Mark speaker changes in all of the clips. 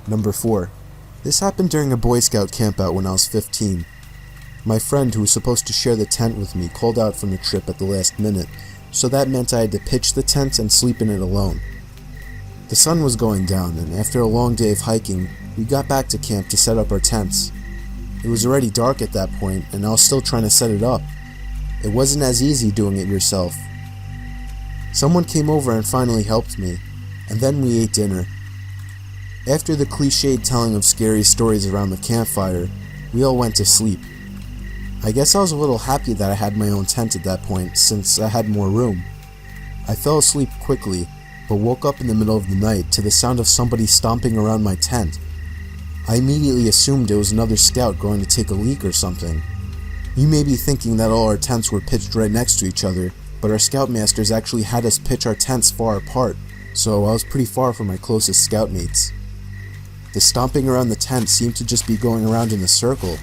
Speaker 1: Number 4. This happened during a Boy Scout campout when I was 15. My friend, who was supposed to share the tent with me, called out from the trip at the last minute, so that meant I had to pitch the tent and sleep in it alone. The sun was going down, and after a long day of hiking, we got back to camp to set up our tents. It was already dark at that point, and I was still trying to set it up. It wasn't as easy doing it yourself. Someone came over and finally helped me, and then we ate dinner. After the cliched telling of scary stories around the campfire, we all went to sleep. I guess I was a little happy that I had my own tent at that point, since I had more room. I fell asleep quickly, but woke up in the middle of the night to the sound of somebody stomping around my tent. I immediately assumed it was another scout going to take a leak or something. You may be thinking that all our tents were pitched right next to each other, but our scoutmasters actually had us pitch our tents far apart, so I was pretty far from my closest scoutmates. The stomping around the tent seemed to just be going around in a circle,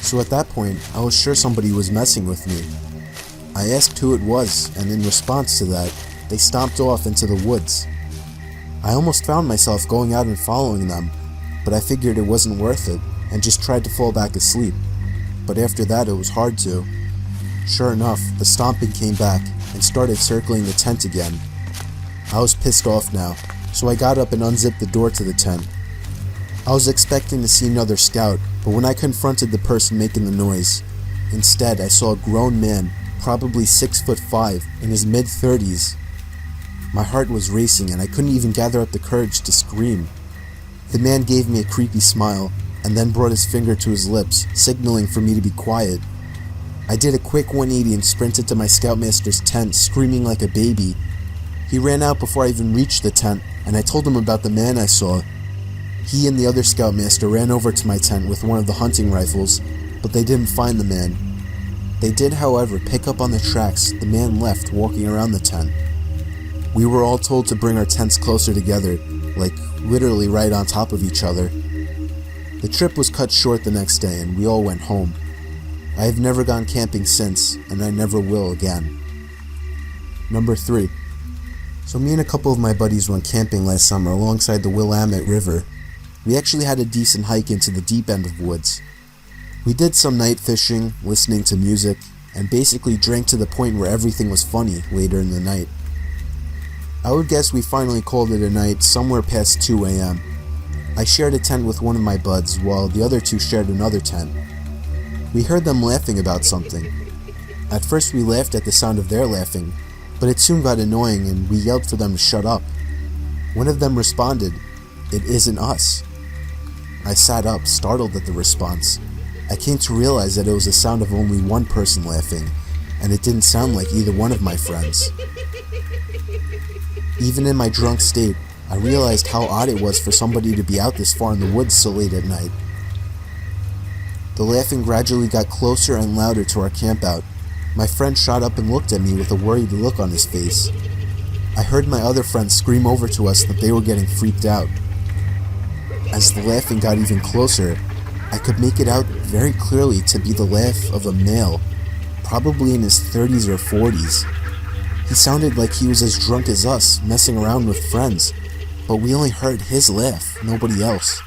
Speaker 1: so at that point, I was sure somebody was messing with me. I asked who it was, and in response to that, they stomped off into the woods. I almost found myself going out and following them, but I figured it wasn't worth it, and just tried to fall back asleep. But after that, it was hard to. Sure enough, the stomping came back, and started circling the tent again. I was pissed off now, so I got up and unzipped the door to the tent. I was expecting to see another scout, but when I confronted the person making the noise, instead I saw a grown man, probably 6'5", in his mid-30s. My heart was racing and I couldn't even gather up the courage to scream. The man gave me a creepy smile, and then brought his finger to his lips, signaling for me to be quiet. I did a quick 180 and sprinted to my scoutmaster's tent, screaming like a baby. He ran out before I even reached the tent, and I told him about the man I saw. He and the other scoutmaster ran over to my tent with one of the hunting rifles, but they didn't find the man. They did, however, pick up on the tracks the man left walking around the tent. We were all told to bring our tents closer together, like literally right on top of each other. The trip was cut short the next day and we all went home. I have never gone camping since, and I never will again. Number 3. So me and a couple of my buddies went camping last summer alongside the Willamette River. We actually had a decent hike into the deep end of woods. We did some night fishing, listening to music, and basically drank to the point where everything was funny later in the night. I would guess we finally called it a night somewhere past 2 a.m. I shared a tent with one of my buds, while the other two shared another tent. We heard them laughing about something. At first we laughed at the sound of their laughing, but it soon got annoying and we yelled for them to shut up. One of them responded, "It isn't us." I sat up, startled at the response. I came to realize that it was the sound of only one person laughing, and it didn't sound like either one of my friends. Even in my drunk state, I realized how odd it was for somebody to be out this far in the woods so late at night. The laughing gradually got closer and louder to our campout. My friend shot up and looked at me with a worried look on his face. I heard my other friends scream over to us that they were getting freaked out. As the laughing got even closer, I could make it out very clearly to be the laugh of a male, probably in his 30s or 40s. He sounded like he was as drunk as us, messing around with friends, but we only heard his laugh, nobody else.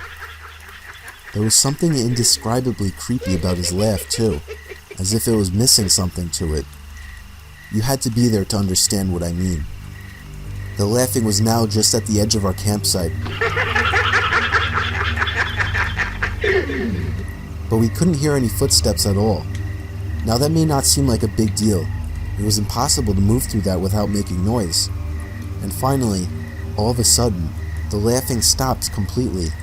Speaker 1: There was something indescribably creepy about his laugh too, as if it was missing something to it. You had to be there to understand what I mean. The laughing was now just at the edge of our campsite, but we couldn't hear any footsteps at all. Now that may not seem like a big deal. It was impossible to move through that without making noise. And finally, all of a sudden, the laughing stopped completely.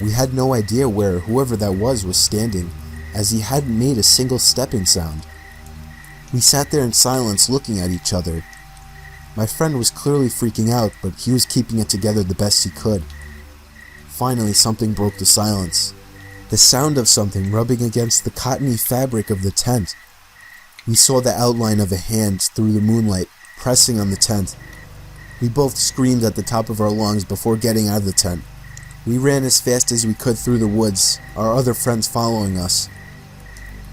Speaker 1: We had no idea where whoever that was standing, as he hadn't made a single stepping sound. We sat there in silence looking at each other. My friend was clearly freaking out, but he was keeping it together the best he could. Finally, something broke the silence. The sound of something rubbing against the cottony fabric of the tent. We saw the outline of a hand through the moonlight, pressing on the tent. We both screamed at the top of our lungs before getting out of the tent. We ran as fast as we could through the woods, our other friends following us.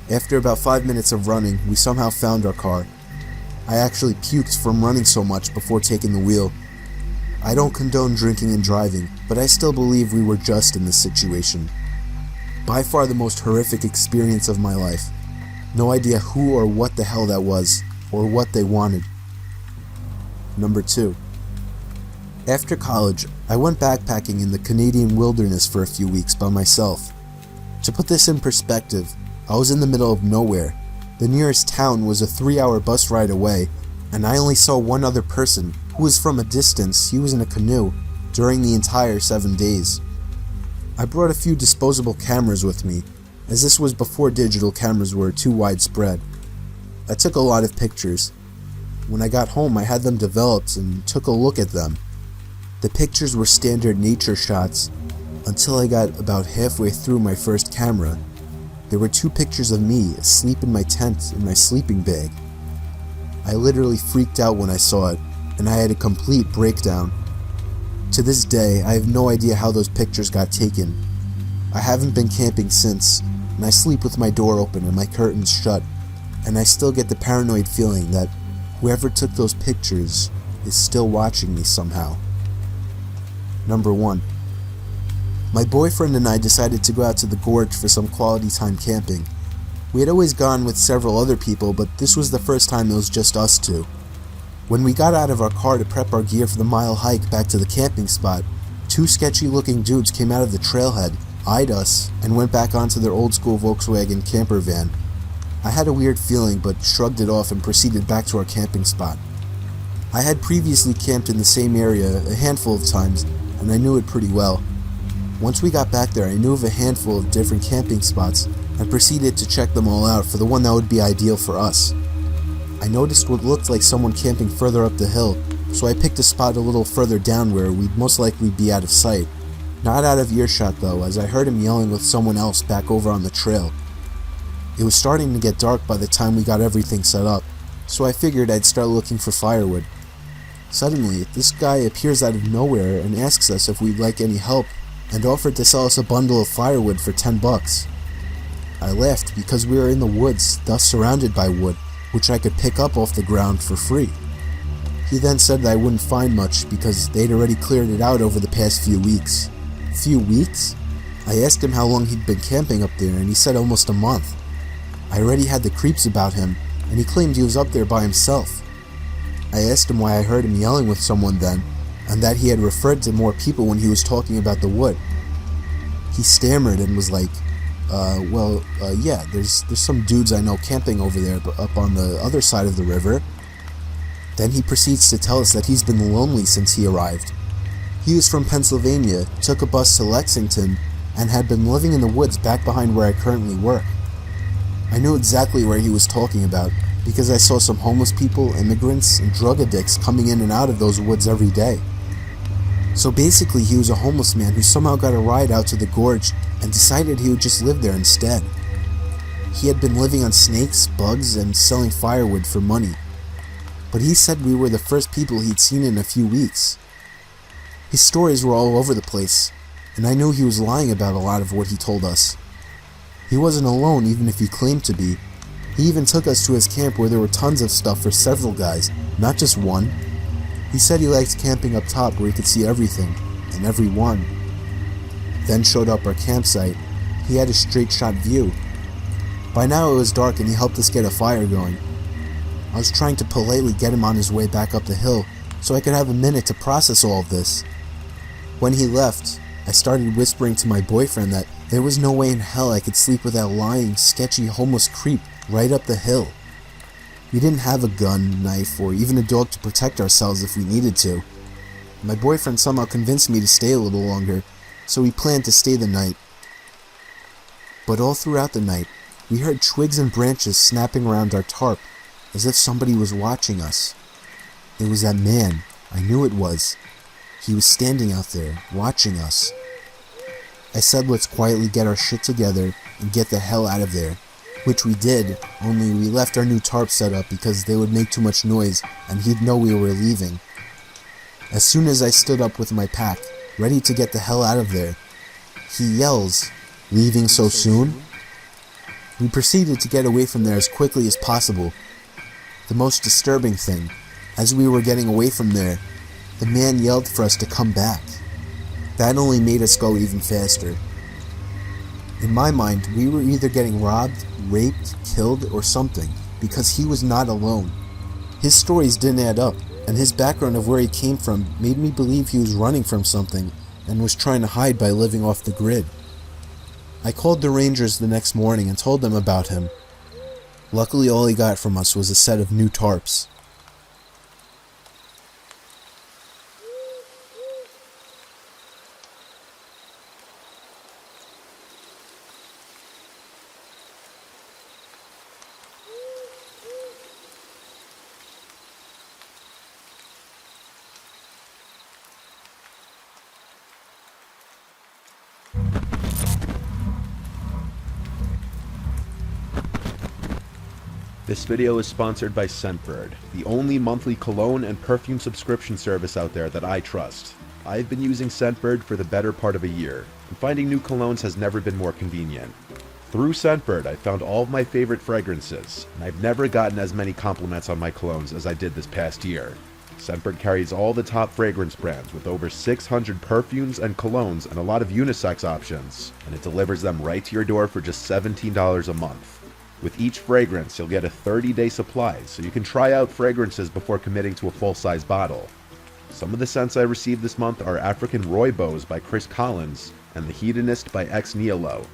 Speaker 1: After about 5 minutes of running, we somehow found our car. I actually puked from running so much before taking the wheel. I don't condone drinking and driving, but I still believe we were just in this situation. By far the most horrific experience of my life. No idea who or what the hell that was, or what they wanted. Number 2. After college, I went backpacking in the Canadian wilderness for a few weeks by myself. To put this in perspective, I was in the middle of nowhere. The nearest town was a 3-hour bus ride away, and I only saw one other person, who was from a distance. He was in a canoe, during the entire 7 days. I brought a few disposable cameras with me, as this was before digital cameras were too widespread. I took a lot of pictures. When I got home, I had them developed and took a look at them. The pictures were standard nature shots, until I got about halfway through my first camera. There were 2 pictures of me asleep in my tent in my sleeping bag. I literally freaked out when I saw it, and I had a complete breakdown. To this day, I have no idea how those pictures got taken. I haven't been camping since, and I sleep with my door open and my curtains shut, and I still get the paranoid feeling that whoever took those pictures is still watching me somehow. Number 1. My boyfriend and I decided to go out to the gorge for some quality time camping. We had always gone with several other people, but this was the first time it was just us two. When we got out of our car to prep our gear for the mile hike back to the camping spot, 2 sketchy looking dudes came out of the trailhead, eyed us, and went back onto their old school Volkswagen camper van. I had a weird feeling but shrugged it off and proceeded back to our camping spot. I had previously camped in the same area a handful of times, and I knew it pretty well. Once we got back there, I knew of a handful of different camping spots and proceeded to check them all out for the one that would be ideal for us. I noticed what looked like someone camping further up the hill, so I picked a spot a little further down where we'd most likely be out of sight. Not out of earshot though, as I heard him yelling with someone else back over on the trail. It was starting to get dark by the time we got everything set up, so I figured I'd start looking for firewood. Suddenly, this guy appears out of nowhere and asks us if we'd like any help, and offered to sell us a bundle of firewood for $10. I laughed because we were in the woods, thus surrounded by wood, which I could pick up off the ground for free. He then said that I wouldn't find much because they'd already cleared it out over the past few weeks. Few weeks? I asked him how long he'd been camping up there, and he said almost a month. I already had the creeps about him, and he claimed he was up there by himself. I asked him why I heard him yelling with someone then, and that he had referred to more people when he was talking about the wood. He stammered and was like, yeah, there's some dudes I know camping over there up on the other side of the river. Then he proceeds to tell us that he's been lonely since he arrived. He was from Pennsylvania, took a bus to Lexington, and had been living in the woods back behind where I currently work. I knew exactly where he was talking about, because I saw some homeless people, immigrants, and drug addicts coming in and out of those woods every day. So basically he was a homeless man who somehow got a ride out to the gorge and decided he would just live there instead. He had been living on snakes, bugs, and selling firewood for money. But he said we were the first people he'd seen in a few weeks. His stories were all over the place, and I knew he was lying about a lot of what he told us. He wasn't alone even if he claimed to be. He even took us to his camp where there were tons of stuff for several guys, not just one. He said he liked camping up top where he could see everything, and everyone. Then showed up our campsite. He had a straight shot view. By now it was dark and he helped us get a fire going. I was trying to politely get him on his way back up the hill so I could have a minute to process all of this. When he left, I started whispering to my boyfriend that there was no way in hell I could sleep with that lying, sketchy, homeless creep right up the hill. We didn't have a gun, knife, or even a dog to protect ourselves if we needed to. My boyfriend somehow convinced me to stay a little longer, so we planned to stay the night. But all throughout the night, we heard twigs and branches snapping around our tarp, as if somebody was watching us. It was that man. I knew it was. He was standing out there, watching us. I said let's quietly get our shit together and get the hell out of there. Which we did, only we left our new tarp set up because they would make too much noise and he'd know we were leaving. As soon as I stood up with my pack, ready to get the hell out of there, he yells, "Leaving so soon?" We proceeded to get away from there as quickly as possible. The most disturbing thing, as we were getting away from there, The man yelled for us to come back. That only made us go even faster. In my mind, we were either getting robbed, raped, killed, or something, because he was not alone. His stories didn't add up, and his background of where he came from made me believe he was running from something and was trying to hide by living off the grid. I called the Rangers the next morning and told them about him. Luckily, all he got from us was a set of new tarps.
Speaker 2: This video is sponsored by Scentbird, the only monthly cologne and perfume subscription service out there that I trust. I've been using Scentbird for the better part of a year, and finding new colognes has never been more convenient. Through Scentbird, I found all of my favorite fragrances, and I've never gotten as many compliments on my colognes as I did this past year. Scentbird carries all the top fragrance brands with over 600 perfumes and colognes and a lot of unisex options, and it delivers them right to your door for just $17 a month. With each fragrance, you'll get a 30-day supply, so you can try out fragrances before committing to a full-size bottle. Some of the scents I received this month are African Rooibos by Chris Collins and The Hedonist by Ex Nihilo.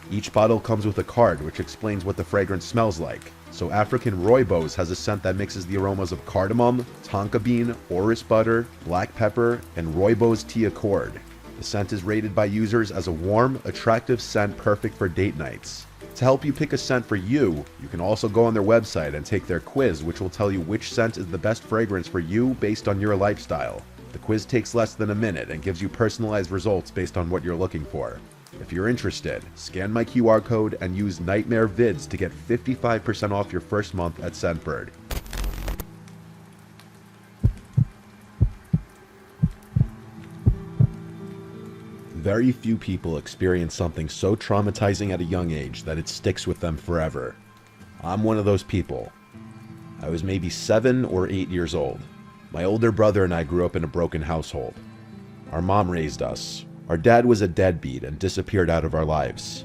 Speaker 2: Each bottle comes with a card which explains what the fragrance smells like. So African Rooibos has a scent that mixes the aromas of cardamom, tonka bean, orris butter, black pepper, and Rooibos tea accord. The scent is rated by users as a warm, attractive scent perfect for date nights. To help you pick a scent for you, you can also go on their website and take their quiz, which will tell you which scent is the best fragrance for you based on your lifestyle. The quiz takes less than a minute and gives you personalized results based on what you're looking for. If you're interested, scan my QR code and use Nightmare Vids to get 55% off your first month at Scentbird. Very few people experience something so traumatizing at a young age that it sticks with them forever. I'm one of those people. I was maybe 7 or 8 years old. My older brother and I grew up in a broken household. Our mom raised us. Our dad was a deadbeat and disappeared out of our lives.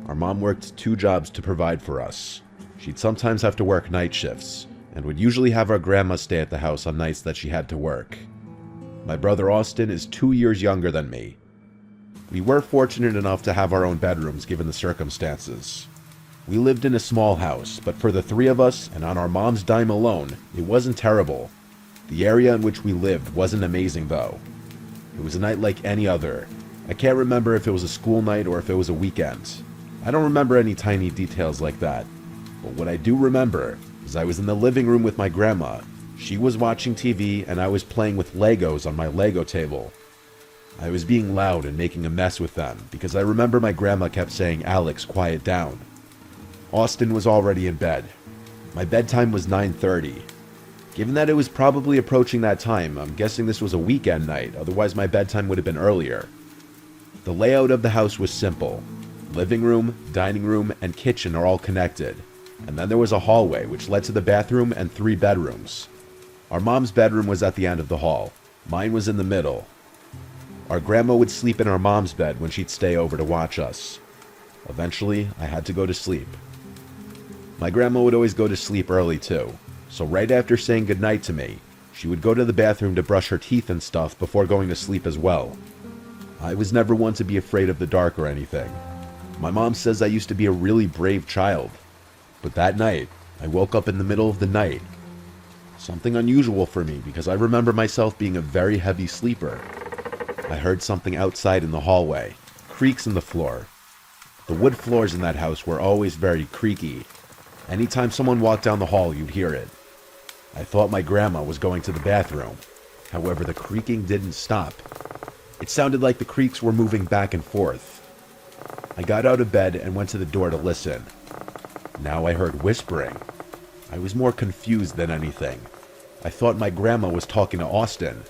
Speaker 2: Our mom worked 2 jobs to provide for us. She'd sometimes have to work night shifts, and would usually have our grandma stay at the house on nights that she had to work. My brother Austin is 2 years younger than me. We were fortunate enough to have our own bedrooms given the circumstances. We lived in a small house, but for the 3 of us, and on our mom's dime alone, it wasn't terrible. The area in which we lived wasn't amazing though. It was a night like any other. I can't remember if it was a school night or if it was a weekend. I don't remember any tiny details like that. But what I do remember is I was in the living room with my grandma. She was watching TV and I was playing with Legos on my Lego table. I was being loud and making a mess with them because I remember my grandma kept saying, "Alex, quiet down." Austin was already in bed. My bedtime was 9:30. Given that it was probably approaching that time, I'm guessing this was a weekend night, otherwise my bedtime would have been earlier. The layout of the house was simple. Living room, dining room, and kitchen are all connected. And then there was a hallway which led to the bathroom and 3 bedrooms. Our mom's bedroom was at the end of the hall. Mine was in the middle. Our grandma would sleep in our mom's bed when she'd stay over to watch us. Eventually, I had to go to sleep. My grandma would always go to sleep early too, so right after saying goodnight to me, she would go to the bathroom to brush her teeth and stuff before going to sleep as well. I was never one to be afraid of the dark or anything. My mom says I used to be a really brave child, but that night, I woke up in the middle of the night. Something unusual for me because I remember myself being a very heavy sleeper. I heard something outside in the hallway, creaks in the floor. The wood floors in that house were always very creaky. Anytime someone walked down the hall, you'd hear it. I thought my grandma was going to the bathroom. However, the creaking didn't stop. It sounded like the creaks were moving back and forth. I got out of bed and went to the door to listen. Now I heard whispering. I was more confused than anything. I thought my grandma was talking to Austin.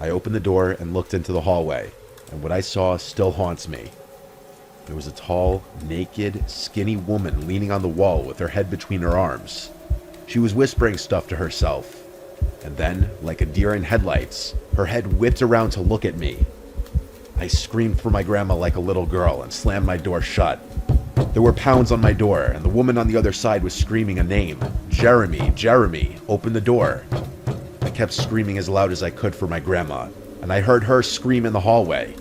Speaker 2: I opened the door and looked into the hallway, and what I saw still haunts me. There was a tall, naked, skinny woman leaning on the wall with her head between her arms. She was whispering stuff to herself. And then, like a deer in headlights, her head whipped around to look at me. I screamed for my grandma like a little girl and slammed my door shut. There were pounds on my door, and the woman on the other side was screaming a name. Jeremy, Jeremy, open the door. I kept screaming as loud as I could for my grandma, and I heard her scream in the hallway.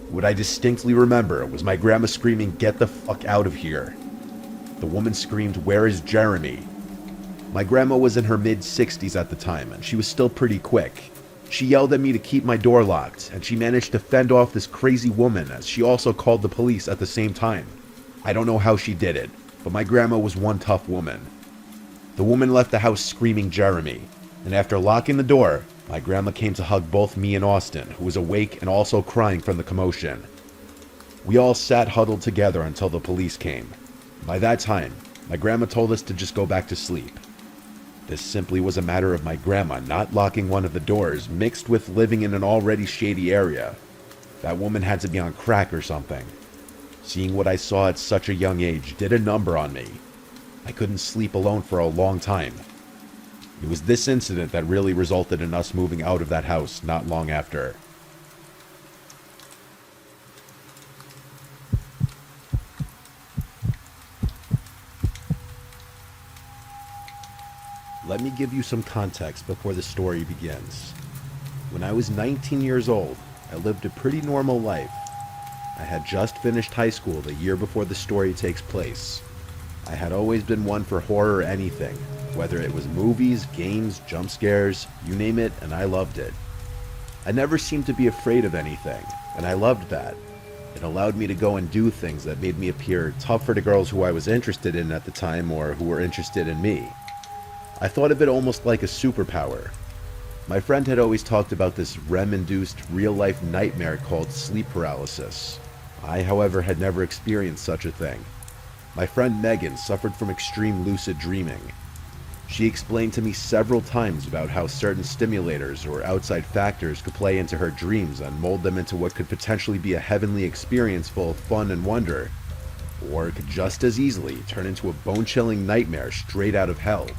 Speaker 2: What I distinctly remember was my grandma screaming, "Get the fuck out of here." The woman screamed, "Where is Jeremy?" My grandma was in her mid-60s at the time, and she was still pretty quick. She yelled at me to keep my door locked, and she managed to fend off this crazy woman as she also called the police at the same time. I don't know how she did it, but my grandma was one tough woman. The woman left the house screaming Jeremy, and after locking the door, my grandma came to hug both me and Austin, who was awake and also crying from the commotion. We all sat huddled together until the police came. By that time, my grandma told us to just go back to sleep. This simply was a matter of my grandma not locking one of the doors, mixed with living in an already shady area. That woman had to be on crack or something. Seeing what I saw at such a young age did a number on me. I couldn't sleep alone for a long time. It was this incident that really resulted in us moving out of that house not long after. Let me give you some context before the story begins. When I was 19 years old, I lived a pretty normal life. I had just finished high school the year before the story takes place. I had always been one for horror anything, whether it was movies, games, jump scares, you name it, and I loved it. I never seemed to be afraid of anything, and I loved that. It allowed me to go and do things that made me appear tougher to girls who I was interested in at the time or who were interested in me. I thought of it almost like a superpower. My friend had always talked about this REM-induced real-life nightmare called sleep paralysis. I, however, had never experienced such a thing. My friend Megan suffered from extreme lucid dreaming. She explained to me several times about how certain stimulators or outside factors could play into her dreams and mold them into what could potentially be a heavenly experience full of fun and wonder, or it could just as easily turn into a bone-chilling nightmare straight out of hell.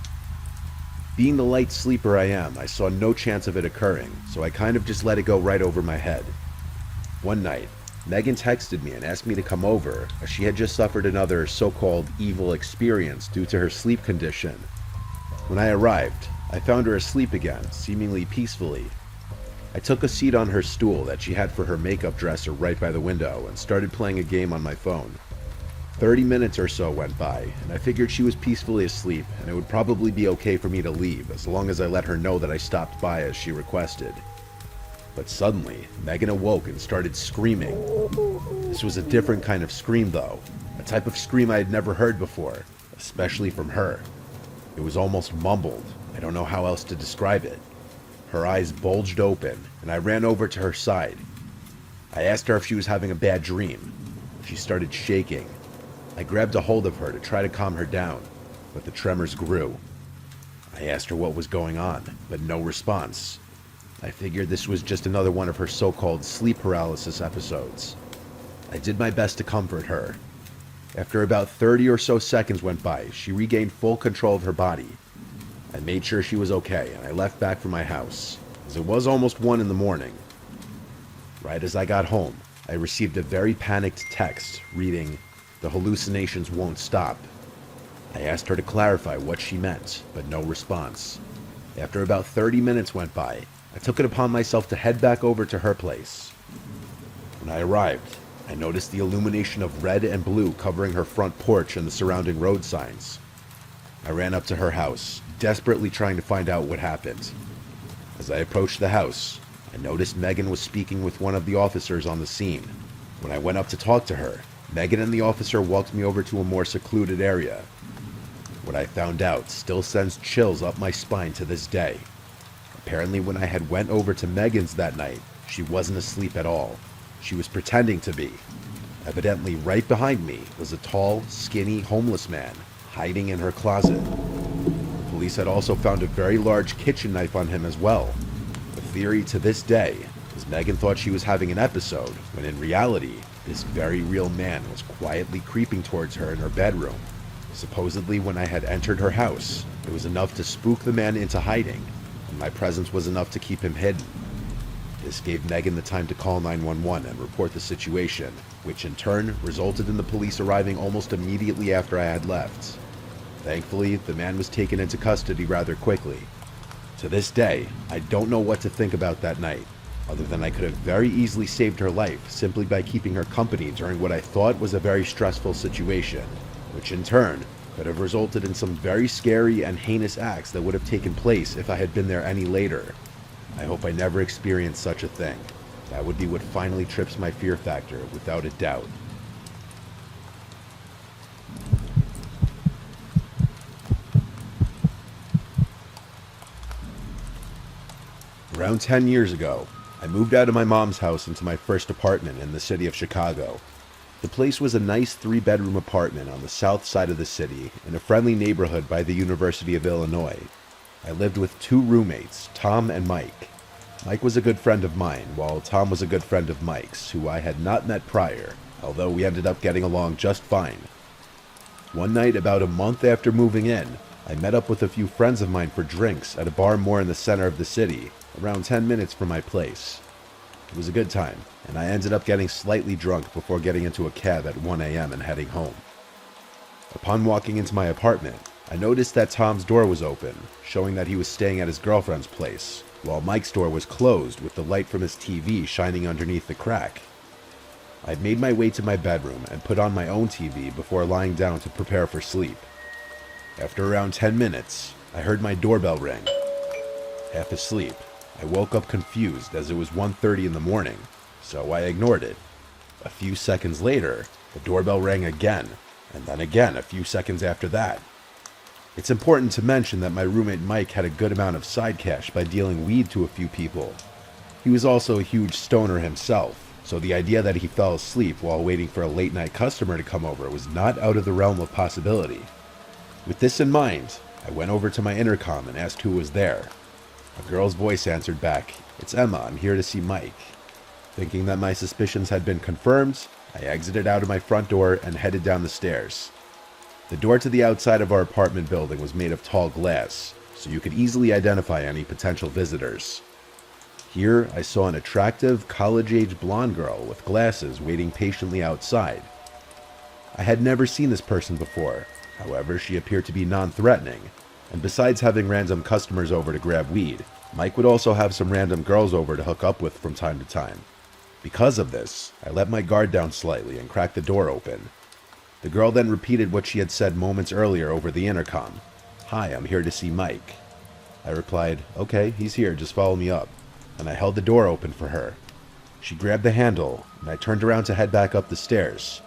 Speaker 2: Being the light sleeper I am, I saw no chance of it occurring, so I kind of just let it go right over my head. One night, Megan texted me and asked me to come over, as she had just suffered another so-called evil experience due to her sleep condition. When I arrived, I found her asleep again, seemingly peacefully. I took a seat on her stool that she had for her makeup dresser right by the window and started playing a game on my phone. 30 minutes or so went by, and I figured she was peacefully asleep, and it would probably be okay for me to leave, as long as I let her know that I stopped by as she requested. But suddenly, Megan awoke and started screaming. This was a different kind of scream though, a type of scream I had never heard before, especially from her. It was almost mumbled, I don't know how else to describe it. Her eyes bulged open, and I ran over to her side. I asked her if she was having a bad dream. She started shaking. I grabbed a hold of her to try to calm her down, but the tremors grew. I asked her what was going on, but no response. I figured this was just another one of her so-called sleep paralysis episodes. I did my best to comfort her. After about 30 or so seconds went by, she regained full control of her body. I made sure she was okay, and I left back for my house, as it was almost 1 in the morning. Right as I got home, I received a very panicked text reading, "The hallucinations won't stop." I asked her to clarify what she meant, but no response. After about 30 minutes went by, I took it upon myself to head back over to her place. When I arrived, I noticed the illumination of red and blue covering her front porch and the surrounding road signs. I ran up to her house, desperately trying to find out what happened. As I approached the house, I noticed Megan was speaking with one of the officers on the scene. When I went up to talk to her, Megan and the officer walked me over to a more secluded area. What I found out still sends chills up my spine to this day. Apparently when I had went over to Megan's that night, she wasn't asleep at all. She was pretending to be. Evidently right behind me was a tall, skinny, homeless man hiding in her closet. Police had also found a very large kitchen knife on him as well. The theory to this day is Megan thought she was having an episode, when in reality, this very real man was quietly creeping towards her in her bedroom. Supposedly when I had entered her house, it was enough to spook the man into hiding. and my presence was enough to keep him hidden. This gave Megan the time to call 911 and report the situation, which in turn resulted in the police arriving almost immediately after I had left. Thankfully, the man was taken into custody rather quickly. To this day, I don't know what to think about that night, other than I could have very easily saved her life simply by keeping her company during what I thought was a very stressful situation, which in turn could have resulted in some very scary and heinous acts that would have taken place if I had been there any later. I hope I never experienced such a thing. That would be what finally trips my fear factor, without a doubt. Around 10 years ago, I moved out of my mom's house into my first apartment in the city of Chicago. The place was a nice 3-bedroom apartment on the south side of the city in a friendly neighborhood by the University of Illinois. I lived with 2 roommates, Tom and Mike. Mike was a good friend of mine, while Tom was a good friend of Mike's, who I had not met prior, although we ended up getting along just fine. One night, about a month after moving in, I met up with a few friends of mine for drinks at a bar more in the center of the city, around 10 minutes from my place. It was a good time, and I ended up getting slightly drunk before getting into a cab at 1 a.m. and heading home. Upon walking into my apartment, I noticed that Tom's door was open, showing that he was staying at his girlfriend's place, while Mike's door was closed with the light from his TV shining underneath the crack. I made my way to my bedroom and put on my own TV before lying down to prepare for sleep. After around 10 minutes, I heard my doorbell ring. Half asleep, I woke up confused as it was 1:30 in the morning, so I ignored it. A few seconds later, the doorbell rang again, and then again a few seconds after that. It's important to mention that my roommate Mike had a good amount of side cash by dealing weed to a few people. He was also a huge stoner himself, so the idea that he fell asleep while waiting for a late-night customer to come over was not out of the realm of possibility. With this in mind, I went over to my intercom and asked who was there. A girl's voice answered back, "It's Emma, I'm here to see Mike." Thinking that my suspicions had been confirmed, I exited out of my front door and headed down the stairs. The door to the outside of our apartment building was made of tall glass, so you could easily identify any potential visitors. Here, I saw an attractive, college-age blonde girl with glasses waiting patiently outside. I had never seen this person before, however, she appeared to be non-threatening, and besides having random customers over to grab weed, Mike would also have some random girls over to hook up with from time to time. Because of this, I let my guard down slightly and cracked the door open. The girl then repeated what she had said moments earlier over the intercom. "Hi, I'm here to see Mike." I replied, "Okay, he's here, just follow me up," and I held the door open for her. She grabbed the handle, and I turned around to head back up the stairs.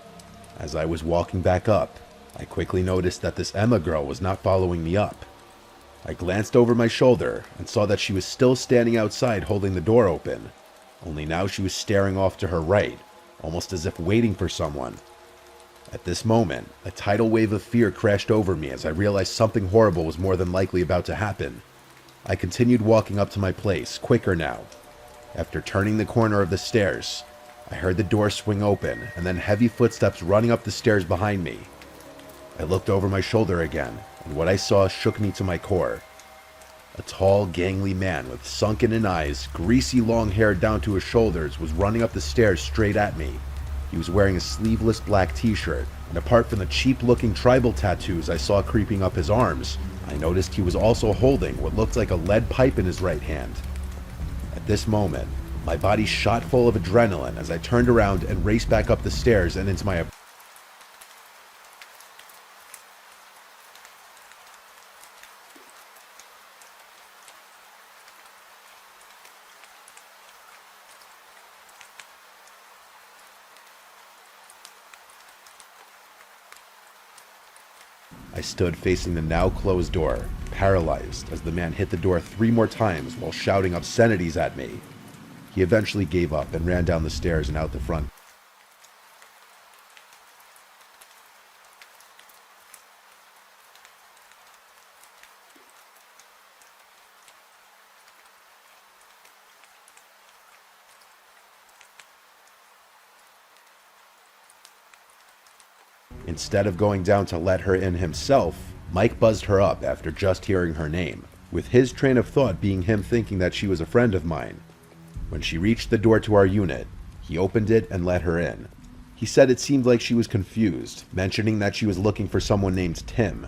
Speaker 2: As I was walking back up, I quickly noticed that this Emma girl was not following me up. I glanced over my shoulder and saw that she was still standing outside holding the door open, only now she was staring off to her right, almost as if waiting for someone. At this moment, a tidal wave of fear crashed over me as I realized something horrible was more than likely about to happen. I continued walking up to my place, quicker now. After turning the corner of the stairs, I heard the door swing open and then heavy footsteps running up the stairs behind me. I looked over my shoulder again, and what I saw shook me to my core. A tall, gangly man with sunken-in eyes, greasy long hair down to his shoulders, was running up the stairs straight at me. He was wearing a sleeveless black t-shirt, and apart from the cheap-looking tribal tattoos I saw creeping up his arms, I noticed he was also holding what looked like a lead pipe in his right hand. At this moment, my body shot full of adrenaline as I turned around and raced back up the stairs and into my apartment. I stood facing the now closed door, paralyzed as the man hit the door 3 more times while shouting obscenities at me. He eventually gave up and ran down the stairs and out the front. Instead of going down to let her in himself, Mike buzzed her up after just hearing her name. with his train of thought being him thinking that she was a friend of mine. When she reached the door to our unit, he opened it and let her in. He said it seemed like she was confused, mentioning that she was looking for someone named Tim.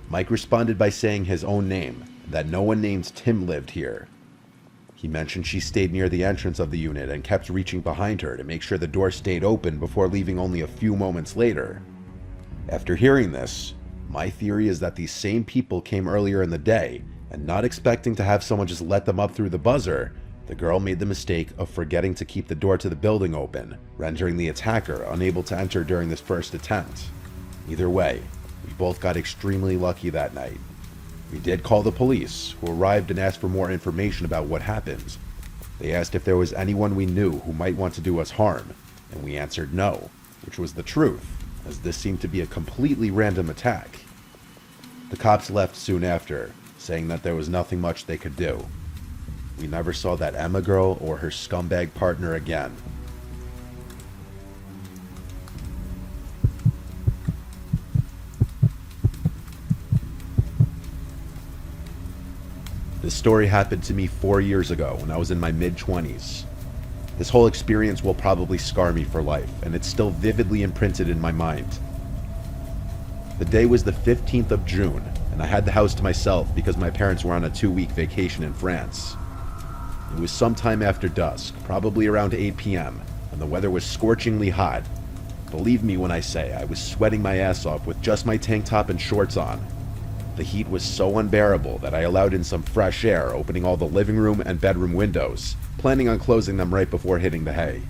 Speaker 2: Mike responded by saying his own name, and that no one named Tim lived here. He mentioned she stayed near the entrance of the unit and kept reaching behind her to make sure the door stayed open before leaving only a few moments later. After hearing this, my theory is that these same people came earlier in the day, and not expecting to have someone just let them up through the buzzer, the girl made the mistake of forgetting to keep the door to the building open, rendering the attacker unable to enter during this first attempt. Either way, we both got extremely lucky that night. We did call the police, who arrived and asked for more information about what happened. They asked if there was anyone we knew who might want to do us harm, and we answered no, which was the truth, as this seemed to be a completely random attack. The cops left soon after, saying that there was nothing much they could do. We never saw that Emma girl or her scumbag partner again. This story happened to me 4 years ago when I was in my mid-20s. This whole experience will probably scar me for life, and it's still vividly imprinted in my mind. The day was the 15th of June, and I had the house to myself because my parents were on a 2-week vacation in France. It was sometime after dusk, probably around 8 p.m., and the weather was scorchingly hot. Believe me when I say I was sweating my ass off with just my tank top and shorts on. The heat was so unbearable that I allowed in some fresh air, opening all the living room and bedroom windows, planning on closing them right before hitting the hay.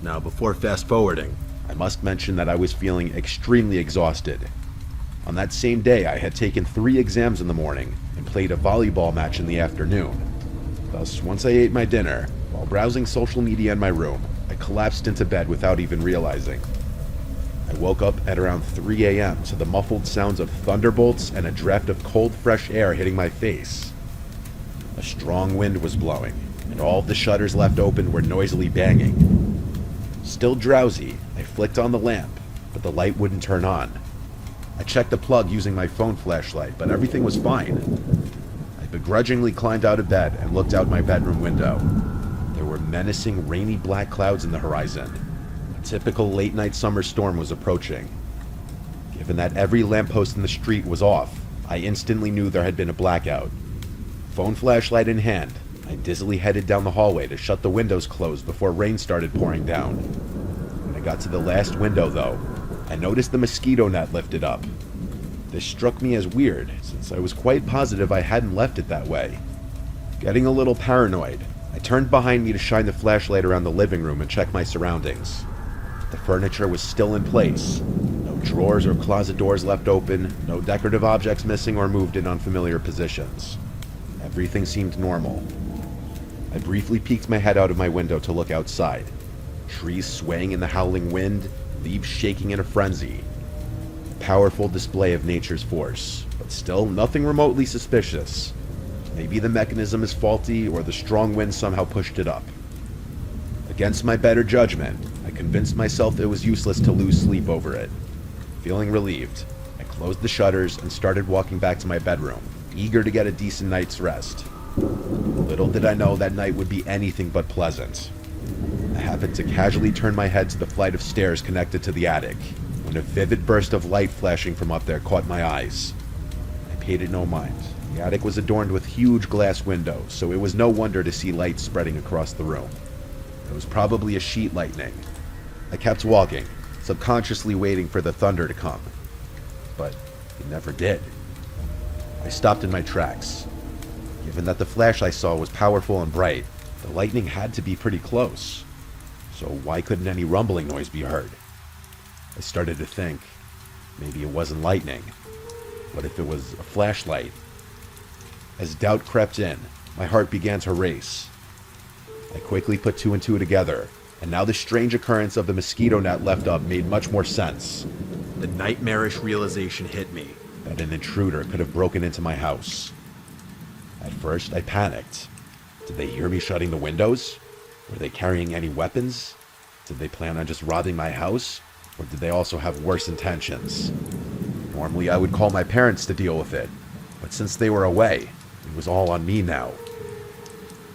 Speaker 2: Now, before fast forwarding, I must mention that I was feeling extremely exhausted. On that same day, I had taken 3 exams in the morning and played a volleyball match in the afternoon. Thus, once I ate my dinner, while browsing social media in my room, I collapsed into bed without even realizing. I woke up at around 3 a.m. to the muffled sounds of thunderbolts and a draft of cold, fresh air hitting my face. A strong wind was blowing, and all of the shutters left open were noisily banging. Still drowsy, I flicked on the lamp, but the light wouldn't turn on. I checked the plug using my phone flashlight, but everything was fine. I begrudgingly climbed out of bed and looked out my bedroom window. There were menacing, rainy black clouds in the horizon. A typical late-night summer storm was approaching. Given that every lamppost in the street was off, I instantly knew there had been a blackout. Phone flashlight in hand, I dizzily headed down the hallway to shut the windows closed before rain started pouring down. When I got to the last window, though, I noticed the mosquito net lifted up. This struck me as weird, since I was quite positive I hadn't left it that way. Getting a little paranoid, I turned behind me to shine the flashlight around the living room and check my surroundings. The furniture was still in place. No drawers or closet doors left open, no decorative objects missing or moved in unfamiliar positions. Everything seemed normal. I briefly peeked my head out of my window to look outside. Trees swaying in the howling wind, leaves shaking in a frenzy. A powerful display of nature's force, but still nothing remotely suspicious. Maybe the mechanism is faulty or the strong wind somehow pushed it up. Against my better judgment, I convinced myself it was useless to lose sleep over it. Feeling relieved, I closed the shutters and started walking back to my bedroom, eager to get a decent night's rest. Little did I know that night would be anything but pleasant. I happened to casually turn my head to the flight of stairs connected to the attic, when a vivid burst of light flashing from up there caught my eyes. I paid it no mind. The attic was adorned with huge glass windows, so it was no wonder to see light spreading across the room. It was probably a sheet lightning. I kept walking, subconsciously waiting for the thunder to come. But it never did. I stopped in my tracks. Given that the flash I saw was powerful and bright, the lightning had to be pretty close. So why couldn't any rumbling noise be heard? I started to think, maybe it wasn't lightning. What if it was a flashlight? As doubt crept in, my heart began to race. I quickly put 2 and 2 together, and now the strange occurrence of the mosquito net left up made much more sense. The nightmarish realization hit me that an intruder could have broken into my house. At first, I panicked. Did they hear me shutting the windows? Were they carrying any weapons? Did they plan on just robbing my house? Or did they also have worse intentions? Normally, I would call my parents to deal with it, but since they were away, It was all on me now.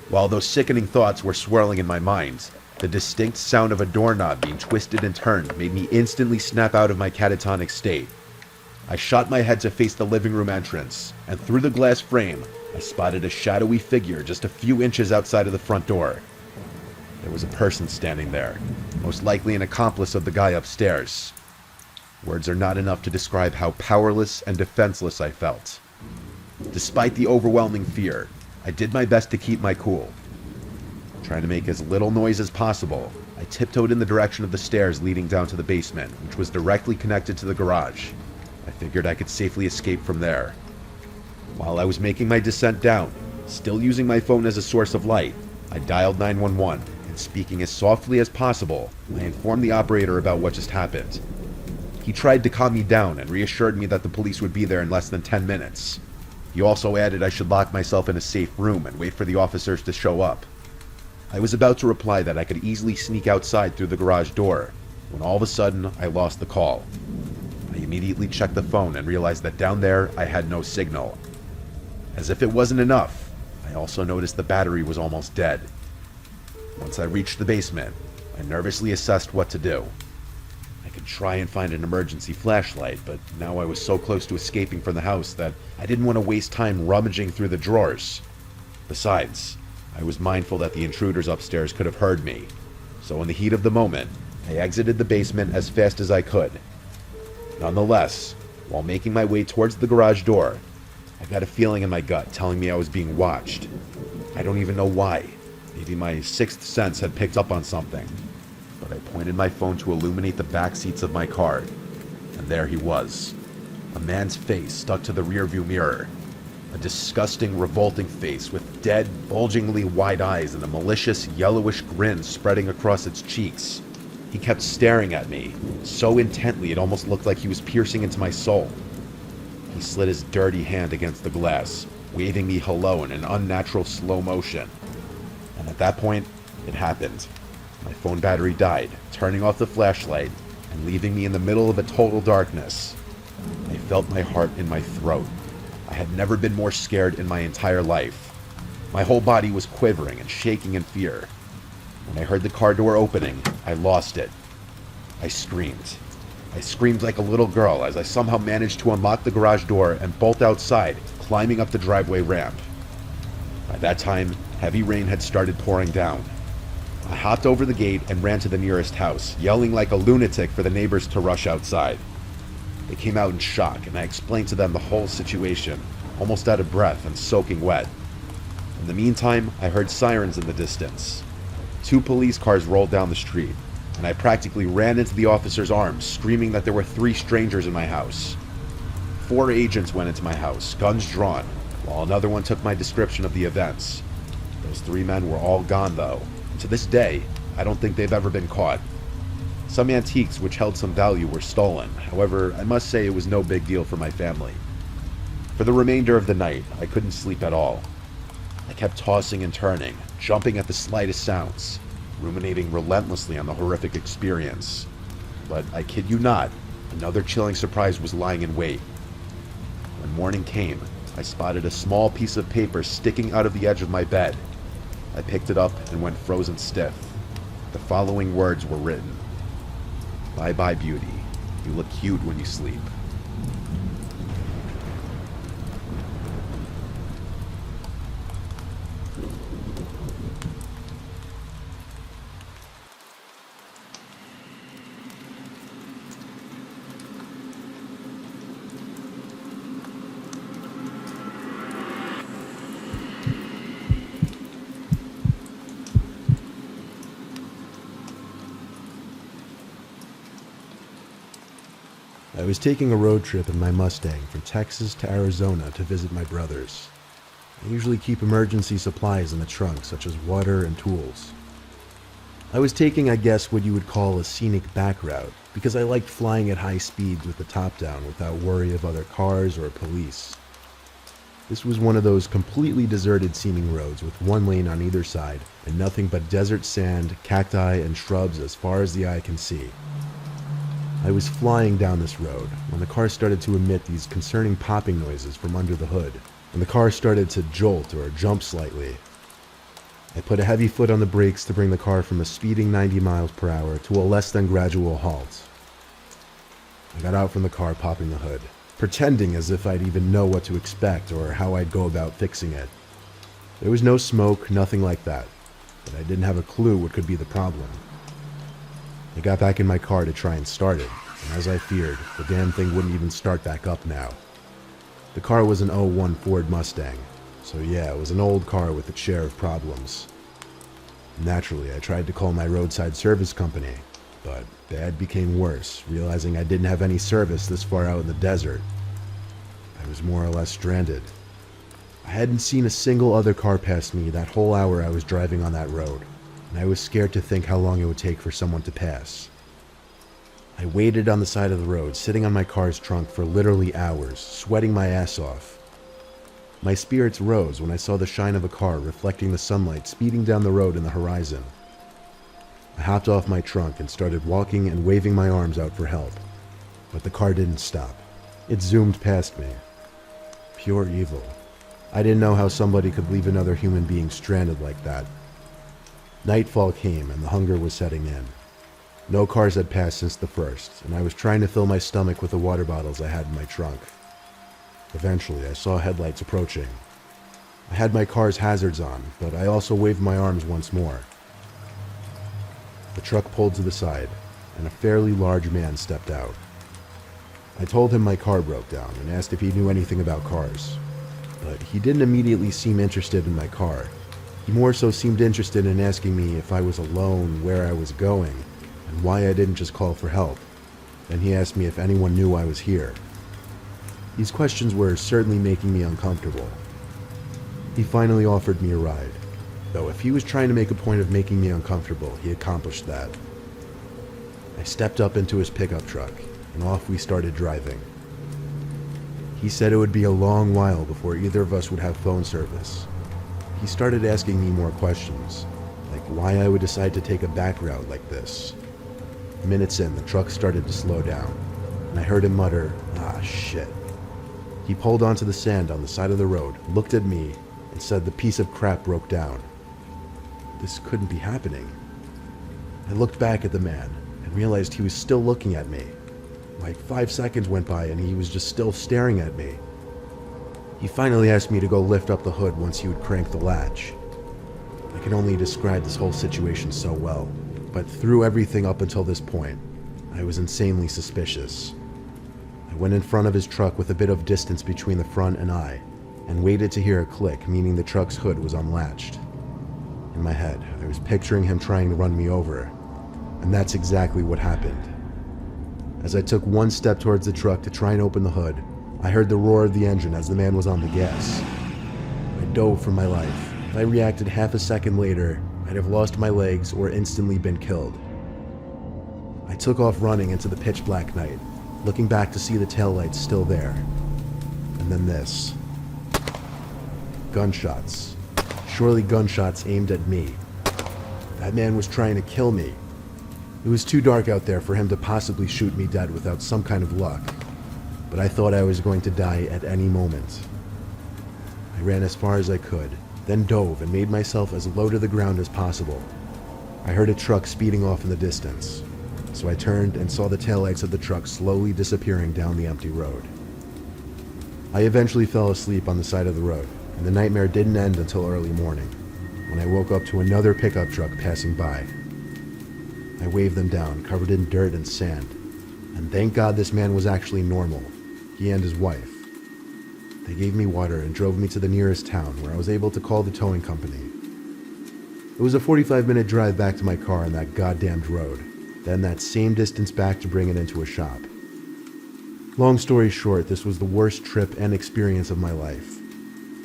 Speaker 2: While those sickening thoughts were swirling in my mind, the distinct sound of a doorknob being twisted and turned made me instantly snap out of my catatonic state. I shot my head to face the living room entrance, and through the glass frame, I spotted a shadowy figure just a few inches outside of the front door. There was a person standing there, most likely an accomplice of the guy upstairs. Words are not enough to describe how powerless and defenseless I felt. Despite the overwhelming fear, I did my best to keep my cool. Trying to make as little noise as possible, I tiptoed in the direction of the stairs leading down to the basement, which was directly connected to the garage. I figured I could safely escape from there. While I was making my descent down, still using my phone as a source of light, I dialed 911, and speaking as softly as possible, I informed the operator about what just happened. He tried to calm me down and reassured me that the police would be there in less than 10 minutes. He also added I should lock myself in a safe room and wait for the officers to show up. I was about to reply that I could easily sneak outside through the garage door, when all of a sudden I lost the call. I immediately checked the phone and realized that down there I had no signal. As if it wasn't enough, I also noticed the battery was almost dead. Once I reached the basement, I nervously assessed what to do. I could try and find an emergency flashlight, but now I was so close to escaping from the house that I didn't want to waste time rummaging through the drawers. Besides, I was mindful that the intruders upstairs could have heard me, so in the heat of the moment, I exited the basement as fast as I could. Nonetheless, while making my way towards the garage door, I got a feeling in my gut telling me I was being watched. I don't even know why. Maybe my sixth sense had picked up on something. But I pointed my phone to illuminate the back seats of my car, and there he was. A man's face stuck to the rearview mirror. A disgusting, revolting face with dead, bulgingly wide eyes and a malicious, yellowish grin spreading across its cheeks. He kept staring at me, so intently it almost looked like he was piercing into my soul. He slid his dirty hand against the glass, waving me hello in an unnatural slow motion. And at that point, it happened. My phone battery died, turning off the flashlight and leaving me in the middle of a total darkness. I felt my heart in my throat. I had never been more scared in my entire life. My whole body was quivering and shaking in fear. When I heard the car door opening, I lost it. I screamed. I screamed like a little girl as I somehow managed to unlock the garage door and bolt outside, climbing up the driveway ramp. By that time, heavy rain had started pouring down. I hopped over the gate and ran to the nearest house, yelling like a lunatic for the neighbors to rush outside. They came out in shock, and I explained to them the whole situation, almost out of breath and soaking wet. In the meantime, I heard sirens in the distance. 2 police cars rolled down the street, and I practically ran into the officer's arms, screaming that there were 3 strangers in my house. 4 agents went into my house, guns drawn, while another one took my description of the events. Those 3 men were all gone, though. To this day, I don't think they've ever been caught. Some antiques which held some value were stolen. However, I must say it was no big deal for my family. For the remainder of the night, I couldn't sleep at all. I kept tossing and turning, jumping at the slightest sounds, ruminating relentlessly on the horrific experience. But I kid you not, another chilling surprise was lying in wait. When morning came, I spotted a small piece of paper sticking out of the edge of my bed. I picked it up and went frozen stiff. The following words were written. "Bye-bye, beauty. You look cute when you sleep."
Speaker 1: I was taking a road trip in my Mustang from Texas to Arizona to visit my brothers. I usually keep emergency supplies in the trunk, such as water and tools. I was taking, I guess, what you would call a scenic back route, because I liked flying at high speeds with the top down without worry of other cars or police. This was one of those completely deserted seeming roads with 1 lane on either side, and nothing but desert sand, cacti, and shrubs as far as the eye can see. I was flying down this road when the car started to emit these concerning popping noises from under the hood.
Speaker 2: and the car started to jolt or jump slightly. I put a heavy foot on the brakes to bring the car from a speeding 90 miles per hour to a less than gradual halt. I got out from the car, popping the hood, pretending as if I'd even know what to expect or how I'd go about fixing it. There was no smoke, nothing like that, but I didn't have a clue what could be the problem. I got back in my car to try and start it, and as I feared, the damn thing wouldn't even start back up now. The car was an '01 Ford Mustang, so yeah, it was an old car with its share of problems. Naturally, I tried to call my roadside service company, but bad became worse, realizing I didn't have any service this far out in the desert. I was more or less stranded. I hadn't seen a single other car pass me that whole hour I was driving on that road, and I was scared to think how long it would take for someone to pass. I waited on the side of the road, sitting on my car's trunk for literally hours, sweating my ass off. My spirits rose when I saw the shine of a car reflecting the sunlight speeding down the road in the horizon. I hopped off my trunk and started walking and waving my arms out for help, but the car didn't stop. It zoomed past me. Pure evil. I didn't know how somebody could leave another human being stranded like that. Nightfall came and the hunger was setting in. No cars had passed since the first, and I was trying to fill my stomach with the water bottles I had in my trunk. Eventually, I saw headlights approaching. I had my car's hazards on, but I also waved my arms once more. The truck pulled to the side, and a fairly large man stepped out. I told him my car broke down and asked if he knew anything about cars, but he didn't immediately seem interested in my car. He more so seemed interested in asking me if I was alone, where I was going, and why I didn't just call for help. Then he asked me if anyone knew I was here. These questions were certainly making me uncomfortable. He finally offered me a ride, though if he was trying to make a point of making me uncomfortable, he accomplished that. I stepped up into his pickup truck, and off we started driving. He said it would be a long while before either of us would have phone service. He started asking me more questions, like why I would decide to take a back route like this. Minutes in, the truck started to slow down, and I heard him mutter, "Ah, shit." He pulled onto the sand on the side of the road, looked at me, and said the piece of crap broke down. This couldn't be happening. I looked back at the man and realized he was still looking at me. Like 5 seconds went by and he was just still staring at me. He finally asked me to go lift up the hood once he would crank the latch. I can only describe this whole situation so well, but through everything up until this point, I was insanely suspicious. I went in front of his truck with a bit of distance between the front and I, and waited to hear a click, meaning the truck's hood was unlatched. In my head, I was picturing him trying to run me over, and that's exactly what happened. As I took one step towards the truck to try and open the hood, I heard the roar of the engine as the man was on the gas. I dove for my life. If I reacted half a second later, I'd have lost my legs or instantly been killed. I took off running into the pitch black night, looking back to see the taillights still there. And then this. Gunshots. Surely gunshots aimed at me. That man was trying to kill me. It was too dark out there for him to possibly shoot me dead without some kind of luck, but I thought I was going to die at any moment. I ran as far as I could, then dove and made myself as low to the ground as possible. I heard a truck speeding off in the distance, so I turned and saw the taillights of the truck slowly disappearing down the empty road. I eventually fell asleep on the side of the road, and the nightmare didn't end until early morning, when I woke up to another pickup truck passing by. I waved them down, covered in dirt and sand, and thank God this man was actually normal, he and his wife. They gave me water and drove me to the nearest town, where I was able to call the towing company. It was a 45-minute drive back to my car on that goddamned road, then that same distance back to bring it into a shop. Long story short, this was the worst trip and experience of my life.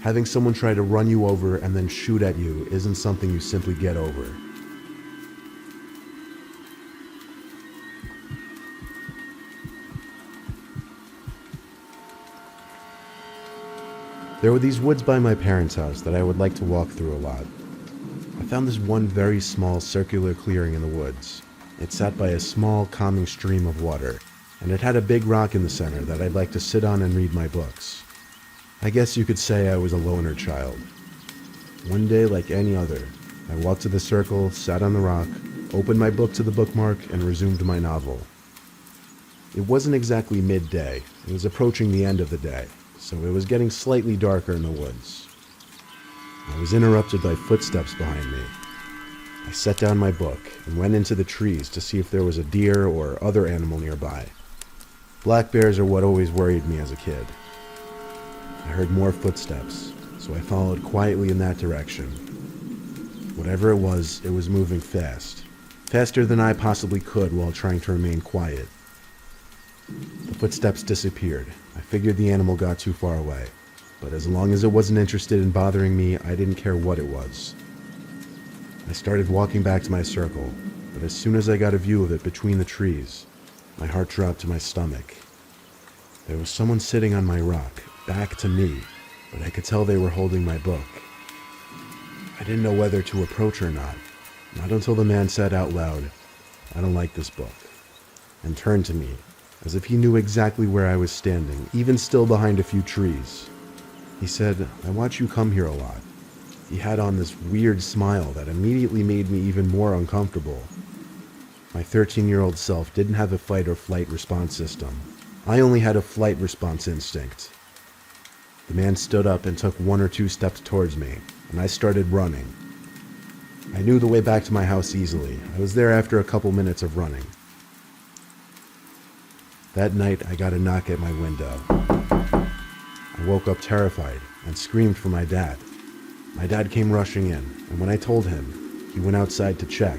Speaker 2: Having someone try to run you over and then shoot at you isn't something you simply get over. There were these woods by my parents' house that I would like to walk through a lot. I found this one very small circular clearing in the woods. It sat by a small, calming stream of water, and it had a big rock in the center that I'd like to sit on and read my books. I guess you could say I was a loner child. One day, like any other, I walked to the circle, sat on the rock, opened my book to the bookmark, and resumed my novel. It wasn't exactly midday. It was approaching the end of the day, so it was getting slightly darker in the woods. I was interrupted by footsteps behind me. I set down my book and went into the trees to see if there was a deer or other animal nearby. Black bears are what always worried me as a kid. I heard more footsteps, so I followed quietly in that direction. Whatever it was moving fast. Faster than I possibly could while trying to remain quiet. The footsteps disappeared. I figured the animal got too far away, but as long as it wasn't interested in bothering me, I didn't care what it was. I started walking back to my circle, but as soon as I got a view of it between the trees, my heart dropped to my stomach. There was someone sitting on my rock, back to me, but I could tell they were holding my book. I didn't know whether to approach or not until the man said out loud, "I don't like this book," and turned to me, as if he knew exactly where I was standing, even still behind a few trees. He said, "I watch you come here a lot." He had on this weird smile that immediately made me even more uncomfortable. My 13-year-old self didn't have a fight or flight response system. I only had a flight response instinct. The man stood up and took 1 or 2 steps towards me, and I started running. I knew the way back to my house easily. I was there after a couple minutes of running. That night, I got a knock at my window. I woke up terrified and screamed for my dad. My dad came rushing in, and when I told him, he went outside to check.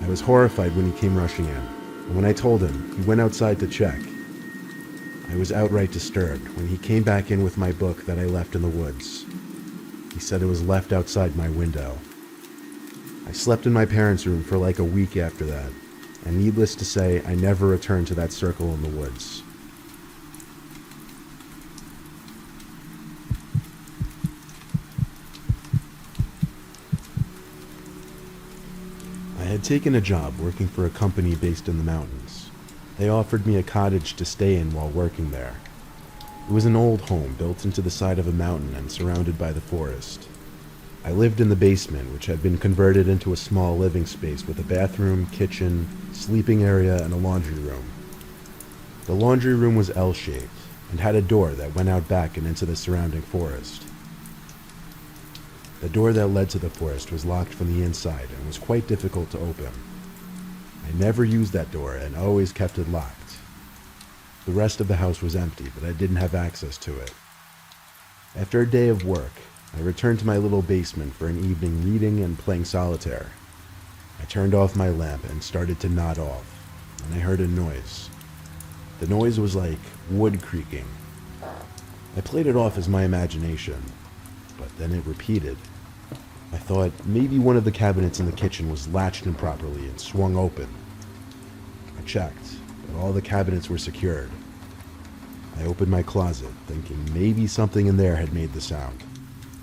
Speaker 2: I was horrified when he came rushing in, and when I told him, he went outside to check. I was outright disturbed when he came back in with my book that I left in the woods. He said it was left outside my window. I slept in my parents' room for like a week after that, and needless to say, I never returned to that circle in the woods. I had taken a job working for a company based in the mountains. They offered me a cottage to stay in while working there. It was an old home built into the side of a mountain and surrounded by the forest. I lived in the basement, which had been converted into a small living space with a bathroom, kitchen, sleeping area, and a laundry room. The laundry room was L-shaped and had a door that went out back and into the surrounding forest. The door that led to the forest was locked from the inside and was quite difficult to open. I never used that door and always kept it locked. The rest of the house was empty, but I didn't have access to it. After a day of work, I returned to my little basement for an evening reading and playing solitaire. I turned off my lamp and started to nod off, and I heard a noise. The noise was like wood creaking. I played it off as my imagination, but then it repeated. I thought maybe one of the cabinets in the kitchen was latched improperly and swung open. I checked, but all the cabinets were secured. I opened my closet, thinking maybe something in there had made the sound.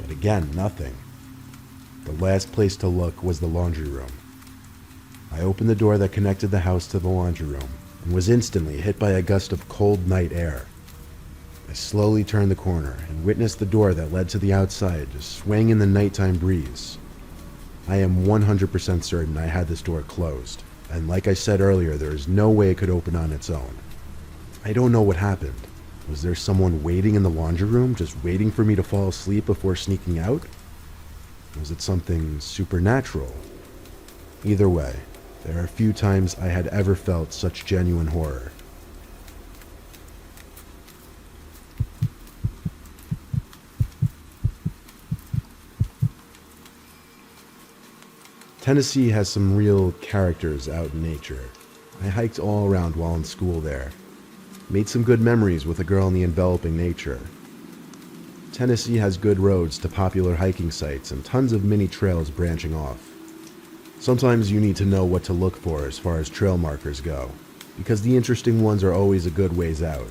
Speaker 2: But again, nothing. The last place to look was the laundry room. I opened the door that connected the house to the laundry room and was instantly hit by a gust of cold night air. I slowly turned the corner and witnessed the door that led to the outside just swing in the nighttime breeze. I am 100% certain I had this door closed, and like I said earlier, there is no way it could open on its own. I don't know what happened. Was there someone waiting in the laundry room, just waiting for me to fall asleep before sneaking out? Was it something supernatural? Either way, there are few times I had ever felt such genuine horror. Tennessee has some real characters out in nature. I hiked all around while in school there. Made some good memories with a girl in the enveloping nature. Tennessee has good roads to popular hiking sites and tons of mini trails branching off. Sometimes you need to know what to look for as far as trail markers go, because the interesting ones are always a good ways out.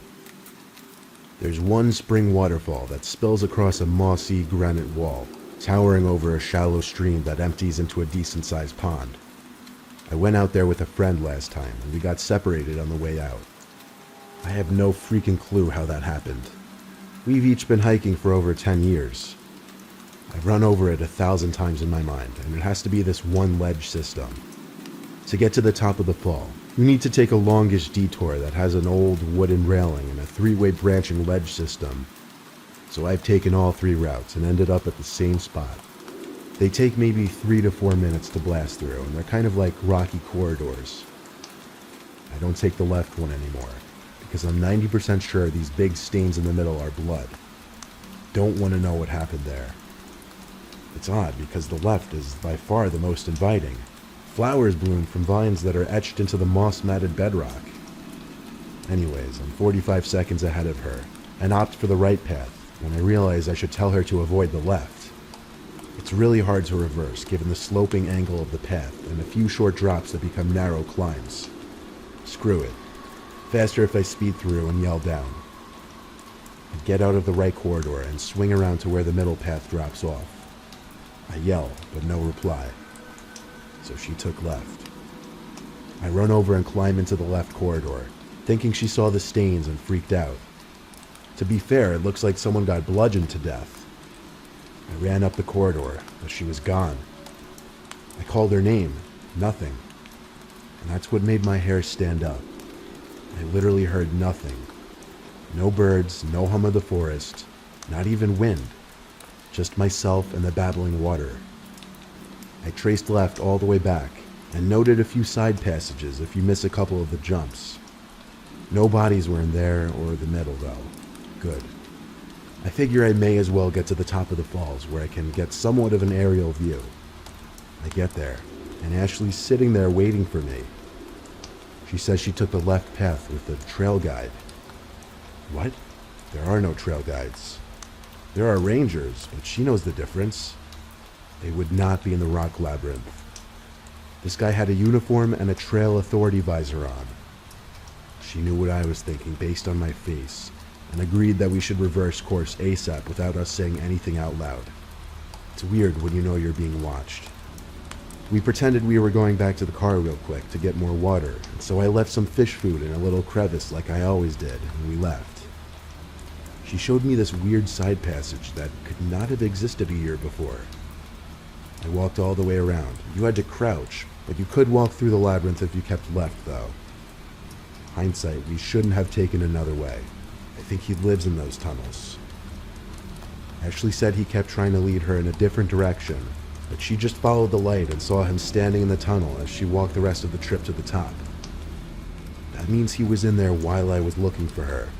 Speaker 2: There's one spring waterfall that spills across a mossy granite wall, towering over a shallow stream that empties into a decent-sized pond. I went out there with a friend last time, and we got separated on the way out. I have no freaking clue how that happened. We've each been hiking for over 10 years. I've run over it 1,000 times in my mind, and it has to be this one ledge system. To get to the top of the fall, you need to take a longish detour that has an old wooden railing and a 3-way branching ledge system. So I've taken all 3 routes and ended up at the same spot. They take maybe 3 to 4 minutes to blast through, and they're kind of like rocky corridors. I don't take the left one anymore, because I'm 90% sure these big stains in the middle are blood. Don't want to know what happened there. It's odd because the left is by far the most inviting. Flowers bloom from vines that are etched into the moss-matted bedrock. Anyways, I'm 45 seconds ahead of her, and opt for the right path when I realize I should tell her to avoid the left. It's really hard to reverse given the sloping angle of the path and a few short drops that become narrow climbs. Screw it. Faster if I speed through and yell down. I get out of the right corridor and swing around to where the middle path drops off. I yell, but no reply. So she took left. I run over and climb into the left corridor, thinking she saw the stains and freaked out. To be fair, it looks like someone got bludgeoned to death. I ran up the corridor, but she was gone. I called her name. Nothing. And that's what made my hair stand up. I literally heard nothing. No birds, no hum of the forest, not even wind. Just myself and the babbling water. I traced left all the way back, and noted a few side passages if you miss a couple of the jumps. No bodies were in there or the middle, though. Good. I figure I may as well get to the top of the falls, where I can get somewhat of an aerial view. I get there, and Ashley's sitting there waiting for me. She says she took the left path with the trail guide. What? There are no trail guides. There are rangers, but she knows the difference. They would not be in the rock labyrinth. This guy had a uniform and a trail authority visor on. She knew what I was thinking based on my face, and agreed that we should reverse course ASAP without us saying anything out loud. It's weird when you know you're being watched. We pretended we were going back to the car real quick to get more water, and so I left some fish food in a little crevice like I always did, and we left. She showed me this weird side passage that could not have existed a year before. I walked all the way around. You had to crouch, but you could walk through the labyrinth if you kept left, though. Hindsight, we shouldn't have taken another way. I think he lives in those tunnels. Ashley said he kept trying to lead her in a different direction, but she just followed the light and saw him standing in the tunnel as she walked the rest of the trip to the top. That means he was in there while I was looking for her.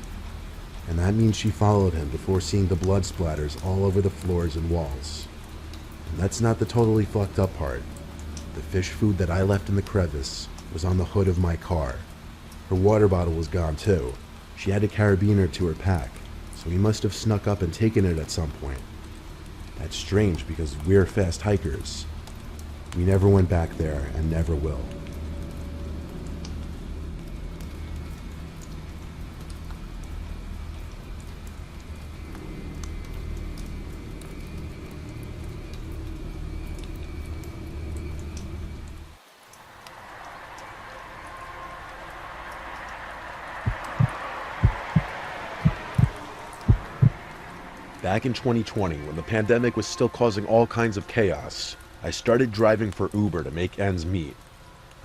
Speaker 2: And that means she followed him before seeing the blood splatters all over the floors and walls. And that's not the totally fucked up part. The fish food that I left in the crevice was on the hood of my car. Her water bottle was gone too. She had a carabiner to her pack, so he must have snuck up and taken it at some point. That's strange because we're fast hikers. We never went back there and never will.
Speaker 3: Back in 2020, when the pandemic was still causing all kinds of chaos, I started driving for Uber to make ends meet.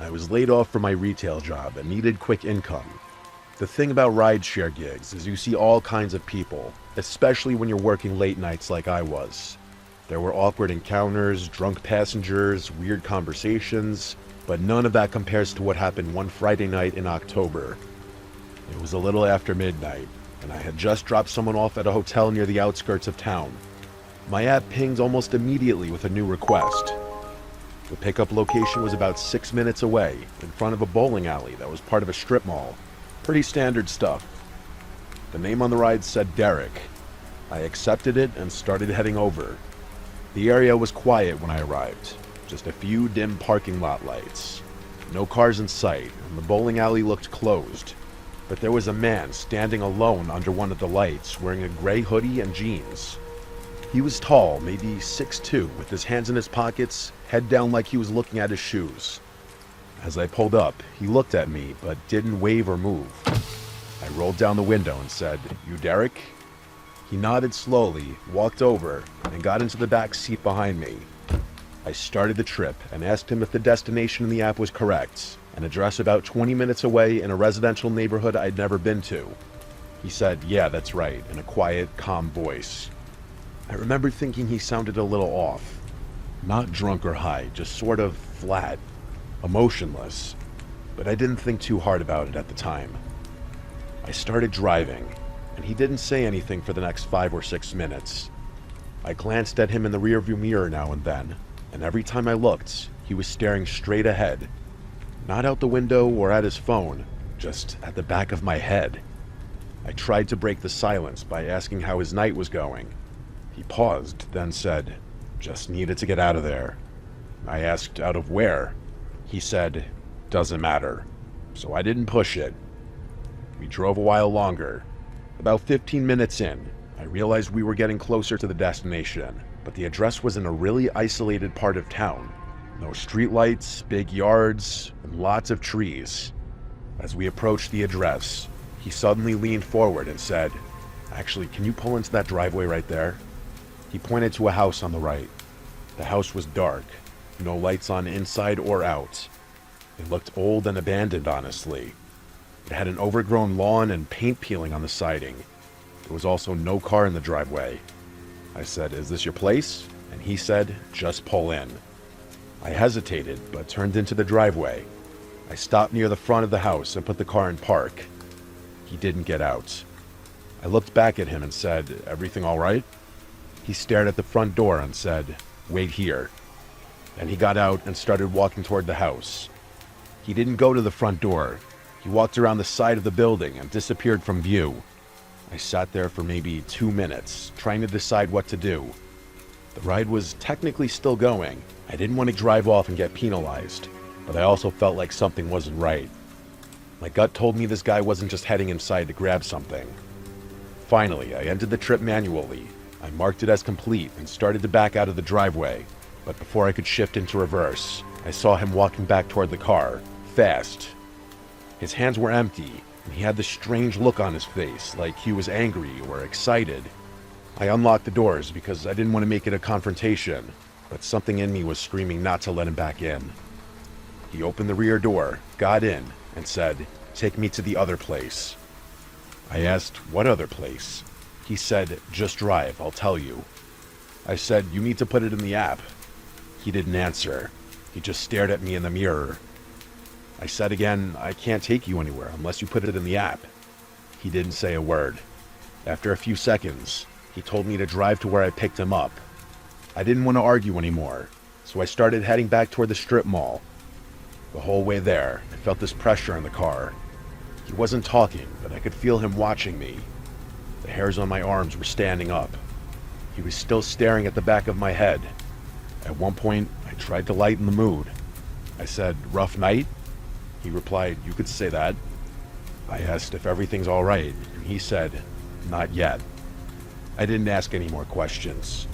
Speaker 3: I was laid off from my retail job and needed quick income. The thing about rideshare gigs is you see all kinds of people, especially when you're working late nights like I was. There were awkward encounters, drunk passengers, weird conversations, but none of that compares to what happened one Friday night in October. It was a little after midnight, and I had just dropped someone off at a hotel near the outskirts of town. My app pinged almost immediately with a new request. The pickup location was about 6 minutes away, in front of a bowling alley that was part of a strip mall. Pretty standard stuff. The name on the ride said Derek. I accepted it and started heading over. The area was quiet when I arrived, just a few dim parking lot lights. No cars in sight, and the bowling alley looked closed. But there was a man standing alone under one of the lights, wearing a gray hoodie and jeans. He was tall, maybe 6'2", with his hands in his pockets, head down like he was looking at his shoes. As I pulled up, he looked at me, but didn't wave or move. I rolled down the window and said, "You Derek?" He nodded slowly, walked over, and got into the back seat behind me. I started the trip and asked him if the destination in the app was correct, an address about 20 minutes away in a residential neighborhood I'd never been to. He said, "Yeah, that's right," in a quiet, calm voice. I remember thinking he sounded a little off. Not drunk or high, just sort of flat, emotionless. But I didn't think too hard about it at the time. I started driving, and he didn't say anything for the next 5 or 6 minutes. I glanced at him in the rearview mirror now and then, and every time I looked, he was staring straight ahead. Not out the window or at his phone, just at the back of my head. I tried to break the silence by asking how his night was going. He paused, then said, "Just needed to get out of there." I asked, "Out of where?" He said, "Doesn't matter." So I didn't push it. We drove a while longer. About 15 minutes in, I realized we were getting closer to the destination, but the address was in a really isolated part of town. No streetlights, big yards, and lots of trees. As we approached the address, he suddenly leaned forward and said, "Actually, can you pull into that driveway right there?" He pointed to a house on the right. The house was dark, no lights on inside or out. It looked old and abandoned, honestly. It had an overgrown lawn and paint peeling on the siding. There was also no car in the driveway. I said, "Is this your place?" And he said, "Just pull in." I hesitated, but turned into the driveway. I stopped near the front of the house and put the car in park. He didn't get out. I looked back at him and said, "Everything all right?" He stared at the front door and said, "Wait here." Then he got out and started walking toward the house. He didn't go to the front door. He walked around the side of the building and disappeared from view. I sat there for maybe 2 minutes, trying to decide what to do. The ride was technically still going. I didn't want to drive off and get penalized, but I also felt like something wasn't right. My gut told me this guy wasn't just heading inside to grab something. Finally, I ended the trip manually. I marked it as complete and started to back out of the driveway, but before I could shift into reverse, I saw him walking back toward the car, fast. His hands were empty, and he had this strange look on his face, like he was angry or excited. I unlocked the doors because I didn't want to make it a confrontation, but something in me was screaming not to let him back in. He opened the rear door, got in, and said, "Take me to the other place." I asked, "What other place?" He said, "Just drive, I'll tell you." I said, "You need to put it in the app." He didn't answer. He just stared at me in the mirror. I said again, "I can't take you anywhere unless you put it in the app." He didn't say a word. After a few seconds, he told me to drive to where I picked him up. I didn't want to argue anymore, so I started heading back toward the strip mall. The whole way there, I felt this pressure in the car. He wasn't talking, but I could feel him watching me. The hairs on my arms were standing up. He was still staring at the back of my head. At one point, I tried to lighten the mood. I said, "Rough night?" He replied, "You could say that." I asked if everything's all right, and he said, "Not yet." I didn't ask any more questions.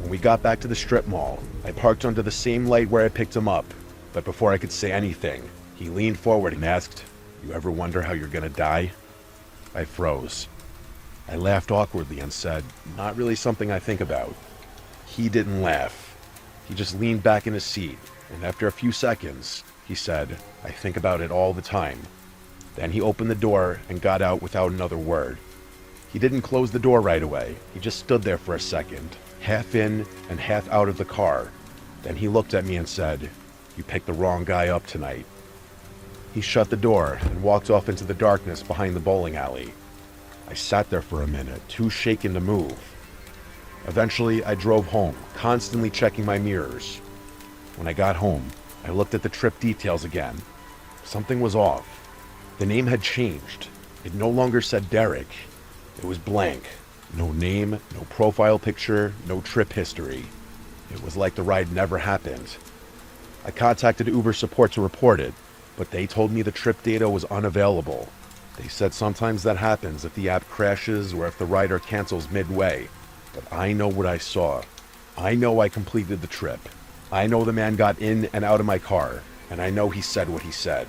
Speaker 3: When we got back to the strip mall, I parked under the same light where I picked him up, but before I could say anything, he leaned forward and asked, "You ever wonder how you're gonna die?" I froze. I laughed awkwardly and said, "Not really something I think about." He didn't laugh. He just leaned back in his seat, and after a few seconds, he said, "I think about it all the time." Then he opened the door and got out without another word. He didn't close the door right away. He just stood there for a second, half in and half out of the car. Then he looked at me and said, "You picked the wrong guy up tonight." He shut the door and walked off into the darkness behind the bowling alley. I sat there for a minute, too shaken to move. Eventually, I drove home, constantly checking my mirrors. When I got home, I looked at the trip details again. Something was off. The name had changed. It no longer said Derek. It was blank. No name, no profile picture, no trip history. It was like the ride never happened. I contacted Uber support to report it, but they told me the trip data was unavailable. They said sometimes that happens if the app crashes or if the rider cancels midway. But I know what I saw. I know I completed the trip. I know the man got in and out of my car, and I know he said what he said.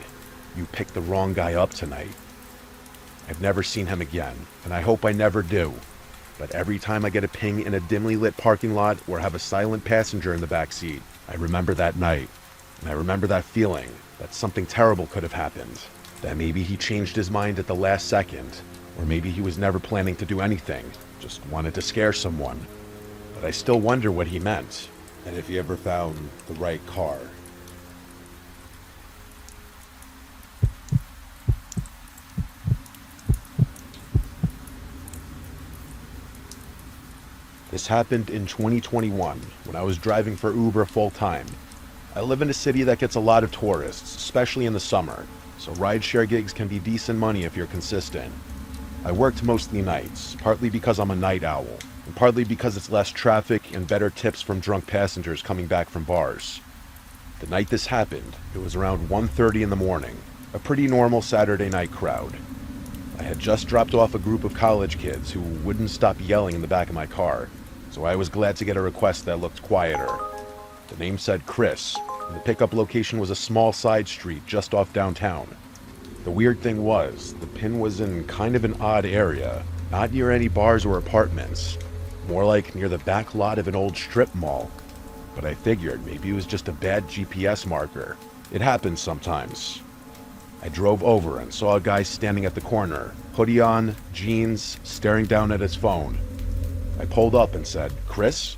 Speaker 3: "You picked the wrong guy up tonight." I've never seen him again, and I hope I never do. but every time I get a ping in a dimly lit parking lot or have a silent passenger in the back seat, I remember that night. And I remember that feeling that something terrible could have happened. That maybe he changed his mind at the last second, or maybe he was never planning to do anything, just wanted to scare someone. But I still wonder what he meant, and if he ever found the right car. This happened in 2021 when I was driving for Uber full-time. I live in a city that gets a lot of tourists, especially in the summer, so rideshare gigs can be decent money if you're consistent. I worked mostly nights, partly because I'm a night owl, and partly because it's less traffic and better tips from drunk passengers coming back from bars. The night this happened, it was around 1:30 in the morning, a pretty normal Saturday night crowd. I had just dropped off a group of college kids who wouldn't stop yelling in the back of my car, so I was glad to get a request that looked quieter. The name said Chris, and the pickup location was a small side street just off downtown. The weird thing was, the pin was in kind of an odd area, not near any bars or apartments, more like near the back lot of an old strip mall. But I figured maybe it was just a bad GPS marker. It happens sometimes. I drove over and saw a guy standing at the corner, hoodie on, jeans, staring down at his phone. I pulled up and said, "Chris?"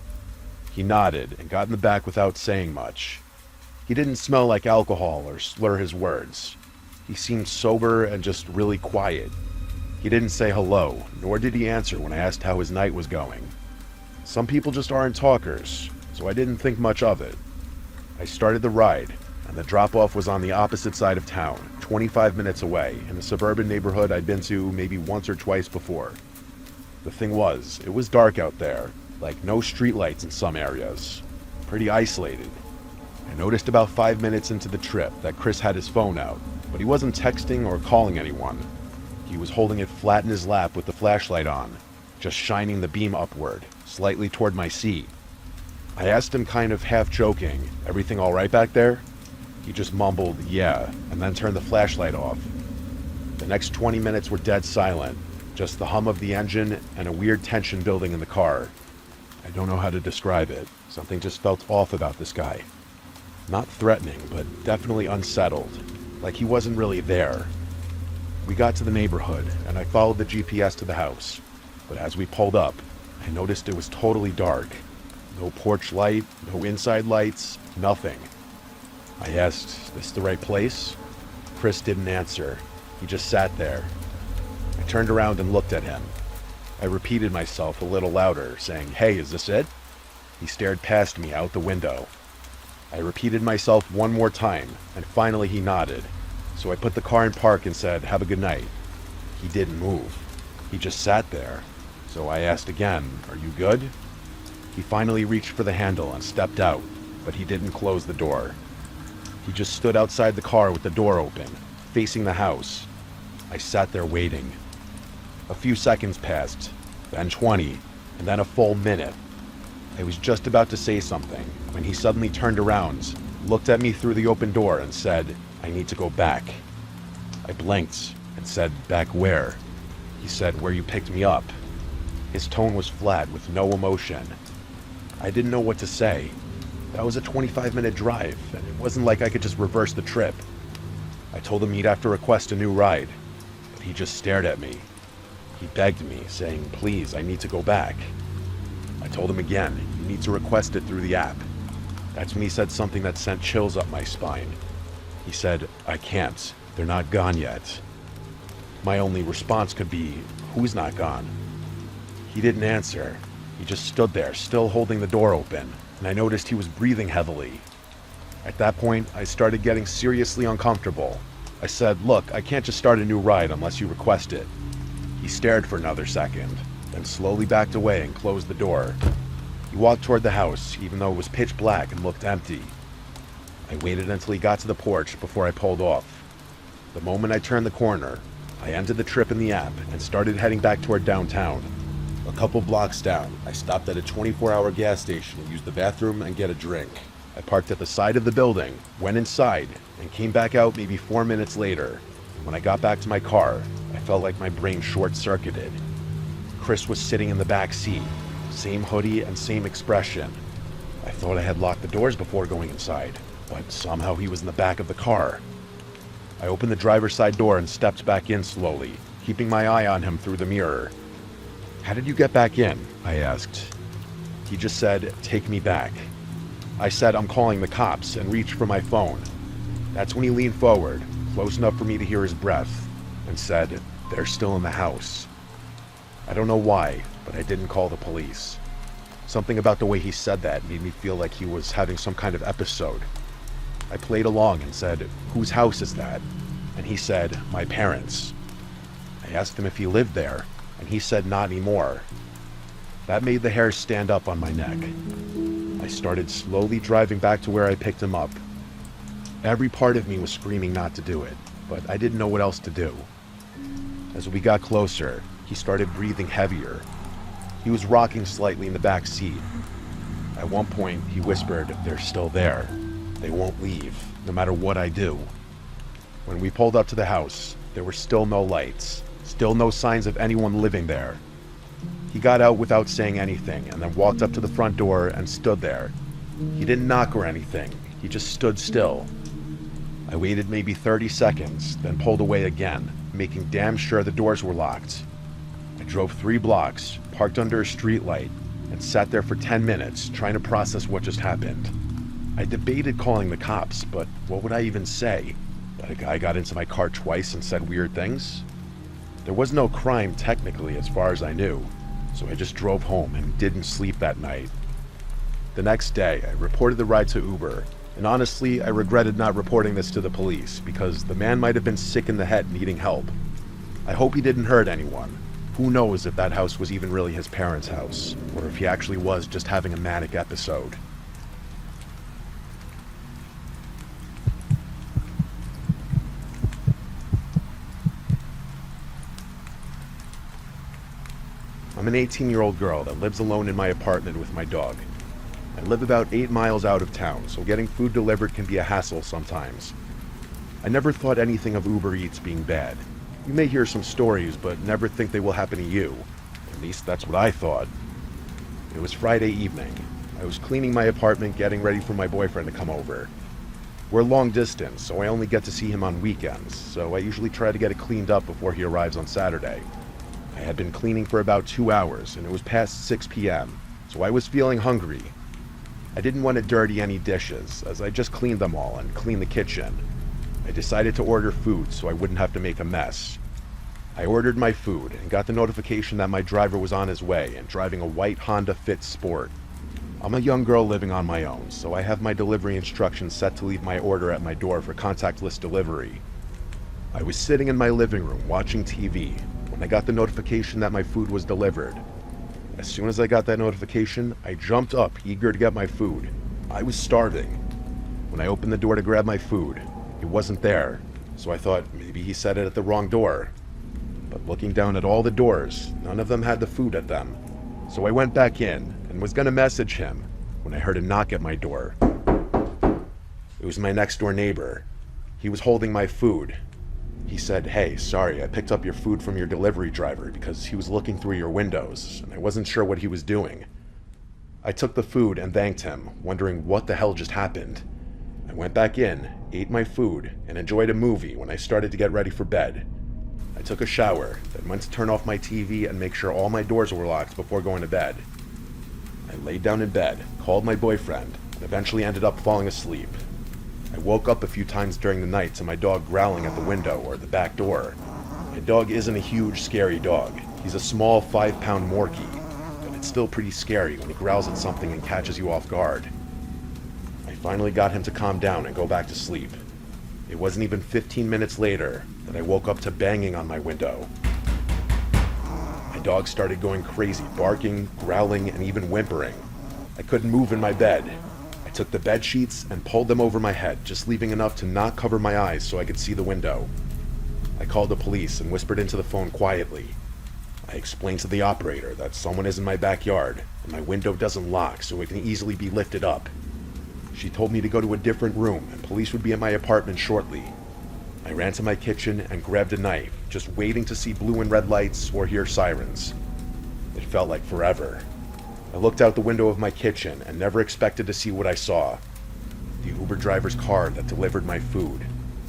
Speaker 3: He nodded and got in the back without saying much. He didn't smell like alcohol or slur his words. He seemed sober and just really quiet. He didn't say hello, nor did he answer when I asked how his night was going. Some people just aren't talkers, so I didn't think much of it. I started the ride, and the drop-off was on the opposite side of town, 25 minutes away, in a suburban neighborhood I'd been to maybe once or twice before. The thing was, it was dark out there, like no streetlights in some areas. Pretty isolated. I noticed about 5 minutes into the trip that Chris had his phone out, but he wasn't texting or calling anyone. He was holding it flat in his lap with the flashlight on, just shining the beam upward, slightly toward my seat. I asked him kind of half joking, "Everything all right back there?" He just mumbled, "Yeah," and then turned the flashlight off. The next 20 minutes were dead silent, just the hum of the engine and a weird tension building in the car. I don't know how to describe it. Something just felt off about this guy. Not threatening, but definitely unsettled, like he wasn't really there. We got to the neighborhood, and I followed the GPS to the house. But as we pulled up, I noticed it was totally dark. No porch light, no inside lights, nothing. I asked, "This the right place?" Chris didn't answer. He just sat there. I turned around and looked at him. I repeated myself a little louder, saying, "Hey, is this it?" He stared past me out the window. I repeated myself one more time, and finally he nodded. So I put the car in park and said, "Have a good night." He didn't move. He just sat there. So I asked again, "Are you good?" He finally reached for the handle and stepped out, but he didn't close the door. He just stood outside the car with the door open, facing the house. I sat there waiting. A few seconds passed, then 20, and then a full minute. I was just about to say something when he suddenly turned around, looked at me through the open door and said, "I need to go back." I blinked and said, "Back where?" He said, "Where you picked me up." His tone was flat with no emotion. I didn't know what to say. That was a 25-minute drive, and it wasn't like I could just reverse the trip. I told him he'd have to request a new ride, but he just stared at me. He begged me, saying, "Please, I need to go back." I told him again, "You need to request it through the app." That's when he said something that sent chills up my spine. He said, "I can't. They're not gone yet." My only response could be, "Who's not gone?" He didn't answer. He just stood there, still holding the door open, and I noticed he was breathing heavily. At that point, I started getting seriously uncomfortable. I said, "Look, I can't just start a new ride unless you request it." He stared for another second, then slowly backed away and closed the door. He walked toward the house, even though it was pitch black and looked empty. I waited until he got to the porch before I pulled off. The moment I turned the corner, I ended the trip in the app and started heading back toward downtown. A couple blocks down, I stopped at a 24-hour gas station to use the bathroom and get a drink. I parked at the side of the building, went inside, and came back out maybe 4 minutes later. When I got back to my car, I felt like my brain short-circuited. Chris was sitting in the back seat, same hoodie and same expression. I thought I had locked the doors before going inside, but somehow he was in the back of the car. I opened the driver's side door and stepped back in slowly, keeping my eye on him through the mirror. "How did you get back in?" I asked. He just said, "Take me back." I said, "I'm calling the cops," and reached for my phone. That's when he leaned forward, close enough for me to hear his breath, and said, "They're still in the house." I don't know why, but I didn't call the police. Something about the way he said that made me feel like he was having some kind of episode. I played along and said, "Whose house is that?" And he said, "My parents." I asked him if he lived there, and he said not anymore. That made the hairs stand up on my neck. I started slowly driving back to where I picked him up. Every part of me was screaming not to do it, but I didn't know what else to do. As we got closer, he started breathing heavier. He was rocking slightly in the back seat. At one point, he whispered, "They're still there. They won't leave, no matter what I do." When we pulled up to the house, there were still no lights, still no signs of anyone living there. He got out without saying anything and then walked up to the front door and stood there. He didn't knock or anything, he just stood still. I waited maybe 30 seconds, then pulled away again, making damn sure the doors were locked. I drove 3 blocks, parked under a streetlight, and sat there for 10 minutes trying to process what just happened. I debated calling the cops, but what would I even say? That a guy got into my car twice and said weird things? There was no crime technically as far as I knew, so I just drove home and didn't sleep that night. The next day, I reported the ride to Uber, and honestly, I regretted not reporting this to the police because the man might have been sick in the head needing help. I hope he didn't hurt anyone. Who knows if that house was even really his parents' house, or if he actually was just having a manic episode. I'm an 18-year-old girl that lives alone in my apartment with my dog. I live about 8 miles out of town, so getting food delivered can be a hassle sometimes. I never thought anything of Uber Eats being bad. You may hear some stories, but never think they will happen to you. At least that's what I thought. It was Friday evening. I was cleaning my apartment, getting ready for my boyfriend to come over. We're long distance, so I only get to see him on weekends, so I usually try to get it cleaned up before he arrives on Saturday. I had been cleaning for about 2 hours, and it was past 6 p.m., so I was feeling hungry. I didn't want to dirty any dishes, as I just cleaned them all and cleaned the kitchen. I decided to order food so I wouldn't have to make a mess. I ordered my food and got the notification that my driver was on his way and driving a white Honda Fit Sport. I'm a young girl living on my own, so I have my delivery instructions set to leave my order at my door for contactless delivery. I was sitting in my living room watching TV when I got the notification that my food was delivered. As soon as I got that notification, I jumped up, eager to get my food. I was starving. When I opened the door to grab my food, it wasn't there, so I thought maybe he set it at the wrong door. But looking down at all the doors, none of them had the food at them. So I went back in and was gonna message him when I heard a knock at my door. It was my next door neighbor. He was holding my food. He said, "Hey, sorry, I picked up your food from your delivery driver because he was looking through your windows, and I wasn't sure what he was doing." I took the food and thanked him, wondering what the hell just happened. I went back in, ate my food, and enjoyed a movie when I started to get ready for bed. I took a shower, then went to turn off my TV and make sure all my doors were locked before going to bed. I laid down in bed, called my boyfriend, and eventually ended up falling asleep. I woke up a few times during the night to my dog growling at the window or the back door. My dog isn't a huge, scary dog. He's a small 5-pound Morkie, but it's still pretty scary when he growls at something and catches you off guard. I finally got him to calm down and go back to sleep. It wasn't even 15 minutes later that I woke up to banging on my window. My dog started going crazy, barking, growling, and even whimpering. I couldn't move in my bed. I took the bed sheets and pulled them over my head, just leaving enough to not cover my eyes so I could see the window. I called the police and whispered into the phone quietly. I explained to the operator that someone is in my backyard and my window doesn't lock so it can easily be lifted up. She told me to go to a different room and police would be at my apartment shortly. I ran to my kitchen and grabbed a knife, just waiting to see blue and red lights or hear sirens. It felt like forever. I looked out the window of my kitchen and never expected to see what I saw. The Uber driver's car that delivered my food.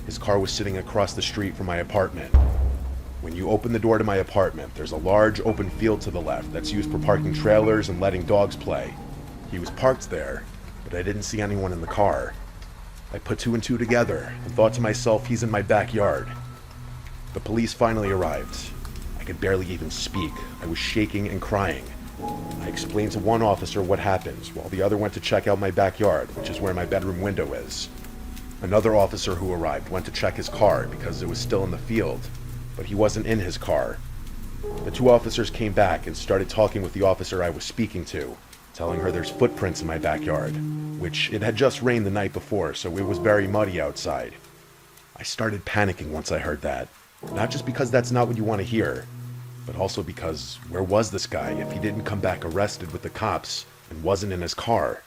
Speaker 3: His car was sitting across the street from my apartment. When you open the door to my apartment, there's a large open field to the left that's used for parking trailers and letting dogs play. He was parked there, but I didn't see anyone in the car. I put two and two together and thought to myself, he's in my backyard. The police finally arrived. I could barely even speak. I was shaking and crying. I explained to one officer what happened, while the other went to check out my backyard, which is where my bedroom window is. Another officer who arrived went to check his car because it was still in the field, but he wasn't in his car. The two officers came back and started talking with the officer I was speaking to, telling her there's footprints in my backyard, which it had just rained the night before, so it was very muddy outside. I started panicking once I heard that, not just because that's not what you want to hear, but also because where was this guy if he didn't come back arrested with the cops and wasn't in his car?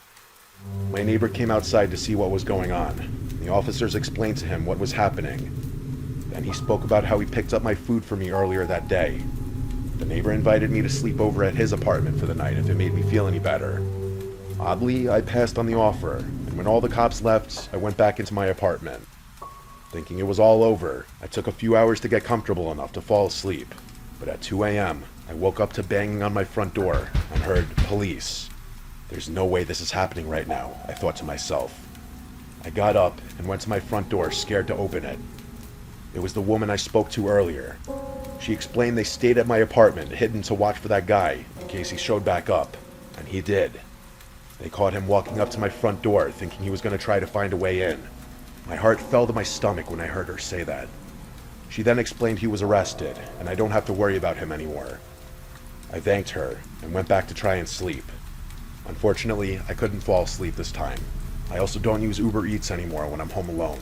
Speaker 3: My neighbor came outside to see what was going on. The officers explained to him what was happening. Then he spoke about how he picked up my food for me earlier that day. The neighbor invited me to sleep over at his apartment for the night if it made me feel any better. Oddly, I passed on the offer, and when all the cops left, I went back into my apartment. Thinking it was all over, I took a few hours to get comfortable enough to fall asleep. But at 2 a.m., I woke up to banging on my front door and heard police. There's no way this is happening right now, I thought to myself. I got up and went to my front door, scared to open it. It was the woman I spoke to earlier. She explained they stayed at my apartment, hidden to watch for that guy, in case he showed back up. And he did. They caught him walking up to my front door, thinking he was going to try to find a way in. My heart fell to my stomach when I heard her say that. She then explained he was arrested, and I don't have to worry about him anymore. I thanked her, and went back to try and sleep. Unfortunately, I couldn't fall asleep this time. I also don't use Uber Eats anymore when I'm home alone.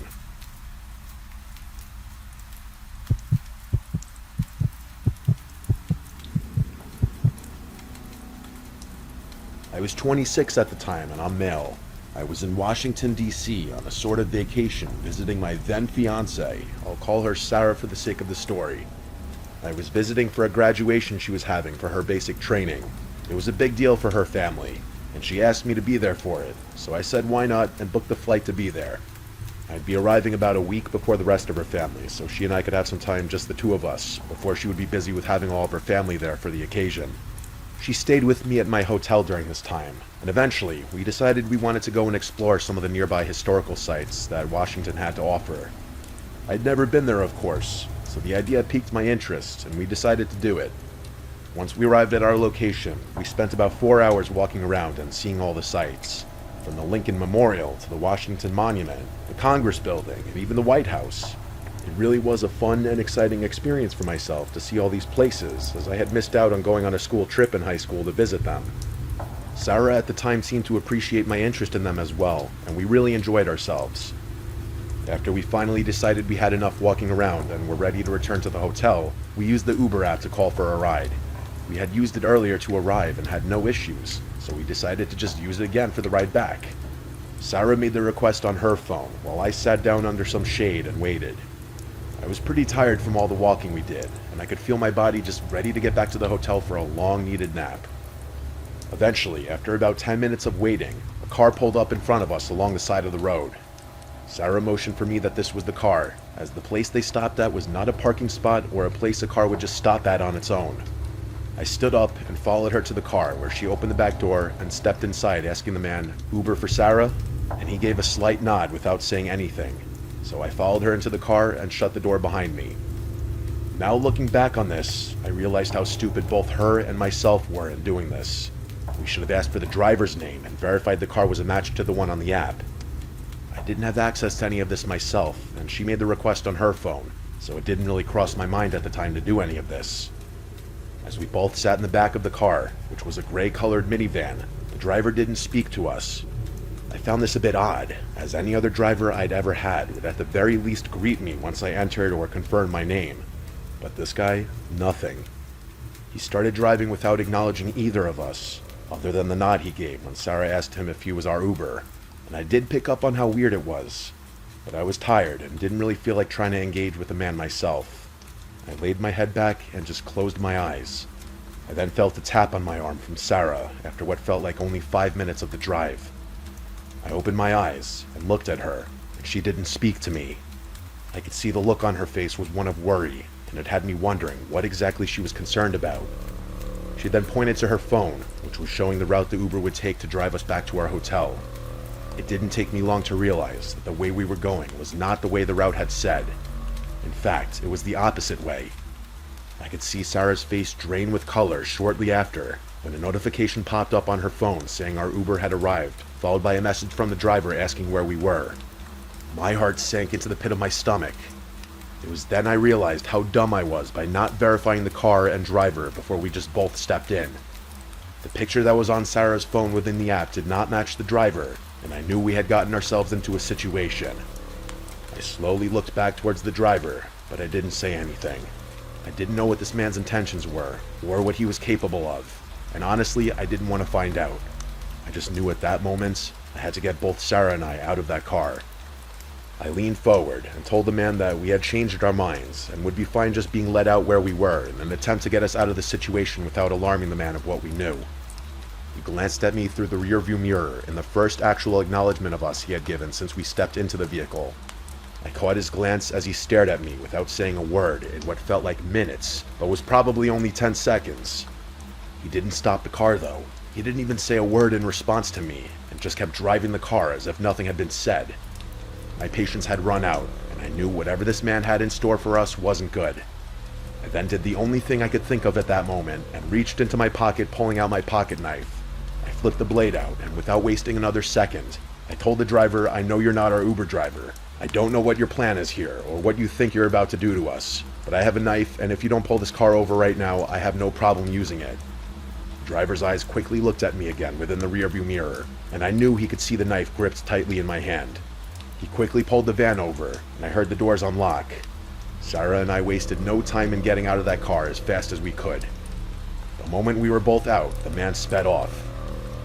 Speaker 3: I was 26 at the time, and I'm male. I was in Washington, D.C. on a sort of vacation, visiting my then fiancée. I'll call her Sarah for the sake of the story. I was visiting for a graduation she was having for her basic training. It was a big deal for her family, and she asked me to be there for it, so I said why not and booked the flight to be there. I'd be arriving about a week before the rest of her family, so she and I could have some time, just the two of us, before she would be busy with having all of her family there for the occasion. She stayed with me at my hotel during this time, and eventually we decided we wanted to go and explore some of the nearby historical sites that Washington had to offer. I'd never been there, of course, so the idea piqued my interest, and we decided to do it. Once we arrived at our location, we spent about 4 hours walking around and seeing all the sights, from the Lincoln Memorial to the Washington Monument, the Congress Building, and even the White House. It really was a fun and exciting experience for myself to see all these places, as I had missed out on going on a school trip in high school to visit them. Sarah at the time seemed to appreciate my interest in them as well, and we really enjoyed ourselves. After we finally decided we had enough walking around and were ready to return to the hotel, we used the Uber app to call for a ride. We had used it earlier to arrive and had no issues, so we decided to just use it again for the ride back. Sarah made the request on her phone, while I sat down under some shade and waited. I was pretty tired from all the walking we did, and I could feel my body just ready to get back to the hotel for a long-needed nap. Eventually, after about 10 minutes of waiting, a car pulled up in front of us along the side of the road. Sarah motioned for me that this was the car, as the place they stopped at was not a parking spot or a place a car would just stop at on its own. I stood up and followed her to the car, where she opened the back door and stepped inside, asking the man, "Uber for Sarah?" And he gave a slight nod without saying anything. So I followed her into the car and shut the door behind me. Now looking back on this, I realized how stupid both her and myself were in doing this. We should have asked for the driver's name and verified the car was a match to the one on the app. I didn't have access to any of this myself, and she made the request on her phone, so it didn't really cross my mind at the time to do any of this. As we both sat in the back of the car, which was a gray-colored minivan, the driver didn't speak to us. I found this a bit odd, as any other driver I'd ever had would at the very least greet me once I entered or confirmed my name. But this guy, nothing. He started driving without acknowledging either of us, other than the nod he gave when Sarah asked him if he was our Uber. And I did pick up on how weird it was, but I was tired and didn't really feel like trying to engage with the man myself. I laid my head back and just closed my eyes. I then felt a tap on my arm from Sarah after what felt like only 5 minutes of the drive. I opened my eyes and looked at her, and she didn't speak to me. I could see the look on her face was one of worry, and it had me wondering what exactly she was concerned about. She then pointed to her phone, which was showing the route the Uber would take to drive us back to our hotel. It didn't take me long to realize that the way we were going was not the way the route had said. In fact, it was the opposite way. I could see Sarah's face drain with color shortly after, when a notification popped up on her phone saying our Uber had arrived, followed by a message from the driver asking where we were. My heart sank into the pit of my stomach. It was then I realized how dumb I was by not verifying the car and driver before we just both stepped in. The picture that was on Sarah's phone within the app did not match the driver, and I knew we had gotten ourselves into a situation. I slowly looked back towards the driver, but I didn't say anything. I didn't know what this man's intentions were, or what he was capable of, and honestly, I didn't want to find out. I just knew at that moment, I had to get both Sarah and I out of that car. I leaned forward and told the man that we had changed our minds and would be fine just being let out where we were in an attempt to get us out of the situation without alarming the man of what we knew. He glanced at me through the rearview mirror in the first actual acknowledgement of us he had given since we stepped into the vehicle. I caught his glance as he stared at me without saying a word in what felt like minutes, but was probably only 10 seconds. He didn't stop the car though. He didn't even say a word in response to me, and just kept driving the car as if nothing had been said. My patience had run out, and I knew whatever this man had in store for us wasn't good. I then did the only thing I could think of at that moment, and reached into my pocket, pulling out my pocket knife. I flipped the blade out, and without wasting another second, I told the driver, "I know you're not our Uber driver. I don't know what your plan is here, or what you think you're about to do to us, but I have a knife, and if you don't pull this car over right now, I have no problem using it." The driver's eyes quickly looked at me again within the rearview mirror, and I knew he could see the knife gripped tightly in my hand. He quickly pulled the van over, and I heard the doors unlock. Sarah and I wasted no time in getting out of that car as fast as we could. The moment we were both out, the man sped off.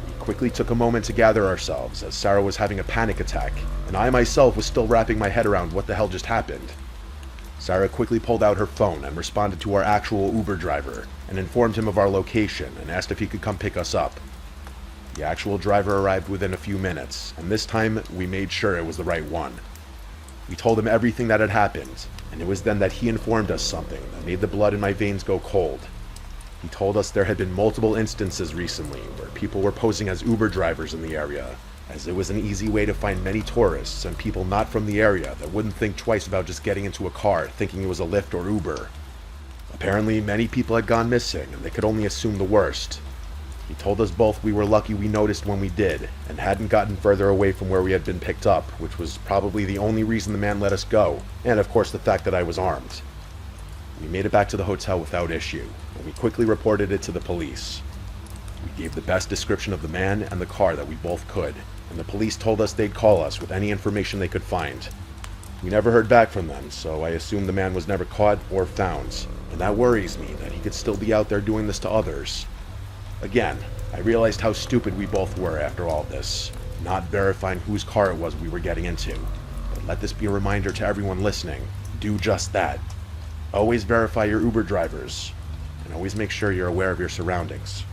Speaker 3: We quickly took a moment to gather ourselves, as Sarah was having a panic attack, and I myself was still wrapping my head around what the hell just happened. Sarah quickly pulled out her phone and responded to our actual Uber driver, and informed him of our location and asked if he could come pick us up. The actual driver arrived within a few minutes, and this time we made sure it was the right one. We told him everything that had happened, and it was then that he informed us something that made the blood in my veins go cold. He told us there had been multiple instances recently where people were posing as Uber drivers in the area, as it was an easy way to find many tourists and people not from the area that wouldn't think twice about just getting into a car thinking it was a Lyft or Uber. Apparently, many people had gone missing, and they could only assume the worst. He told us both we were lucky we noticed when we did, and hadn't gotten further away from where we had been picked up, which was probably the only reason the man let us go, and of course the fact that I was armed. We made it back to the hotel without issue, and we quickly reported it to the police. We gave the best description of the man and the car that we both could, and the police told us they'd call us with any information they could find. We never heard back from them, so I assume the man was never caught or found, and that worries me that he could still be out there doing this to others. Again, I realized how stupid we both were after all this, not verifying whose car it was we were getting into. But let this be a reminder to everyone listening, do just that. Always verify your Uber drivers, and always make sure you're aware of your surroundings.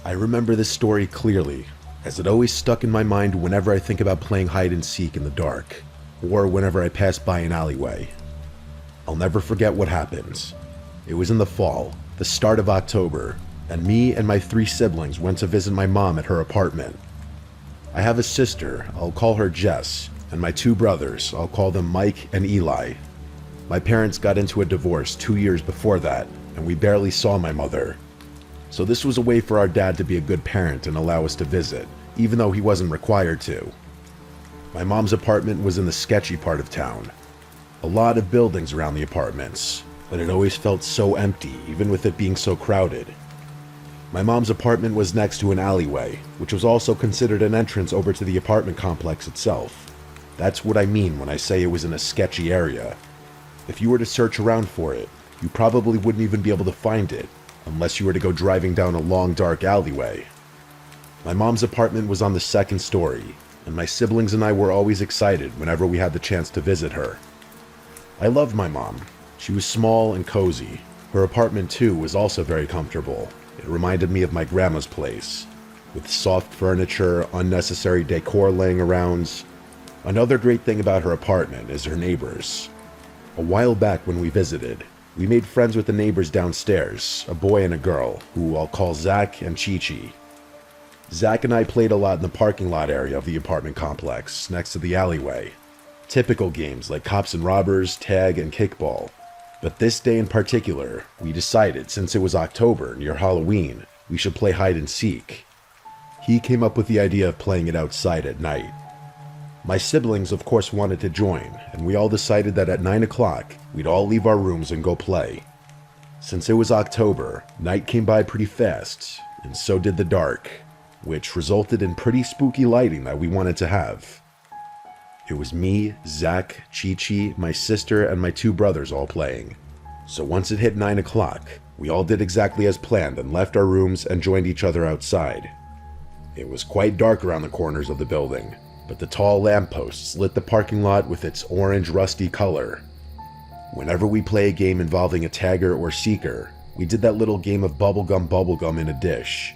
Speaker 3: I remember this story clearly, as it always stuck in my mind whenever I think about playing hide and seek in the dark, or whenever I pass by an alleyway. I'll never forget what happened. It was in the fall, the start of October, and me and my 3 siblings went to visit my mom at her apartment. I have a sister, I'll call her Jess, and my 2 brothers, I'll call them Mike and Eli. My parents got into a divorce 2 years before that, and we barely saw my mother. So this was a way for our dad to be a good parent and allow us to visit, even though he wasn't required to. My mom's apartment was in the sketchy part of town. A lot of buildings around the apartments, but it always felt so empty, even with it being so crowded. My mom's apartment was next to an alleyway, which was also considered an entrance over to the apartment complex itself. That's what I mean when I say it was in a sketchy area. If you were to search around for it, you probably wouldn't even be able to find it, unless you were to go driving down a long dark alleyway. My mom's apartment was on the second story, and my siblings and I were always excited whenever we had the chance to visit her. I loved my mom. She was small and cozy. Her apartment too was also very comfortable. It reminded me of my grandma's place, with soft furniture, unnecessary decor laying around. Another great thing about her apartment is her neighbors. A while back when we visited, we made friends with the neighbors downstairs, a boy and a girl, who I'll call Zach and Chi-Chi. Zach and I played a lot in the parking lot area of the apartment complex, next to the alleyway. Typical games like cops and robbers, tag, and kickball. But this day in particular, we decided, since it was October, near Halloween, we should play hide and seek. He came up with the idea of playing it outside at night. My siblings of course wanted to join, and we all decided that at 9 o'clock, we'd all leave our rooms and go play. Since it was October, night came by pretty fast, and so did the dark, which resulted in pretty spooky lighting that we wanted to have. It was me, Zach, Chi-Chi, my sister, and my two brothers all playing. So once it hit 9 o'clock, we all did exactly as planned and left our rooms and joined each other outside. It was quite dark around the corners of the building, but the tall lampposts lit the parking lot with its orange rusty color. Whenever we play a game involving a tagger or seeker, we did that little game of bubblegum in a dish.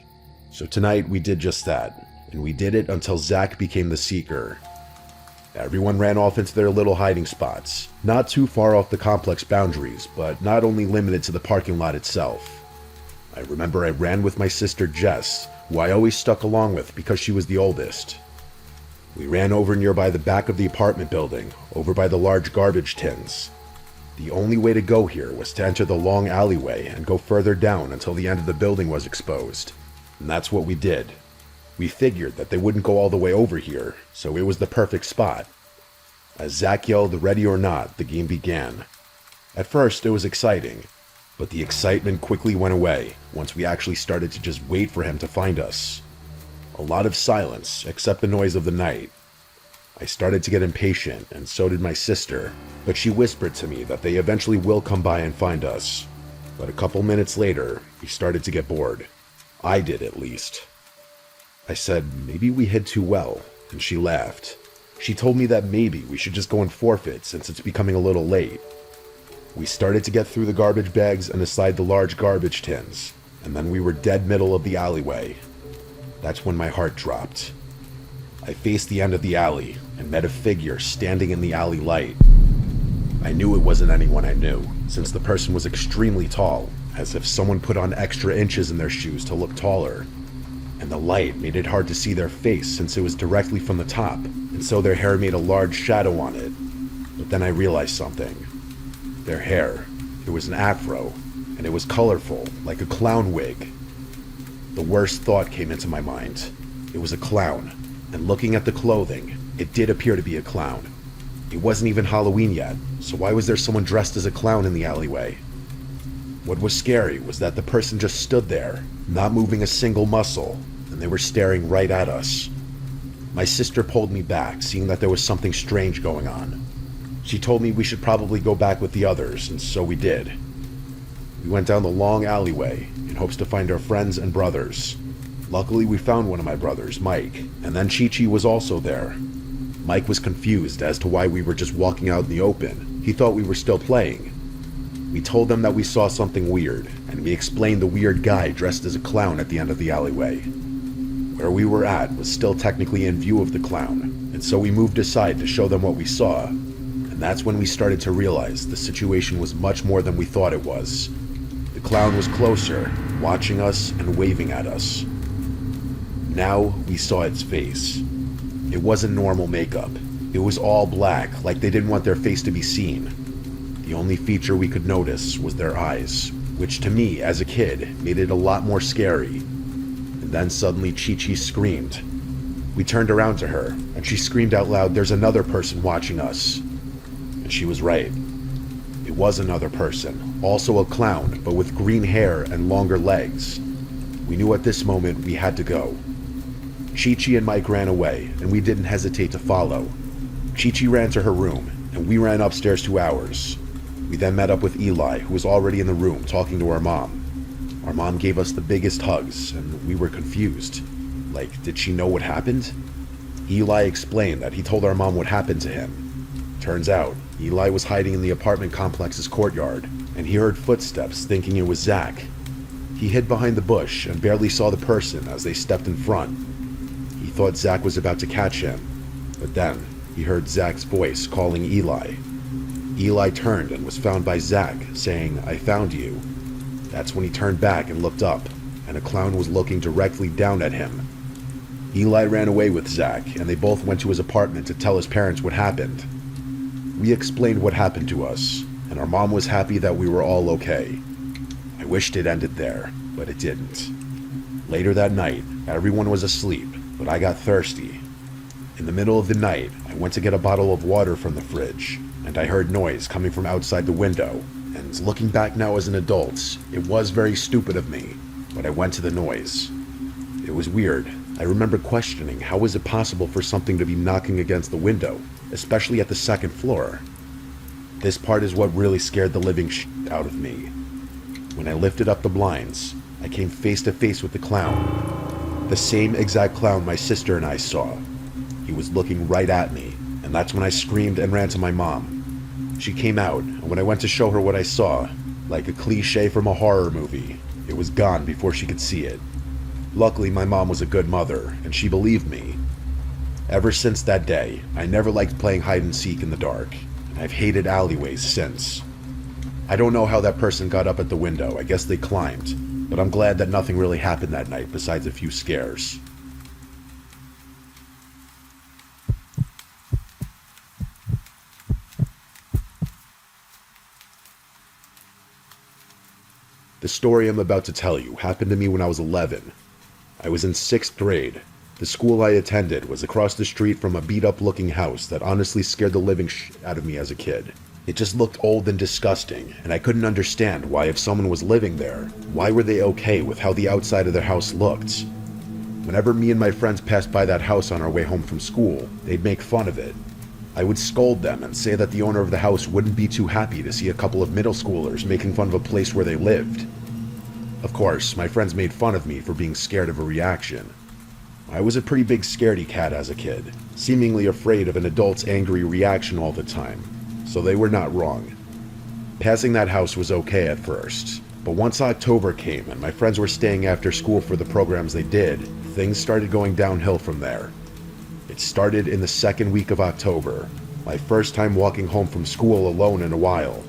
Speaker 3: So tonight we did just that, and we did it until Zach became the seeker. Everyone ran off into their little hiding spots, not too far off the complex boundaries, but not only limited to the parking lot itself. I remember I ran with my sister Jess, who I always stuck along with because she was the oldest. We ran over nearby the back of the apartment building, over by the large garbage tins. The only way to go here was to enter the long alleyway and go further down until the end of the building was exposed. And that's what we did. We figured that they wouldn't go all the way over here, so it was the perfect spot. As Zach yelled ready or not, the game began. At first it was exciting, but the excitement quickly went away once we actually started to just wait for him to find us. A lot of silence, except the noise of the night. I started to get impatient, and so did my sister, but she whispered to me that they eventually will come by and find us. But a couple minutes later, we started to get bored. I did, at least. I said, maybe we hid too well, and she laughed. She told me that maybe we should just go and forfeit since it's becoming a little late. We started to get through the garbage bags and aside the large garbage tins, and then we were dead middle of the alleyway. That's when my heart dropped. I faced the end of the alley and met a figure standing in the alley light. I knew it wasn't anyone I knew, since the person was extremely tall, as if someone put on extra inches in their shoes to look taller. And the light made it hard to see their face since it was directly from the top, and so their hair made a large shadow on it. But then I realized something. Their hair, it was an afro, and it was colorful, like a clown wig. The worst thought came into my mind. It was a clown, and looking at the clothing, it did appear to be a clown. It wasn't even Halloween yet, so why was there someone dressed as a clown in the alleyway? What was scary was that the person just stood there, not moving a single muscle, and they were staring right at us. My sister pulled me back, seeing that there was something strange going on. She told me we should probably go back with the others, and so we did. We went down the long alleyway in hopes to find our friends and brothers. Luckily, we found one of my brothers, Mike, and then Chi-Chi was also there. Mike was confused as to why we were just walking out in the open. He thought we were still playing. We told them that we saw something weird, and we explained the weird guy dressed as a clown at the end of the alleyway. Where we were at was still technically in view of the clown, and so we moved aside to show them what we saw. And that's when we started to realize the situation was much more than we thought it was. The clown was closer, watching us and waving at us. Now we saw its face. It wasn't normal makeup. It was all black, like they didn't want their face to be seen. The only feature we could notice was their eyes, which to me, as a kid, made it a lot more scary. And then suddenly Chi-Chi screamed. We turned around to her, and she screamed out loud, "There's another person watching us." And she was right. It was another person, also a clown, but with green hair and longer legs. We knew at this moment we had to go. Chi-Chi and Mike ran away, and we didn't hesitate to follow. Chi-Chi ran to her room, and we ran upstairs to ours. We then met up with Eli, who was already in the room talking to our mom. Our mom gave us the biggest hugs, and we were confused. Like, did she know what happened? Eli explained that he told our mom what happened to him. Turns out, Eli was hiding in the apartment complex's courtyard, and he heard footsteps thinking it was Zach. He hid behind the bush and barely saw the person as they stepped in front. He thought Zach was about to catch him, but then he heard Zach's voice calling Eli. Eli turned and was found by Zach, saying, "I found you." That's when he turned back and looked up, and a clown was looking directly down at him. Eli ran away with Zach, and they both went to his apartment to tell his parents what happened. We explained what happened to us, and our mom was happy that we were all okay. I wished it ended there, but it didn't. Later that night, everyone was asleep, but I got thirsty. In the middle of the night, I went to get a bottle of water from the fridge, and I heard noise coming from outside the window, and looking back now as an adult, it was very stupid of me, but I went to the noise. It was weird. I remember questioning how was it possible for something to be knocking against the window, especially at the second floor. This part is what really scared the living shit out of me. When I lifted up the blinds, I came face to face with the clown. The same exact clown my sister and I saw. He was looking right at me, and that's when I screamed and ran to my mom. She came out, and when I went to show her what I saw, like a cliche from a horror movie, it was gone before she could see it. Luckily, my mom was a good mother, and she believed me. Ever since that day, I never liked playing hide and seek in the dark, and I've hated alleyways since. I don't know how that person got up at the window, I guess they climbed, but I'm glad that nothing really happened that night besides a few scares. The story I'm about to tell you happened to me when I was 11. I was in 6th grade. The school I attended was across the street from a beat-up looking house that honestly scared the living shit out of me as a kid. It just looked old and disgusting, and I couldn't understand why if someone was living there, why were they okay with how the outside of their house looked? Whenever me and my friends passed by that house on our way home from school, they'd make fun of it. I would scold them and say that the owner of the house wouldn't be too happy to see a couple of middle schoolers making fun of a place where they lived. Of course, my friends made fun of me for being scared of a reaction. I was a pretty big scaredy cat as a kid, seemingly afraid of an adult's angry reaction all the time, so they were not wrong. Passing that house was okay at first, but once October came and my friends were staying after school for the programs they did, things started going downhill from there. It started in the second week of October, my first time walking home from school alone in a while.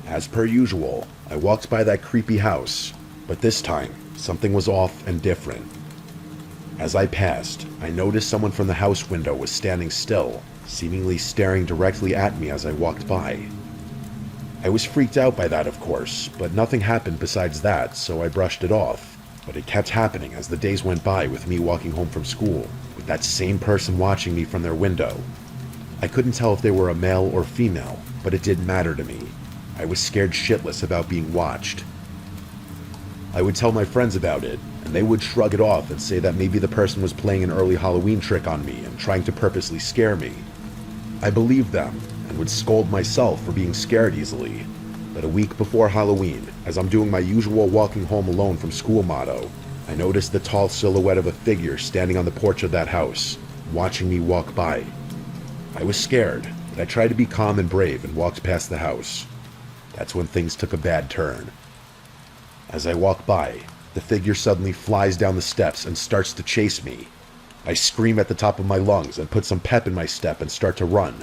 Speaker 3: As per usual, I walked by that creepy house, but this time, something was off and different. As I passed, I noticed someone from the house window was standing still, seemingly staring directly at me as I walked by. I was freaked out by that, of course, but nothing happened besides that, so I brushed it off. But it kept happening as the days went by with me walking home from school, with that same person watching me from their window. I couldn't tell if they were a male or female, but it didn't matter to me. I was scared shitless about being watched. I would tell my friends about it, and they would shrug it off and say that maybe the person was playing an early Halloween trick on me and trying to purposely scare me. I believed them, and would scold myself for being scared easily. But a week before Halloween, as I'm doing my usual walking home alone from school motto, I noticed the tall silhouette of a figure standing on the porch of that house, watching me walk by. I was scared, but I tried to be calm and brave and walked past the house. That's when things took a bad turn. As I walk by, the figure suddenly flies down the steps and starts to chase me. I scream at the top of my lungs and put some pep in my step and start to run.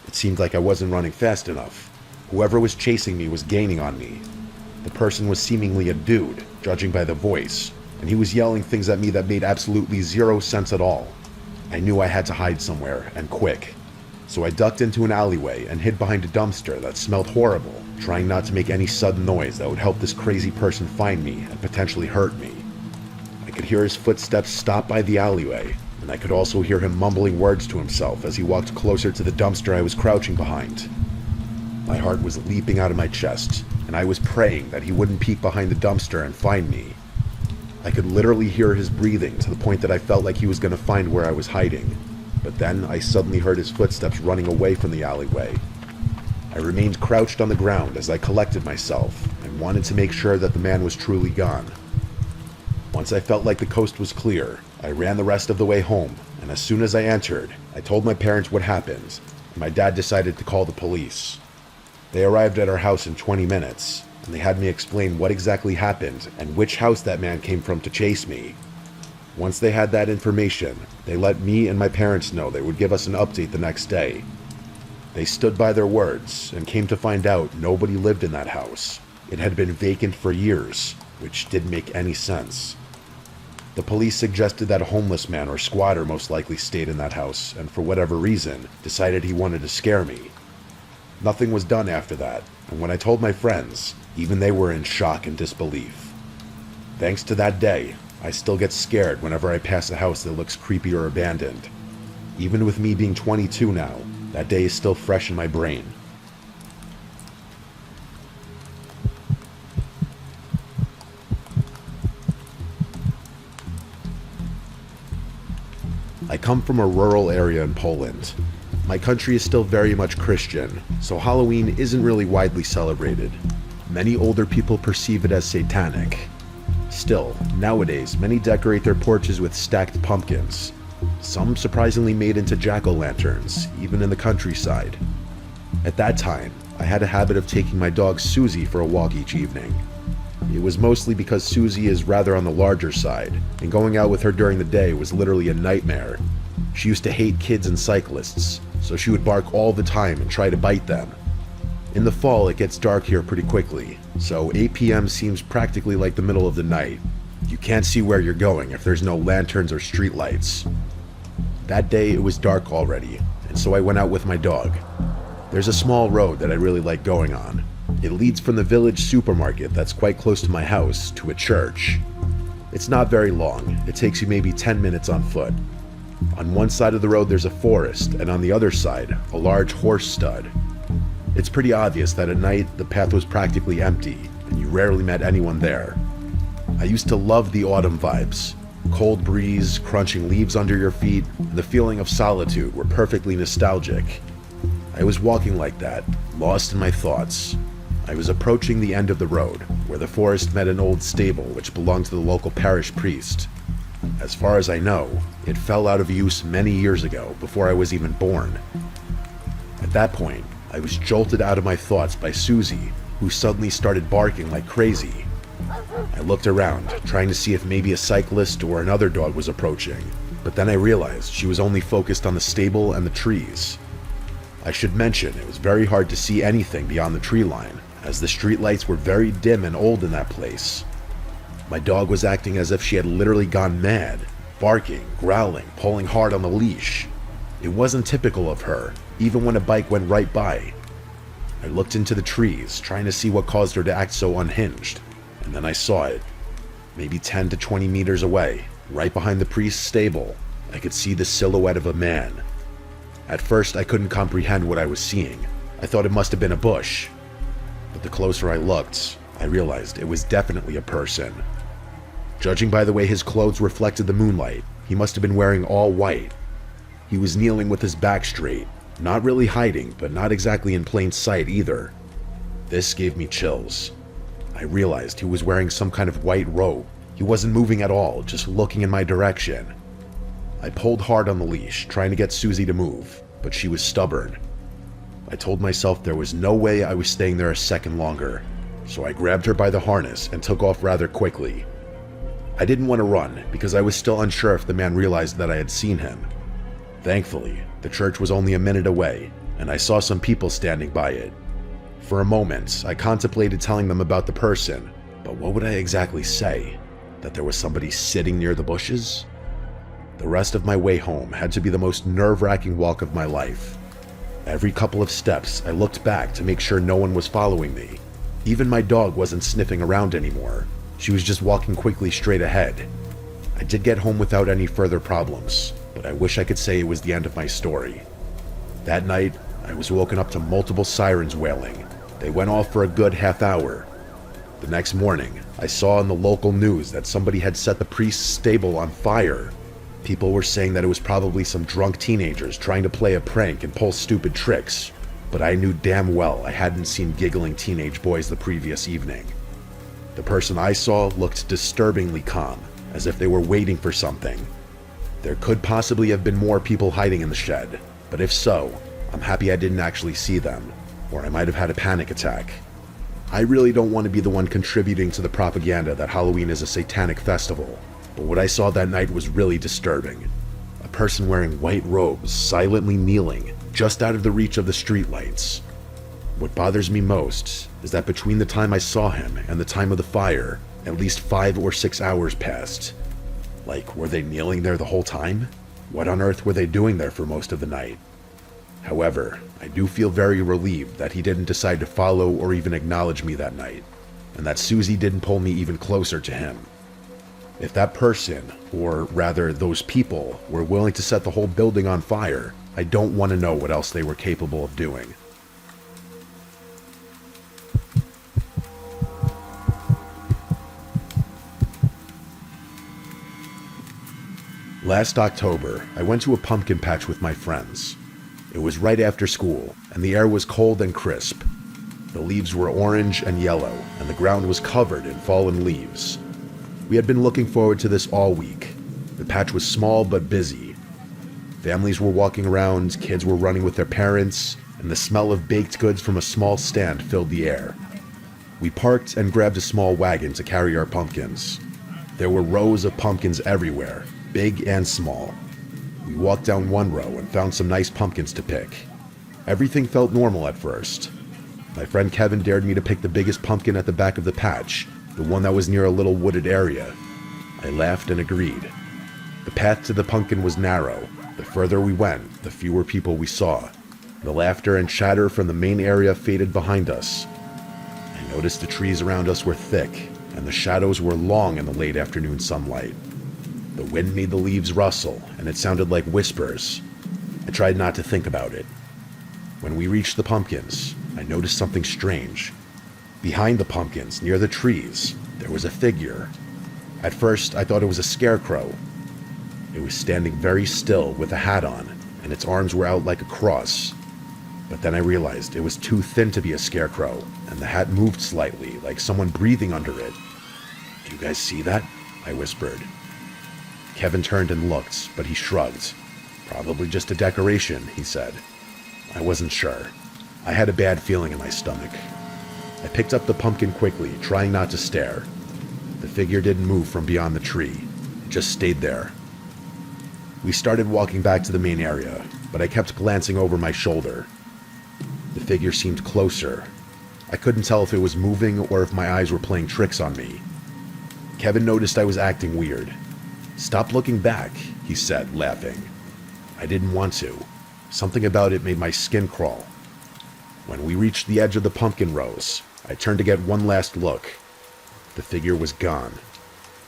Speaker 3: It seemed like I wasn't running fast enough. Whoever was chasing me was gaining on me. The person was seemingly a dude, judging by the voice, and he was yelling things at me that made absolutely zero sense at all. I knew I had to hide somewhere, and quick. So I ducked into an alleyway and hid behind a dumpster that smelled horrible, trying not to make any sudden noise that would help this crazy person find me and potentially hurt me. I could hear his footsteps stop by the alleyway, and I could also hear him mumbling words to himself as he walked closer to the dumpster I was crouching behind. My heart was leaping out of my chest, and I was praying that he wouldn't peek behind the dumpster and find me. I could literally hear his breathing to the point that I felt like he was going to find where I was hiding, but then I suddenly heard his footsteps running away from the alleyway. I remained crouched on the ground as I collected myself and wanted to make sure that the man was truly gone. Once I felt like the coast was clear, I ran the rest of the way home, and as soon as I entered, I told my parents what happened, and my dad decided to call the police. They arrived at our house in 20 minutes, and they had me explain what exactly happened and which house that man came from to chase me. Once they had that information, they let me and my parents know they would give us an update the next day. They stood by their words and came to find out nobody lived in that house. It had been vacant for years, which didn't make any sense. The police suggested that a homeless man or squatter most likely stayed in that house and for whatever reason decided he wanted to scare me. Nothing was done after that, and when I told my friends, even they were in shock and disbelief. Thanks to that day, I still get scared whenever I pass a house that looks creepy or abandoned. Even with me being 22 now, that day is still fresh in my brain. I come from a rural area in Poland. My country is still very much Christian, so Halloween isn't really widely celebrated. Many older people perceive it as satanic. Still, nowadays, many decorate their porches with stacked pumpkins. Some surprisingly made into jack-o'-lanterns, even in the countryside. At that time, I had a habit of taking my dog Susie for a walk each evening. It was mostly because Susie is rather on the larger side, and going out with her during the day was literally a nightmare. She used to hate kids and cyclists, so she would bark all the time and try to bite them. In the fall, it gets dark here pretty quickly, so 8 p.m. seems practically like the middle of the night. You can't see where you're going if there's no lanterns or streetlights. That day, it was dark already, and so I went out with my dog. There's a small road that I really like going on. It leads from the village supermarket that's quite close to my house to a church. It's not very long. It takes you maybe 10 minutes on foot. On one side of the road there's a forest, and on the other side, a large horse stud. It's pretty obvious that at night the path was practically empty, and you rarely met anyone there. I used to love the autumn vibes. Cold breeze, crunching leaves under your feet, and the feeling of solitude were perfectly nostalgic. I was walking like that, lost in my thoughts. I was approaching the end of the road, where the forest met an old stable which belonged to the local parish priest. As far as I know, it fell out of use many years ago, before I was even born. At that point, I was jolted out of my thoughts by Susie, who suddenly started barking like crazy. I looked around, trying to see if maybe a cyclist or another dog was approaching, but then I realized she was only focused on the stable and the trees. I should mention it was very hard to see anything beyond the tree line, as the streetlights were very dim and old in that place. My dog was acting as if she had literally gone mad, barking, growling, pulling hard on the leash. It wasn't typical of her, even when a bike went right by. I looked into the trees, trying to see what caused her to act so unhinged, and then I saw it. Maybe 10 to 20 meters away, right behind the priest's stable, I could see the silhouette of a man. At first, I couldn't comprehend what I was seeing. I thought it must have been a bush. But the closer I looked, I realized it was definitely a person. Judging by the way his clothes reflected the moonlight, he must have been wearing all white. He was kneeling with his back straight, not really hiding, but not exactly in plain sight either. This gave me chills. I realized he was wearing some kind of white robe. He wasn't moving at all, just looking in my direction. I pulled hard on the leash, trying to get Susie to move, but she was stubborn. I told myself there was no way I was staying there a second longer, so I grabbed her by the harness and took off rather quickly. I didn't want to run because I was still unsure if the man realized that I had seen him. Thankfully, the church was only a minute away, and I saw some people standing by it. For a moment, I contemplated telling them about the person, but what would I exactly say? That there was somebody sitting near the bushes? The rest of my way home had to be the most nerve-wracking walk of my life. Every couple of steps, I looked back to make sure no one was following me. Even my dog wasn't sniffing around anymore. She was just walking quickly straight ahead. I did get home without any further problems, but I wish I could say it was the end of my story. That night, I was woken up to multiple sirens wailing. They went off for a good half hour. The next morning, I saw in the local news that somebody had set the priest's stable on fire. People were saying that it was probably some drunk teenagers trying to play a prank and pull stupid tricks, but I knew damn well I hadn't seen giggling teenage boys the previous evening. The person I saw looked disturbingly calm, as if they were waiting for something. There could possibly have been more people hiding in the shed, but if so, I'm happy I didn't actually see them, or I might have had a panic attack. I really don't want to be the one contributing to the propaganda that Halloween is a satanic festival, but what I saw that night was really disturbing. A person wearing white robes, silently kneeling, just out of the reach of the streetlights. What bothers me most is that between the time I saw him and the time of the fire, at least 5 or 6 hours passed. Like, were they kneeling there the whole time? What on earth were they doing there for most of the night? However, I do feel very relieved that he didn't decide to follow or even acknowledge me that night, and that Susie didn't pull me even closer to him. If that person, or rather those people, were willing to set the whole building on fire, I don't want to know what else they were capable of doing. Last October, I went to a pumpkin patch with my friends. It was right after school, and the air was cold and crisp. The leaves were orange and yellow, and the ground was covered in fallen leaves. We had been looking forward to this all week. The patch was small but busy. Families were walking around, kids were running with their parents, and the smell of baked goods from a small stand filled the air. We parked and grabbed a small wagon to carry our pumpkins. There were rows of pumpkins everywhere, big and small. We walked down one row and found some nice pumpkins to pick. Everything felt normal at first. My friend Kevin dared me to pick the biggest pumpkin at the back of the patch, the one that was near a little wooded area. I laughed and agreed. The path to the pumpkin was narrow. The further we went, the fewer people we saw. The laughter and chatter from the main area faded behind us. I noticed the trees around us were thick, and the shadows were long in the late afternoon sunlight. The wind made the leaves rustle, and it sounded like whispers. I tried not to think about it. When we reached the pumpkins, I noticed something strange. Behind the pumpkins, near the trees, there was a figure. At first, I thought it was a scarecrow. It was standing very still with a hat on, and its arms were out like a cross. But then I realized it was too thin to be a scarecrow, and the hat moved slightly, like someone breathing under it. "Do you guys see that?" I whispered. Kevin turned and looked, but he shrugged. "Probably just a decoration," he said. I wasn't sure. I had a bad feeling in my stomach. I picked up the pumpkin quickly, trying not to stare. The figure didn't move from beyond the tree. It just stayed there. We started walking back to the main area, but I kept glancing over my shoulder. The figure seemed closer. I couldn't tell if it was moving or if my eyes were playing tricks on me. Kevin noticed I was acting weird. "Stop looking back," he said, laughing. I didn't want to. Something about it made my skin crawl. When we reached the edge of the pumpkin rows, I turned to get one last look. The figure was gone.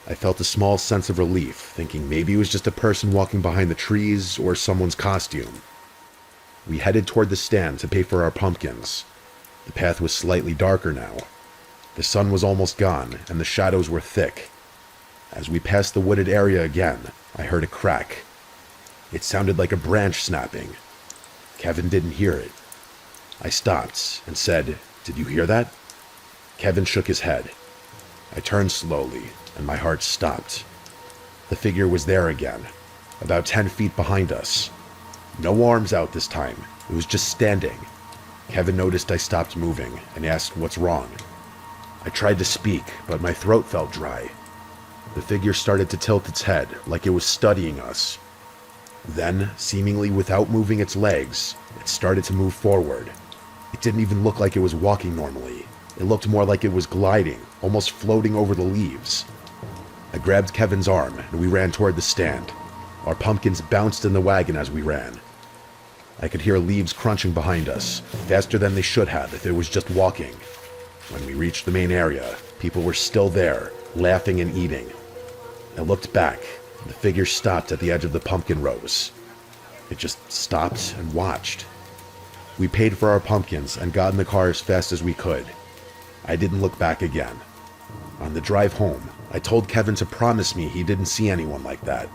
Speaker 3: I felt a small sense of relief, thinking maybe it was just a person walking behind the trees or someone's costume. We headed toward the stand to pay for our pumpkins. The path was slightly darker now. The sun was almost gone, and the shadows were thick. As we passed the wooded area again, I heard a crack. It sounded like a branch snapping. Kevin didn't hear it. I stopped and said, "Did you hear that?" Kevin shook his head. I turned slowly, and my heart stopped. The figure was there again, about 10 feet behind us. No arms out this time, it was just standing. Kevin noticed I stopped moving and asked what's wrong. I tried to speak, but my throat felt dry. The figure started to tilt its head like it was studying us. Then, seemingly without moving its legs, it started to move forward. It didn't even look like it was walking normally. It looked more like it was gliding, almost floating over the leaves. I grabbed Kevin's arm and we ran toward the stand. Our pumpkins bounced in the wagon as we ran. I could hear leaves crunching behind us, faster than they should have if it was just walking. When we reached the main area, people were still there, laughing and eating. I looked back. The figure stopped at the edge of the pumpkin rows. It just stopped and watched. We paid for our pumpkins and got in the car as fast as we could. I didn't look back again. On the drive home, I told Kevin to promise me he didn't see anyone like that.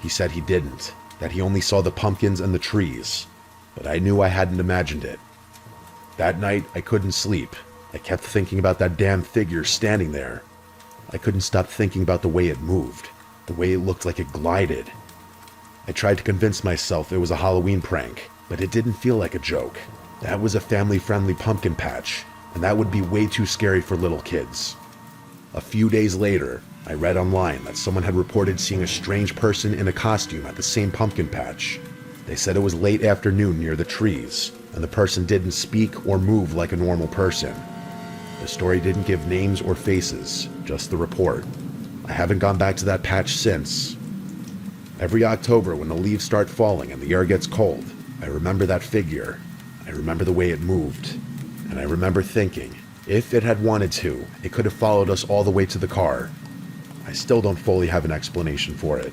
Speaker 3: He said he didn't, that he only saw the pumpkins and the trees, but I knew I hadn't imagined it. That night, I couldn't sleep. I kept thinking about that damn figure standing there. I couldn't stop thinking about the way it moved, the way it looked like it glided. I tried to convince myself it was a Halloween prank, but it didn't feel like a joke. That was a family-friendly pumpkin patch, and that would be way too scary for little kids. A few days later, I read online that someone had reported seeing a strange person in a costume at the same pumpkin patch. They said it was late afternoon near the trees, and the person didn't speak or move like a normal person. The story didn't give names or faces, just the report. I haven't gone back to that patch since. Every October when the leaves start falling and the air gets cold, I remember that figure. I remember the way it moved. And I remember thinking, if it had wanted to, it could have followed us all the way to the car. I still don't fully have an explanation for it.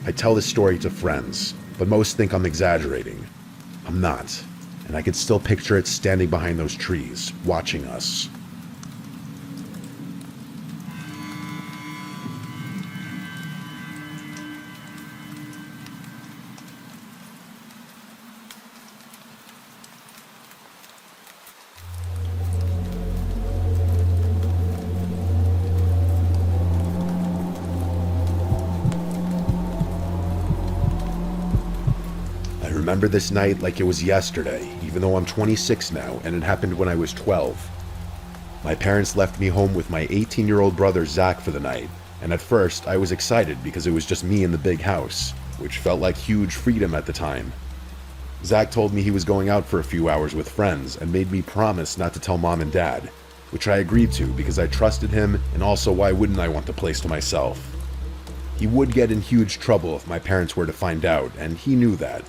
Speaker 3: I tell this story to friends, but most think I'm exaggerating. I'm not, and I can still picture it standing behind those trees, watching us. I remember this night like it was yesterday, even though I'm 26 now, and it happened when I was 12. My parents left me home with my 18-year-old brother Zach for the night, and at first I was excited because it was just me in the big house, which felt like huge freedom at the time. Zach told me he was going out for a few hours with friends and made me promise not to tell mom and dad, which I agreed to because I trusted him, and also why wouldn't I want the place to myself? He would get in huge trouble if my parents were to find out, and he knew that.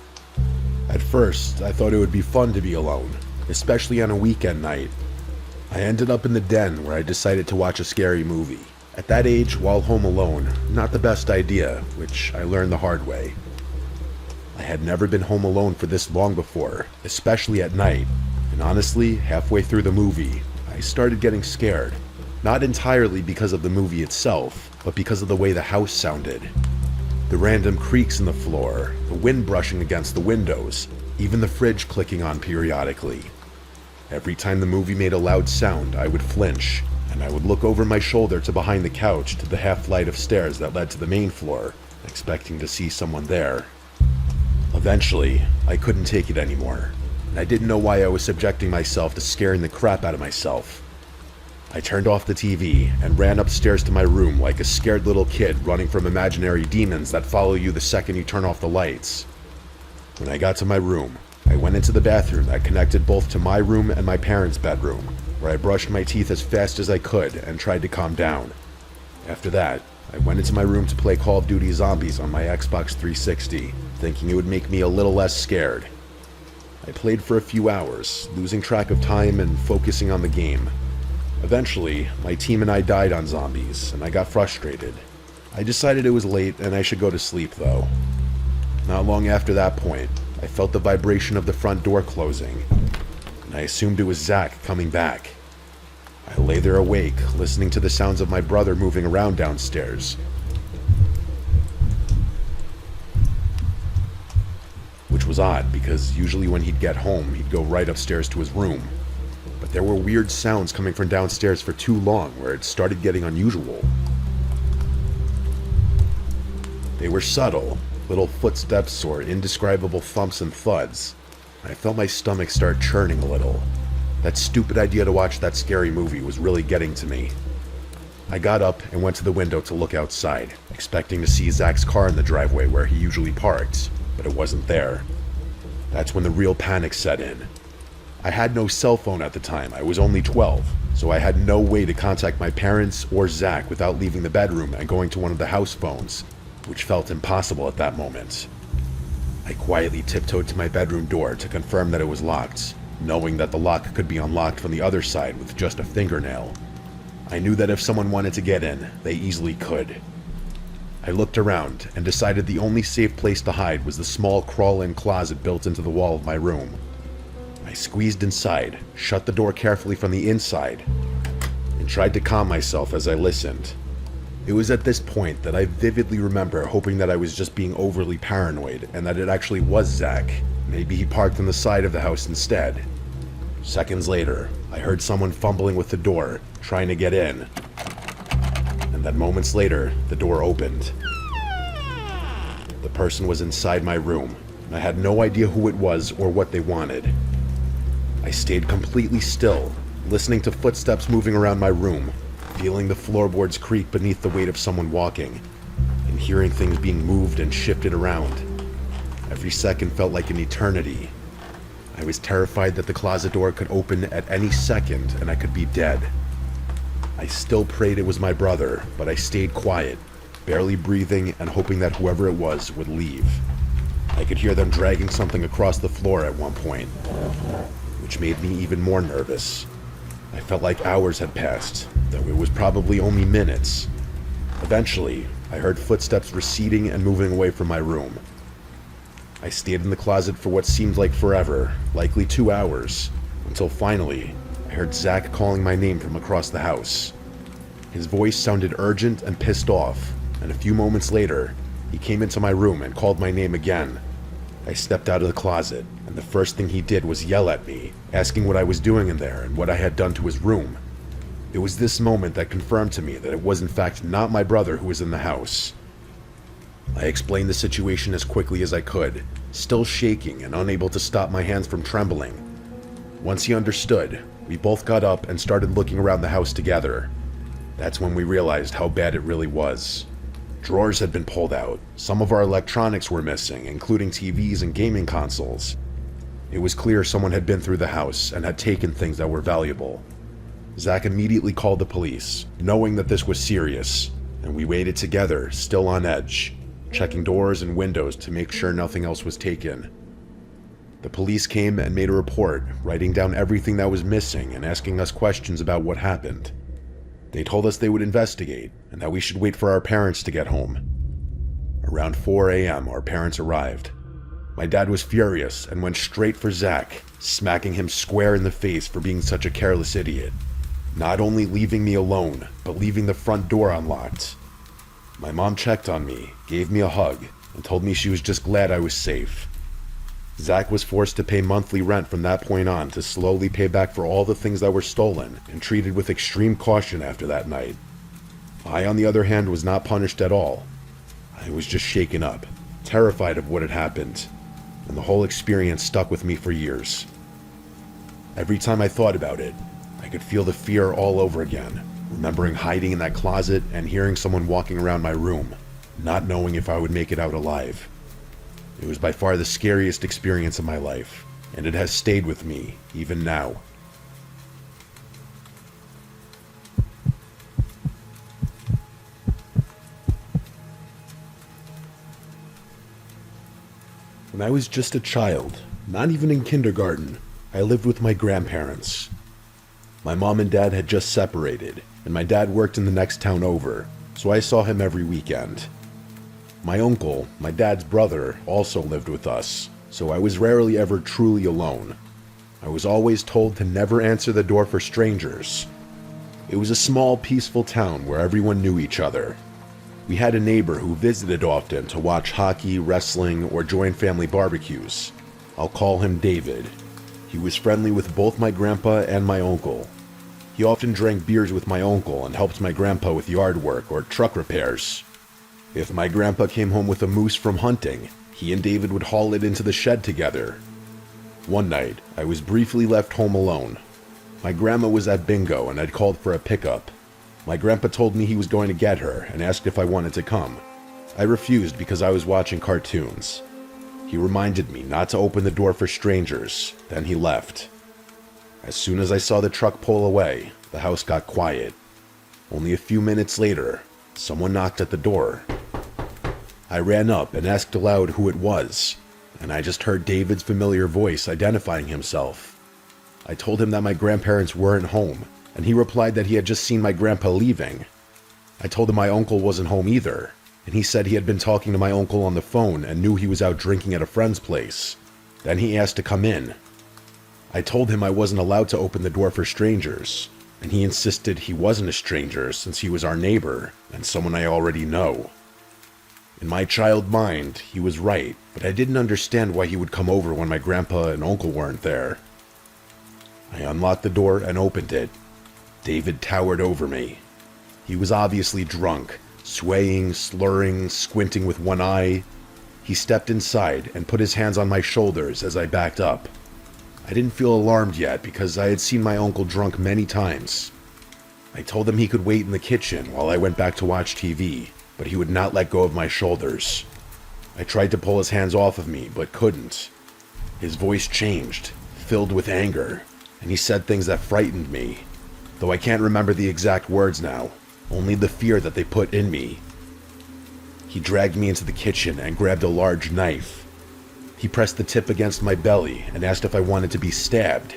Speaker 3: At first, I thought it would be fun to be alone, especially on a weekend night. I ended up in the den where I decided to watch a scary movie. At that age, while home alone, not the best idea, which I learned the hard way. I had never been home alone for this long before, especially at night, and honestly, halfway through the movie, I started getting scared. Not entirely because of the movie itself, but because of the way the house sounded. The random creaks in the floor, the wind brushing against the windows, even the fridge clicking on periodically. Every time the movie made a loud sound, I would flinch, and I would look over my shoulder to behind the couch to the half flight of stairs that led to the main floor, expecting to see someone there. Eventually, I couldn't take it anymore, and I didn't know why I was subjecting myself to scaring the crap out of myself. I turned off the TV and ran upstairs to my room like a scared little kid running from imaginary demons that follow you the second you turn off the lights. When I got to my room, I went into the bathroom that connected both to my room and my parents' bedroom, where I brushed my teeth as fast as I could and tried to calm down. After that, I went into my room to play Call of Duty Zombies on my Xbox 360, thinking it would make me a little less scared. I played for a few hours, losing track of time and focusing on the game. Eventually, my team and I died on zombies, and I got frustrated. I decided it was late and I should go to sleep, though. Not long after that point, I felt the vibration of the front door closing, and I assumed it was Zach coming back. I lay there awake, listening to the sounds of my brother moving around downstairs. Which was odd, because usually when he'd get home, he'd go right upstairs to his room. But there were weird sounds coming from downstairs for too long, where it started getting unusual. They were subtle, little footsteps or indescribable thumps and thuds. I felt my stomach start churning a little. That stupid idea to watch that scary movie was really getting to me. I got up and went to the window to look outside, expecting to see Zach's car in the driveway where he usually parks, but it wasn't there. That's when the real panic set in. I had no cell phone at the time, I was only 12, so I had no way to contact my parents or Zach without leaving the bedroom and going to one of the house phones, which felt impossible at that moment. I quietly tiptoed to my bedroom door to confirm that it was locked, knowing that the lock could be unlocked from the other side with just a fingernail. I knew that if someone wanted to get in, they easily could. I looked around and decided the only safe place to hide was the small crawl-in closet built into the wall of my room. I squeezed inside, shut the door carefully from the inside, and tried to calm myself as I listened. It was at this point that I vividly remember hoping that I was just being overly paranoid and that it actually was Zach. Maybe he parked on the side of the house instead. Seconds later, I heard someone fumbling with the door, trying to get in. And then moments later, the door opened. The person was inside my room, and I had no idea who it was or what they wanted. I stayed completely still, listening to footsteps moving around my room, feeling the floorboards creak beneath the weight of someone walking, and hearing things being moved and shifted around. Every second felt like an eternity. I was terrified that the closet door could open at any second and I could be dead. I still prayed it was my brother, but I stayed quiet, barely breathing and hoping that whoever it was would leave. I could hear them dragging something across the floor at one point, which made me even more nervous. I felt like hours had passed, though it was probably only minutes. Eventually, I heard footsteps receding and moving away from my room. I stayed in the closet for what seemed like forever, likely 2 hours, until finally, I heard Zach calling my name from across the house. His voice sounded urgent and pissed off, and a few moments later, he came into my room and called my name again. I stepped out of the closet, and the first thing he did was yell at me, asking what I was doing in there and what I had done to his room. It was this moment that confirmed to me that it was in fact not my brother who was in the house. I explained the situation as quickly as I could, still shaking and unable to stop my hands from trembling. Once he understood, we both got up and started looking around the house together. That's when we realized how bad it really was. Drawers had been pulled out, some of our electronics were missing, including TVs and gaming consoles. It was clear someone had been through the house and had taken things that were valuable. Zach immediately called the police, knowing that this was serious, and we waited together, still on edge, checking doors and windows to make sure nothing else was taken. The police came and made a report, writing down everything that was missing and asking us questions about what happened. They told us they would investigate and that we should wait for our parents to get home. Around 4 a.m., our parents arrived. My dad was furious and went straight for Zach, smacking him square in the face for being such a careless idiot. Not only leaving me alone, but leaving the front door unlocked. My mom checked on me, gave me a hug, and told me she was just glad I was safe. Zach was forced to pay monthly rent from that point on to slowly pay back for all the things that were stolen and treated with extreme caution after that night. I, on the other hand, was not punished at all. I was just shaken up, terrified of what had happened, and the whole experience stuck with me for years. Every time I thought about it, I could feel the fear all over again, remembering hiding in that closet and hearing someone walking around my room, not knowing if I would make it out alive. It was by far the scariest experience of my life, and it has stayed with me, even now. When I was just a child, not even in kindergarten, I lived with my grandparents. My mom and dad had just separated, and my dad worked in the next town over, so I saw him every weekend. My uncle, my dad's brother, also lived with us, so I was rarely ever truly alone. I was always told to never answer the door for strangers. It was a small, peaceful town where everyone knew each other. We had a neighbor who visited often to watch hockey, wrestling, or join family barbecues. I'll call him David. He was friendly with both my grandpa and my uncle. He often drank beers with my uncle and helped my grandpa with yard work or truck repairs. If my grandpa came home with a moose from hunting, he and David would haul it into the shed together. One night, I was briefly left home alone. My grandma was at bingo and I'd called for a pickup. My grandpa told me he was going to get her and asked if I wanted to come. I refused because I was watching cartoons. He reminded me not to open the door for strangers, then he left. As soon as I saw the truck pull away, the house got quiet. Only a few minutes later, someone knocked at the door. I ran up and asked aloud who it was, and I just heard David's familiar voice identifying himself. I told him that my grandparents weren't home, and he replied that he had just seen my grandpa leaving. I told him my uncle wasn't home either, and he said he had been talking to my uncle on the phone and knew he was out drinking at a friend's place. Then he asked to come in. I told him I wasn't allowed to open the door for strangers, and he insisted he wasn't a stranger since he was our neighbor and someone I already know. In my child mind, he was right, but I didn't understand why he would come over when my grandpa and uncle weren't there. I unlocked the door and opened it. David towered over me. He was obviously drunk, swaying, slurring, squinting with one eye. He stepped inside and put his hands on my shoulders as I backed up. I didn't feel alarmed yet because I had seen my uncle drunk many times. I told him he could wait in the kitchen while I went back to watch TV, but he would not let go of my shoulders. I tried to pull his hands off of me, but couldn't. His voice changed, filled with anger, and he said things that frightened me, though I can't remember the exact words now, only the fear that they put in me. He dragged me into the kitchen and grabbed a large knife. He pressed the tip against my belly and asked if I wanted to be stabbed.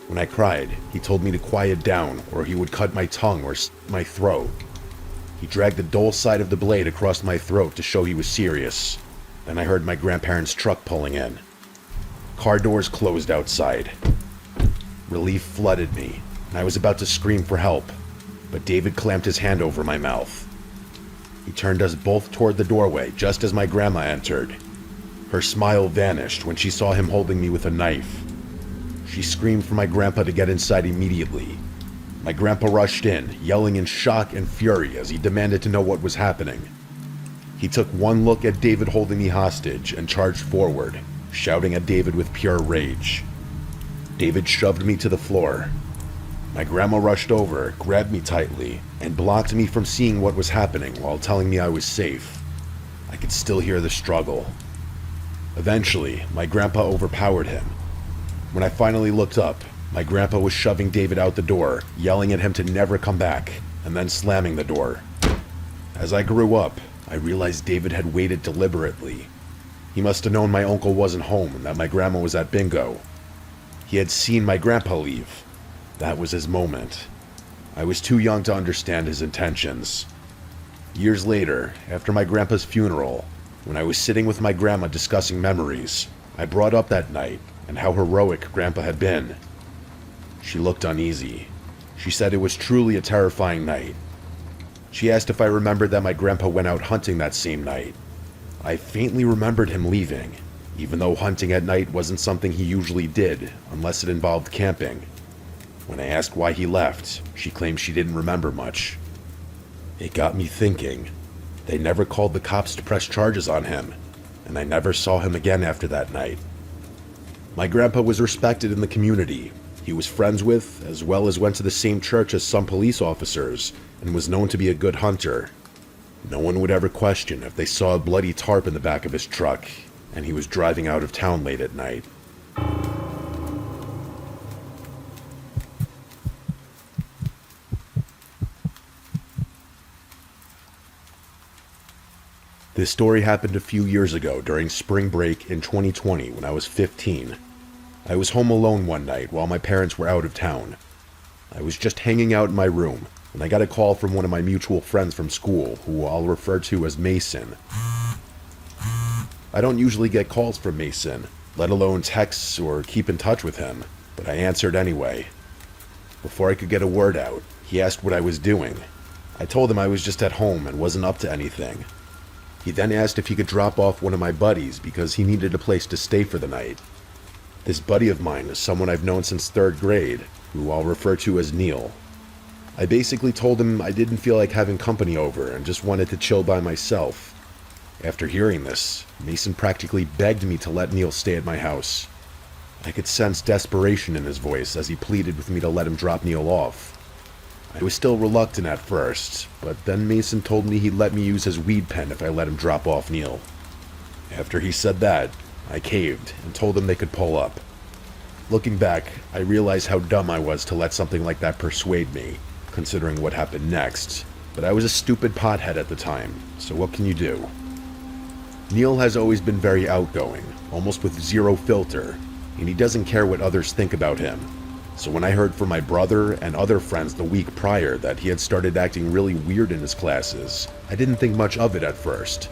Speaker 3: When I cried, he told me to quiet down or he would cut my tongue or my throat. He dragged the dull side of the blade across my throat to show he was serious. Then I heard my grandparents' truck pulling in. Car doors closed outside. Relief flooded me, and I was about to scream for help, but David clamped his hand over my mouth. He turned us both toward the doorway just as my grandma entered. Her smile vanished when she saw him holding me with a knife. She screamed for my grandpa to get inside immediately. My grandpa rushed in, yelling in shock and fury as he demanded to know what was happening. He took one look at David holding me hostage and charged forward, shouting at David with pure rage. David shoved me to the floor. My grandma rushed over, grabbed me tightly, and blocked me from seeing what was happening while telling me I was safe. I could still hear the struggle. Eventually, my grandpa overpowered him. When I finally looked up, my grandpa was shoving David out the door, yelling at him to never come back, and then slamming the door. As I grew up, I realized David had waited deliberately. He must have known my uncle wasn't home and that my grandma was at bingo. He had seen my grandpa leave. That was his moment. I was too young to understand his intentions. Years later, after my grandpa's funeral, when I was sitting with my grandma discussing memories, I brought up that night and how heroic Grandpa had been. She looked uneasy. She said it was truly a terrifying night. She asked if I remembered that my grandpa went out hunting that same night. I faintly remembered him leaving, even though hunting at night wasn't something he usually did unless it involved camping. When I asked why he left, she claimed she didn't remember much. It got me thinking. They never called the cops to press charges on him, and I never saw him again after that night. My grandpa was respected in the community. He was friends with, as well as went to the same church as some police officers, and was known to be a good hunter. No one would ever question if they saw a bloody tarp in the back of his truck, and he was driving out of town late at night. This story happened a few years ago during spring break in 2020 when I was 15. I was home alone one night while my parents were out of town. I was just hanging out in my room when I got a call from one of my mutual friends from school, who I'll refer to as Mason. I don't usually get calls from Mason, let alone texts or keep in touch with him, but I answered anyway. Before I could get a word out, he asked what I was doing. I told him I was just at home and wasn't up to anything. He then asked if he could drop off one of my buddies because he needed a place to stay for the night. This buddy of mine is someone I've known since 3rd grade, who I'll refer to as Neil. I basically told him I didn't feel like having company over and just wanted to chill by myself. After hearing this, Mason practically begged me to let Neil stay at my house. I could sense desperation in his voice as he pleaded with me to let him drop Neil off. I was still reluctant at first, but then Mason told me he'd let me use his weed pen if I let him drop off Neil. After he said that, I caved and told him they could pull up. Looking back, I realized how dumb I was to let something like that persuade me, considering what happened next, but I was a stupid pothead at the time, so what can you do? Neil has always been very outgoing, almost with zero filter, and he doesn't care what others think about him. So when I heard from my brother and other friends the week prior that he had started acting really weird in his classes, I didn't think much of it at first.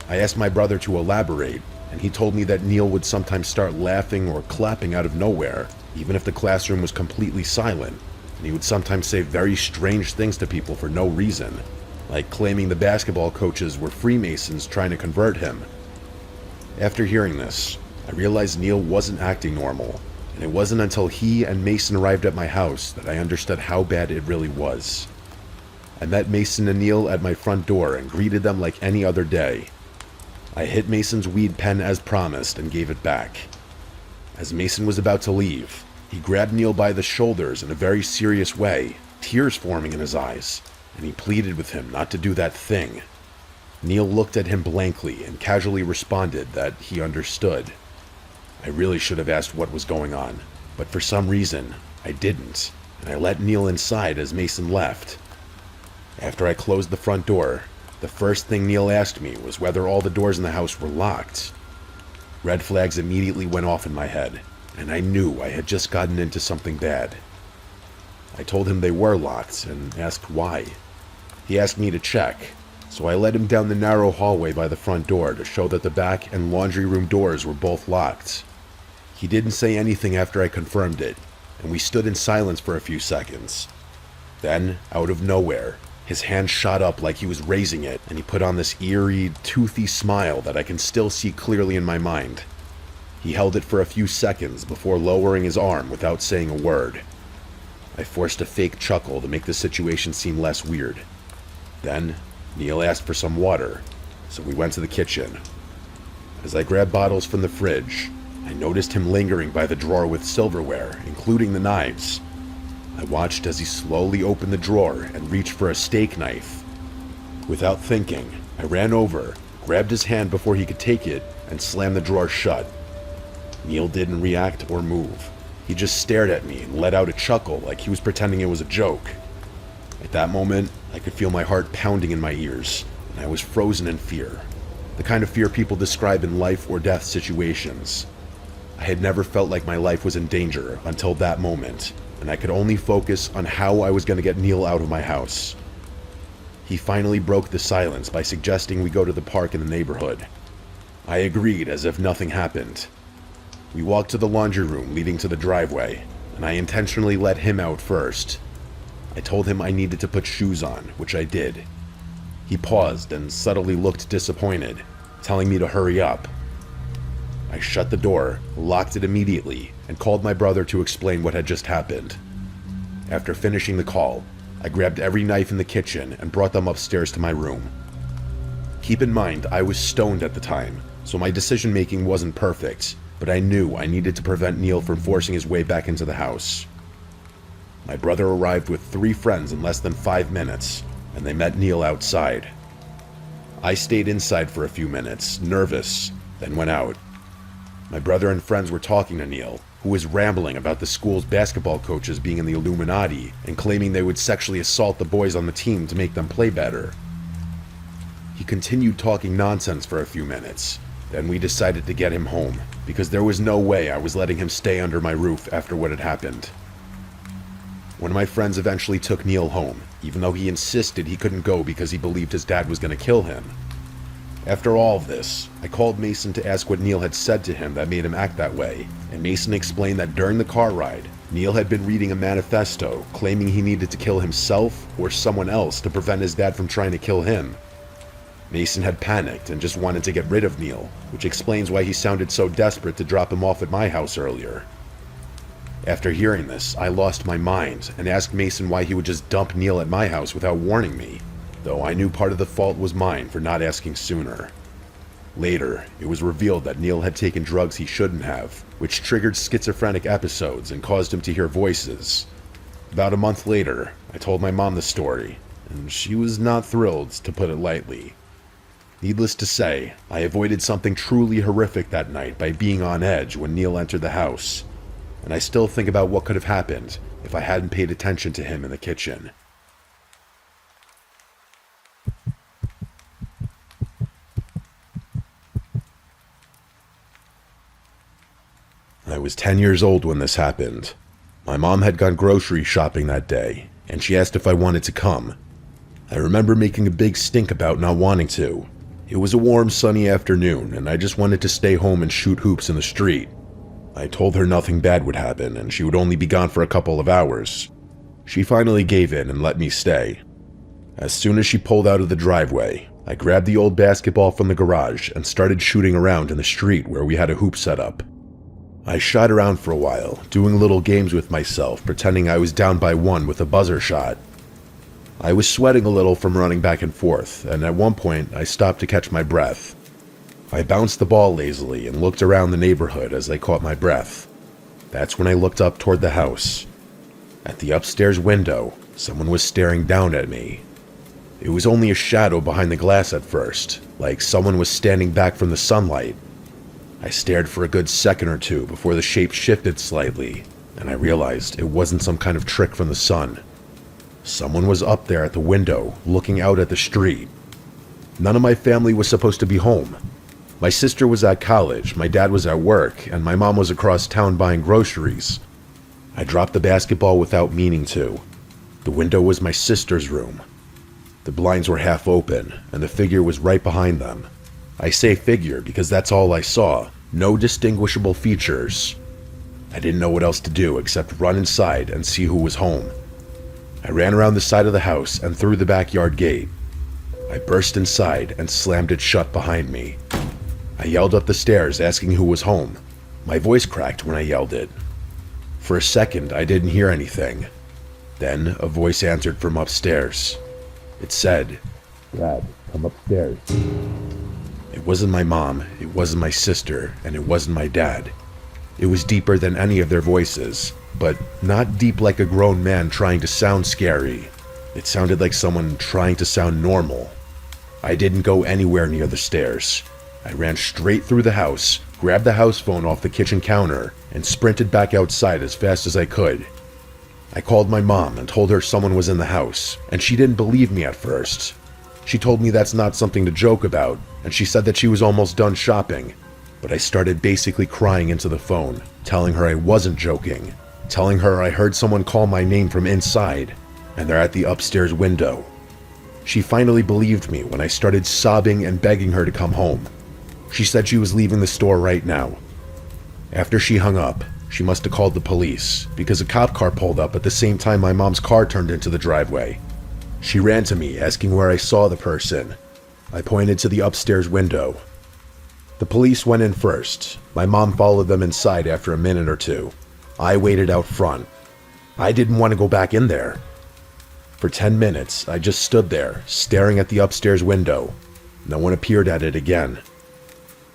Speaker 3: I asked my brother to elaborate, and he told me that Neil would sometimes start laughing or clapping out of nowhere, even if the classroom was completely silent. and he would sometimes say very strange things to people for no reason, like claiming the basketball coaches were Freemasons trying to convert him. After hearing this, I realized Neil wasn't acting normal, and it wasn't until he and Mason arrived at my house that I understood how bad it really was. I met Mason and Neil at my front door and greeted them like any other day. I hit Mason's weed pen as promised and gave it back. As Mason was about to leave, he grabbed Neil by the shoulders in a very serious way, tears forming in his eyes, and he pleaded with him not to do that thing. Neil looked at him blankly and casually responded that he understood. I really should have asked what was going on, but for some reason, I didn't, and I let Neil inside as Mason left. After I closed the front door, the first thing Neil asked me was whether all the doors in the house were locked. Red flags immediately went off in my head, and I knew I had just gotten into something bad. I told him they were locked and asked why. He asked me to check, so I led him down the narrow hallway by the front door to show that the back and laundry room doors were both locked. He didn't say anything after I confirmed it, and we stood in silence for a few seconds. Then, out of nowhere, his hand shot up like he was raising it, and he put on this eerie, toothy smile that I can still see clearly in my mind. He held it for a few seconds before lowering his arm without saying a word. I forced a fake chuckle to make the situation seem less weird. Then, Neil asked for some water, so we went to the kitchen. As I grabbed bottles from the fridge, I noticed him lingering by the drawer with silverware, including the knives. I watched as he slowly opened the drawer and reached for a steak knife. Without thinking, I ran over, grabbed his hand before he could take it, and slammed the drawer shut. Neil didn't react or move. He just stared at me and let out a chuckle like he was pretending it was a joke. At that moment, I could feel my heart pounding in my ears, and I was frozen in fear. The kind of fear people describe in life or death situations. I had never felt like my life was in danger until that moment, and I could only focus on how I was going to get Neil out of my house. He finally broke the silence by suggesting we go to the park in the neighborhood. I agreed as if nothing happened. We walked to the laundry room leading to the driveway, and I intentionally let him out first. I told him I needed to put shoes on, which I did. He paused and subtly looked disappointed, telling me to hurry up. I shut the door, locked it immediately, and called my brother to explain what had just happened. After finishing the call, I grabbed every knife in the kitchen and brought them upstairs to my room. Keep in mind, I was stoned at the time, so my decision-making wasn't perfect, but I knew I needed to prevent Neil from forcing his way back into the house. My brother arrived with 3 friends in less than 5 minutes, and they met Neil outside. I stayed inside for a few minutes, nervous, then went out. My brother and friends were talking to Neil, who was rambling about the school's basketball coaches being in the Illuminati and claiming they would sexually assault the boys on the team to make them play better. He continued talking nonsense for a few minutes. Then we decided to get him home, because there was no way I was letting him stay under my roof after what had happened. One of my friends eventually took Neil home, even though he insisted he couldn't go because he believed his dad was going to kill him. After all of this, I called Mason to ask what Neil had said to him that made him act that way, and Mason explained that during the car ride, Neil had been reading a manifesto claiming he needed to kill himself or someone else to prevent his dad from trying to kill him. Mason had panicked and just wanted to get rid of Neil, which explains why he sounded so desperate to drop him off at my house earlier. After hearing this, I lost my mind and asked Mason why he would just dump Neil at my house without warning me, though I knew part of the fault was mine for not asking sooner. Later, it was revealed that Neil had taken drugs he shouldn't have, which triggered schizophrenic episodes and caused him to hear voices. About a month later, I told my mom the story, and she was not thrilled, to put it lightly. Needless to say, I avoided something truly horrific that night by being on edge when Neil entered the house, and I still think about what could have happened if I hadn't paid attention to him in the kitchen. I was 10 years old when this happened. My mom had gone grocery shopping that day, and she asked if I wanted to come. I remember making a big stink about not wanting to. It was a warm, sunny afternoon, and I just wanted to stay home and shoot hoops in the street. I told her nothing bad would happen, and she would only be gone for a couple of hours. She finally gave in and let me stay. As soon as she pulled out of the driveway, I grabbed the old basketball from the garage and started shooting around in the street where we had a hoop set up. I shot around for a while, doing little games with myself, pretending I was down by 1 with a buzzer shot. I was sweating a little from running back and forth, and at one point I stopped to catch my breath. I bounced the ball lazily and looked around the neighborhood as I caught my breath. That's when I looked up toward the house. At the upstairs window, someone was staring down at me. It was only a shadow behind the glass at first, like someone was standing back from the sunlight. I stared for a good second or two before the shape shifted slightly, and I realized it wasn't some kind of trick from the sun. Someone was up there at the window, looking out at the street. None of my family was supposed to be home. My sister was at college, my dad was at work, and my mom was across town buying groceries. I dropped the basketball without meaning to. The window was my sister's room. The blinds were half open, and the figure was right behind them. I say figure because that's all I saw. No distinguishable features. I didn't know what else to do except run inside and see who was home. I ran around the side of the house and through the backyard gate. I burst inside and slammed it shut behind me. I yelled up the stairs asking who was home. My voice cracked when I yelled it. For a second, I didn't hear anything. Then a voice answered from upstairs. It said, "Brad, come upstairs." It wasn't my mom, it wasn't my sister, and it wasn't my dad. It was deeper than any of their voices, but not deep like a grown man trying to sound scary. It sounded like someone trying to sound normal. I didn't go anywhere near the stairs. I ran straight through the house, grabbed the house phone off the kitchen counter, and sprinted back outside as fast as I could. I called my mom and told her someone was in the house, and she didn't believe me at first. She told me that's not something to joke about, and she said that she was almost done shopping. But I started basically crying into the phone, telling her I wasn't joking, telling her I heard someone call my name from inside, and they're at the upstairs window. She finally believed me when I started sobbing and begging her to come home. She said she was leaving the store right now. After she hung up, she must have called the police, because a cop car pulled up at the same time my mom's car turned into the driveway. She ran to me, asking where I saw the person. I pointed to the upstairs window. The police went in first. My mom followed them inside after a minute or two. I waited out front. I didn't want to go back in there. For 10 minutes, I just stood there, staring at the upstairs window. No one appeared at it again.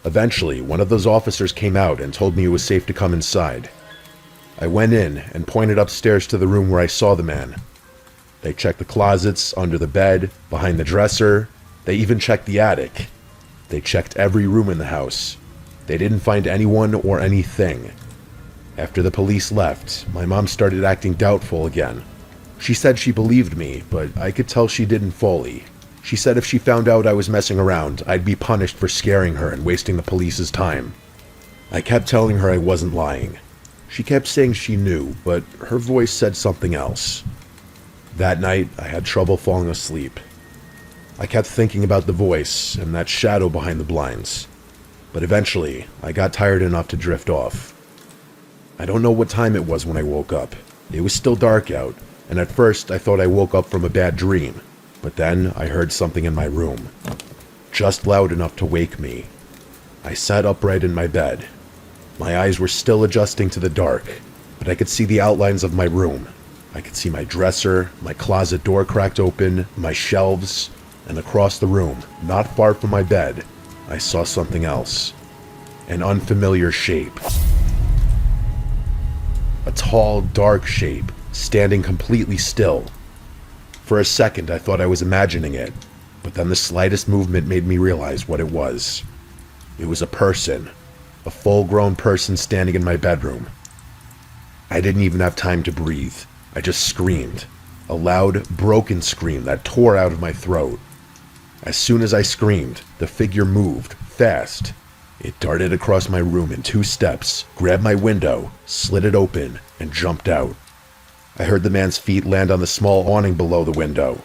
Speaker 3: Eventually, one of those officers came out and told me it was safe to come inside. I went in and pointed upstairs to the room where I saw the man. They checked the closets, under the bed, behind the dresser. They even checked the attic. They checked every room in the house. They didn't find anyone or anything. After the police left, my mom started acting doubtful again. She said she believed me, but I could tell she didn't fully. She said if she found out I was messing around, I'd be punished for scaring her and wasting the police's time. I kept telling her I wasn't lying. She kept saying she knew, but her voice said something else. That night, I had trouble falling asleep. I kept thinking about the voice and that shadow behind the blinds. But eventually, I got tired enough to drift off. I don't know what time it was when I woke up. It was still dark out, and at first I thought I woke up from a bad dream. But then I heard something in my room, just loud enough to wake me. I sat upright in my bed. My eyes were still adjusting to the dark, but I could see the outlines of my room. I could see my dresser, my closet door cracked open, my shelves, and across the room, not far from my bed, I saw something else. An unfamiliar shape. A tall, dark shape, standing completely still. For a second, I thought I was imagining it, but then the slightest movement made me realize what it was. It was a person, a full-grown person standing in my bedroom. I didn't even have time to breathe. I just screamed, a loud, broken scream that tore out of my throat. As soon as I screamed, the figure moved, fast. It darted across my room in 2 steps, grabbed my window, slid it open, and jumped out. I heard the man's feet land on the small awning below the window.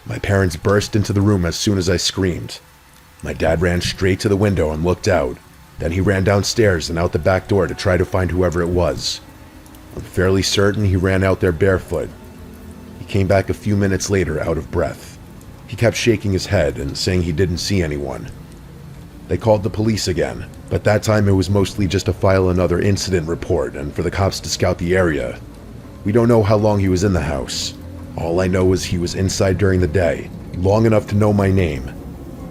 Speaker 3: My parents burst into the room as soon as I screamed. My dad ran straight to the window and looked out. Then he ran downstairs and out the back door to try to find whoever it was. I'm fairly certain he ran out there barefoot, came back a few minutes later out of breath. He kept shaking his head and saying he didn't see anyone. They called the police again, but that time it was mostly just to file another incident report and for the cops to scout the area. We don't know how long he was in the house. All I know is he was inside during the day, long enough to know my name,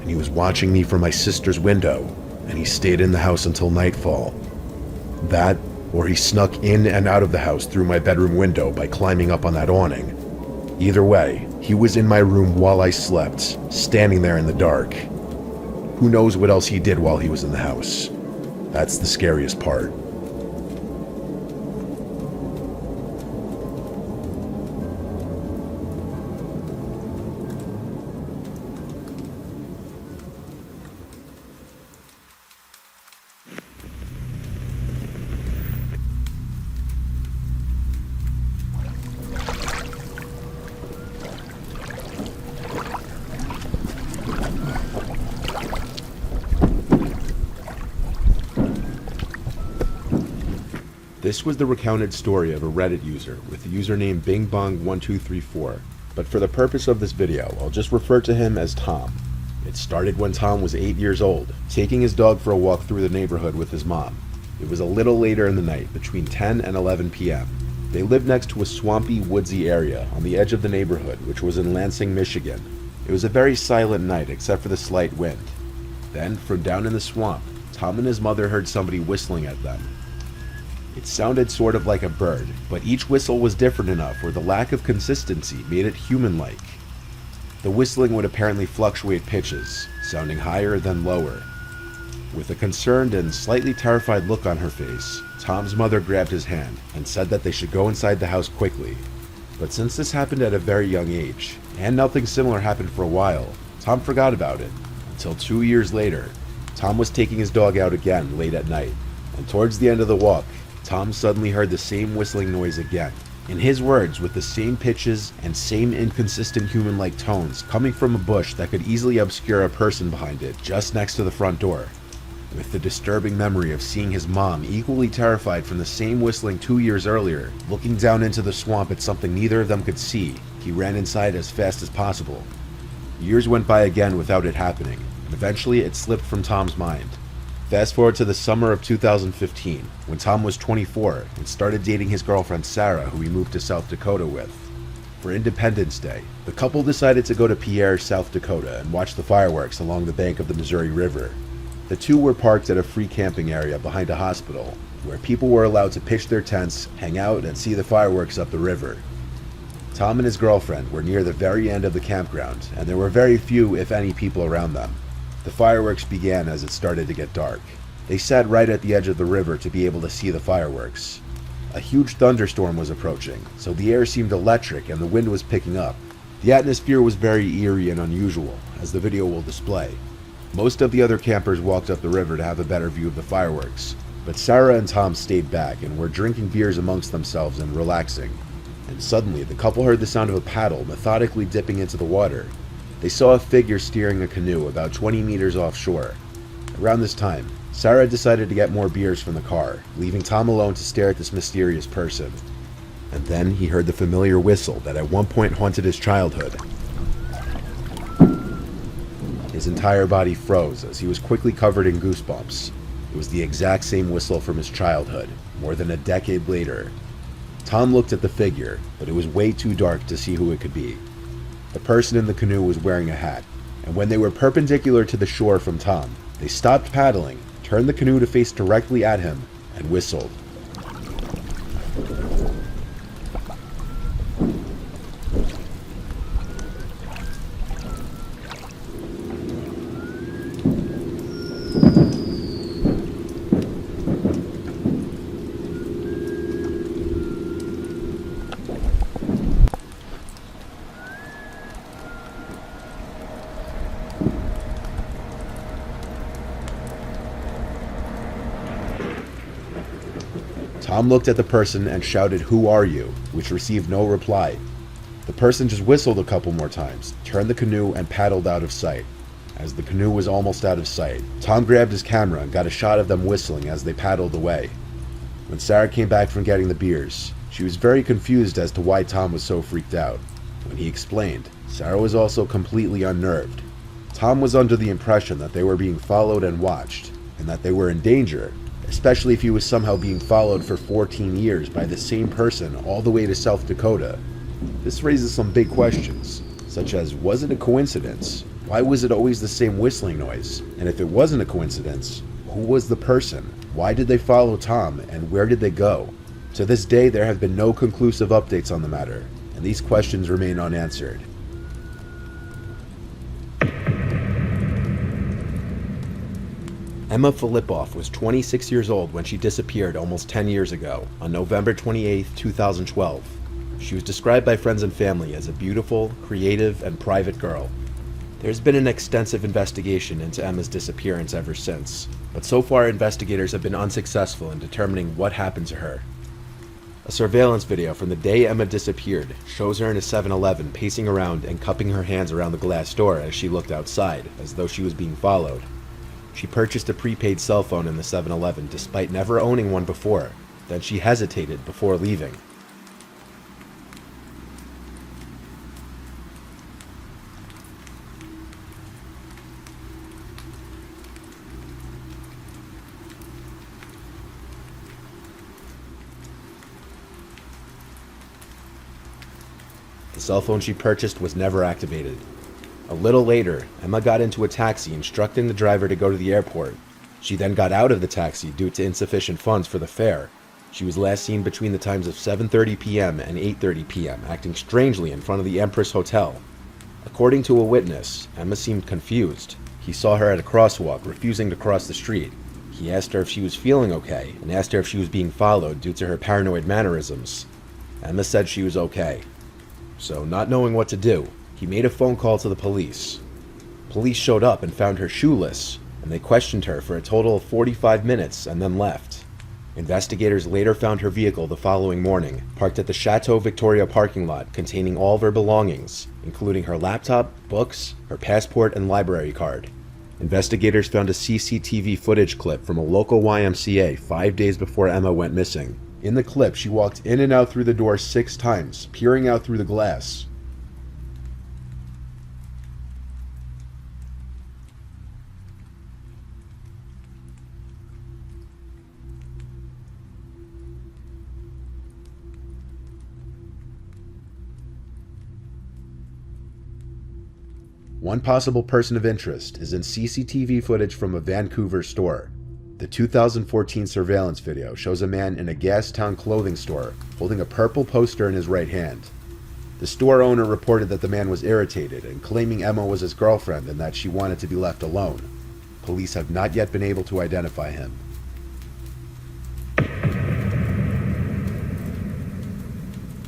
Speaker 3: and he was watching me from my sister's window, and he stayed in the house until nightfall. That, or he snuck in and out of the house through my bedroom window by climbing up on that awning. Either way, he was in my room while I slept, standing there in the dark. Who knows what else he did while he was in the house? That's the scariest part. This was the recounted story of a Reddit user with the username bingbong1234, but for the purpose of this video, I'll just refer to him as Tom. It started when Tom was 8 years old, taking his dog for a walk through the neighborhood with his mom. It was a little later in the night, between 10 and 11 p.m. They lived next to a swampy, woodsy area on the edge of the neighborhood, which was in Lansing, Michigan. It was a very silent night except for the slight wind. Then, from down in the swamp, Tom and his mother heard somebody whistling at them. It sounded sort of like a bird, but each whistle was different enough where the lack of consistency made it human-like. The whistling would apparently fluctuate pitches, sounding higher then lower. With a concerned and slightly terrified look on her face, Tom's mother grabbed his hand and said that they should go inside the house quickly. But since this happened at a very young age, and nothing similar happened for a while, Tom forgot about it, until 2 years later. Tom was taking his dog out again late at night, and towards the end of the walk, Tom suddenly heard the same whistling noise again. In his words, with the same pitches and same inconsistent human-like tones coming from a bush that could easily obscure a person behind it just next to the front door. With the disturbing memory of seeing his mom equally terrified from the same whistling 2 years earlier, looking down into the swamp at something neither of them could see, he ran inside as fast as possible. Years went by again without it happening, and eventually it slipped from Tom's mind. Fast forward to the summer of 2015, when Tom was 24 and started dating his girlfriend Sarah, who he moved to South Dakota with. For Independence Day, the couple decided to go to Pierre, South Dakota and watch the fireworks along the bank of the Missouri River. The two were parked at a free camping area behind a hospital, where people were allowed to pitch their tents, hang out, and see the fireworks up the river. Tom and his girlfriend were near the very end of the campground, and there were very few, if any, people around them. The fireworks began as it started to get dark. They sat right at the edge of the river to be able to see the fireworks. A huge thunderstorm was approaching, so the air seemed electric and the wind was picking up. The atmosphere was very eerie and unusual, as the video will display. Most of the other campers walked up the river to have a better view of the fireworks, but Sarah and Tom stayed back and were drinking beers amongst themselves and relaxing. And suddenly, the couple heard the sound of a paddle methodically dipping into the water. They saw a figure steering a canoe about 20 meters offshore. Around this time, Sarah decided to get more beers from the car, leaving Tom alone to stare at this mysterious person. And then he heard the familiar whistle that at one point haunted his childhood. His entire body froze as he was quickly covered in goosebumps. It was the exact same whistle from his childhood, more than a decade later. Tom looked at the figure, but it was way too dark to see who it could be. The person in the canoe was wearing a hat, and when they were perpendicular to the shore from Tom, they stopped paddling, turned the canoe to face directly at him, and whistled. Tom looked at the person and shouted, "Who are you?" which received no reply. The person just whistled a couple more times, turned the canoe, and paddled out of sight. As the canoe was almost out of sight, Tom grabbed his camera and got a shot of them whistling as they paddled away. When Sarah came back from getting the beers, she was very confused as to why Tom was so freaked out.
Speaker 2: When he explained, Sarah was also completely unnerved. Tom was under the impression that they were being followed and watched, and that they were in danger, especially if he was somehow being followed for 14 years by the same person all the way to South Dakota. This raises some big questions, such as, was it a coincidence? Why was it always the same whistling noise? And if it wasn't a coincidence, who was the person? Why did they follow Tom, and where did they go? To this day, there have been no conclusive updates on the matter, and these questions remain unanswered. Emma Filipoff was 26 years old when she disappeared almost 10 years ago, on November 28, 2012. She was described by friends and family as a beautiful, creative, and private girl. There's been an extensive investigation into Emma's disappearance ever since, but so far investigators have been unsuccessful in determining what happened to her. A surveillance video from the day Emma disappeared shows her in a 7-Eleven pacing around and cupping her hands around the glass door as she looked outside, as though she was being followed. She purchased a prepaid cell phone in the 7-Eleven despite never owning one before. Then she hesitated before leaving. The cell phone she purchased was never activated. A little later, Emma got into a taxi instructing the driver to go to the airport. She then got out of the taxi due to insufficient funds for the fare. She was last seen between the times of 7:30 p.m. and 8:30 p.m., acting strangely in front of the Empress Hotel. According to a witness, Emma seemed confused. He saw her at a crosswalk, refusing to cross the street. He asked her if she was feeling okay, and asked her if she was being followed due to her paranoid mannerisms. Emma said she was okay. So, not knowing what to do, he made a phone call to the police. Police showed up and found her shoeless, and they questioned her for a total of 45 minutes and then left. Investigators later found her vehicle the following morning, parked at the Chateau Victoria parking lot containing all of her belongings, including her laptop, books, her passport, and library card. Investigators found a CCTV footage clip from a local YMCA 5 days before Emma went missing. In the clip, she walked in and out through the door 6 times, peering out through the glass. One possible person of interest is in CCTV footage from a Vancouver store. The 2014 surveillance video shows a man in a Gastown clothing store holding a purple poster in his right hand. The store owner reported that the man was irritated and claiming Emma was his girlfriend and that she wanted to be left alone. Police have not yet been able to identify him.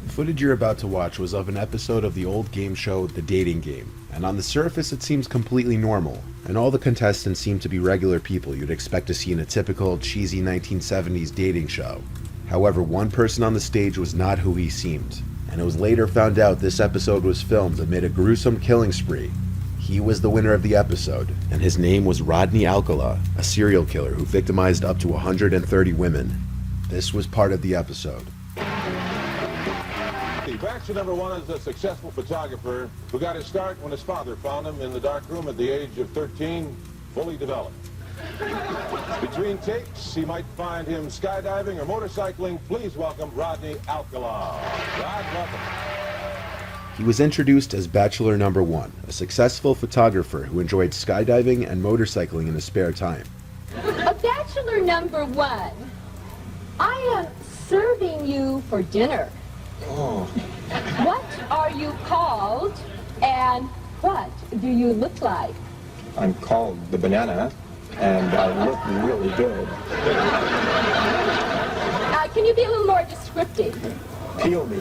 Speaker 2: The footage you're about to watch was of an episode of the old game show The Dating Game, and on the surface it seems completely normal, and all the contestants seem to be regular people you'd expect to see in a typical cheesy 1970s dating show. However, one person on the stage was not who he seemed, and it was later found out this episode was filmed amid a gruesome killing spree. He was the winner of the episode, and his name was Rodney Alcala, a serial killer who victimized up to 130 women. This was part of the episode.
Speaker 4: Bachelor number 1 is a successful photographer who got his start when his father found him in the dark room at the age of 13, fully developed. Between takes, he might find him skydiving or motorcycling. Please welcome Rodney Alcala. Rod, welcome.
Speaker 2: He was introduced as Bachelor number 1, a successful photographer who enjoyed skydiving and motorcycling in his spare time.
Speaker 5: A Bachelor number 1, I am serving you for dinner.
Speaker 6: Oh.
Speaker 5: What are you called, and what do you look like?
Speaker 6: I'm called the Banana, and I look really good.
Speaker 5: Can you be a little more descriptive?
Speaker 6: Peel me.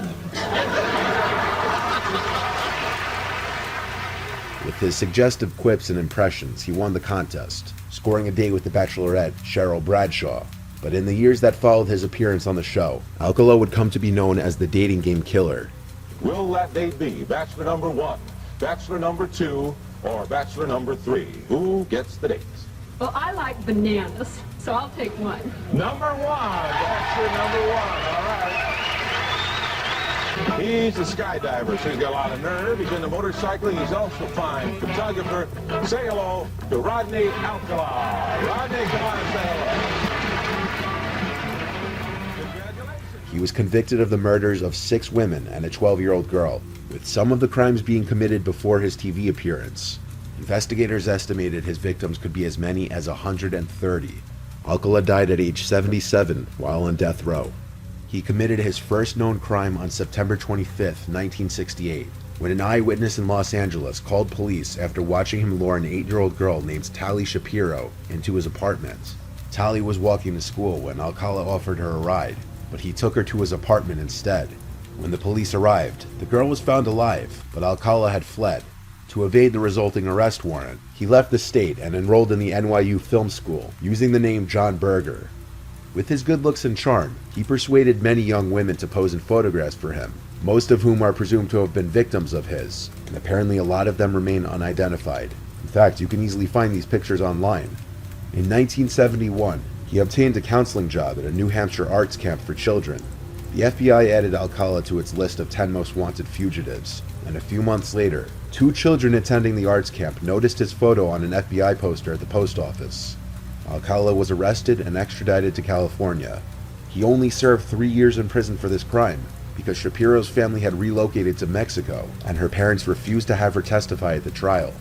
Speaker 2: With his suggestive quips and impressions, he won the contest, scoring a date with the Bachelorette, Cheryl Bradshaw. But in the years that followed his appearance on the show, Alcala would come to be known as the dating game killer.
Speaker 4: Will that date be Bachelor number 1, Bachelor number 2, or Bachelor number 3? Who gets the dates?
Speaker 5: Well, I like bananas, so I'll take one.
Speaker 4: Number 1, Bachelor number 1, all right. He's a skydiver, so he's got a lot of nerve. He's into motorcycling. He's also a fine photographer. Say hello to Rodney Alcala. Rodney, come on and say hello. Congratulations.
Speaker 2: He was convicted of the murders of 6 women and a 12-year-old girl, with some of the crimes being committed before his TV appearance. Investigators estimated his victims could be as many as 130. Alcala died at age 77 while on death row. He committed his first known crime on September 25, 1968, when an eyewitness in Los Angeles called police after watching him lure an 8-year-old girl named Tali Shapiro into his apartment. Tali was walking to school when Alcala offered her a ride, but he took her to his apartment instead. When the police arrived, the girl was found alive, but Alcala had fled. To evade the resulting arrest warrant, he left the state and enrolled in the NYU Film School using the name John Berger. With his good looks and charm, he persuaded many young women to pose in photographs for him, most of whom are presumed to have been victims of his, and apparently a lot of them remain unidentified. In fact, you can easily find these pictures online. In 1971, he obtained a counseling job at a New Hampshire arts camp for children. The FBI added Alcala to its list of 10 most wanted fugitives, and a few months later, 2 children attending the arts camp noticed his photo on an FBI poster at the post office. Alcala was arrested and extradited to California. He only served 3 years in prison for this crime because Shapiro's family had relocated to Mexico and her parents refused to have her testify at the trial.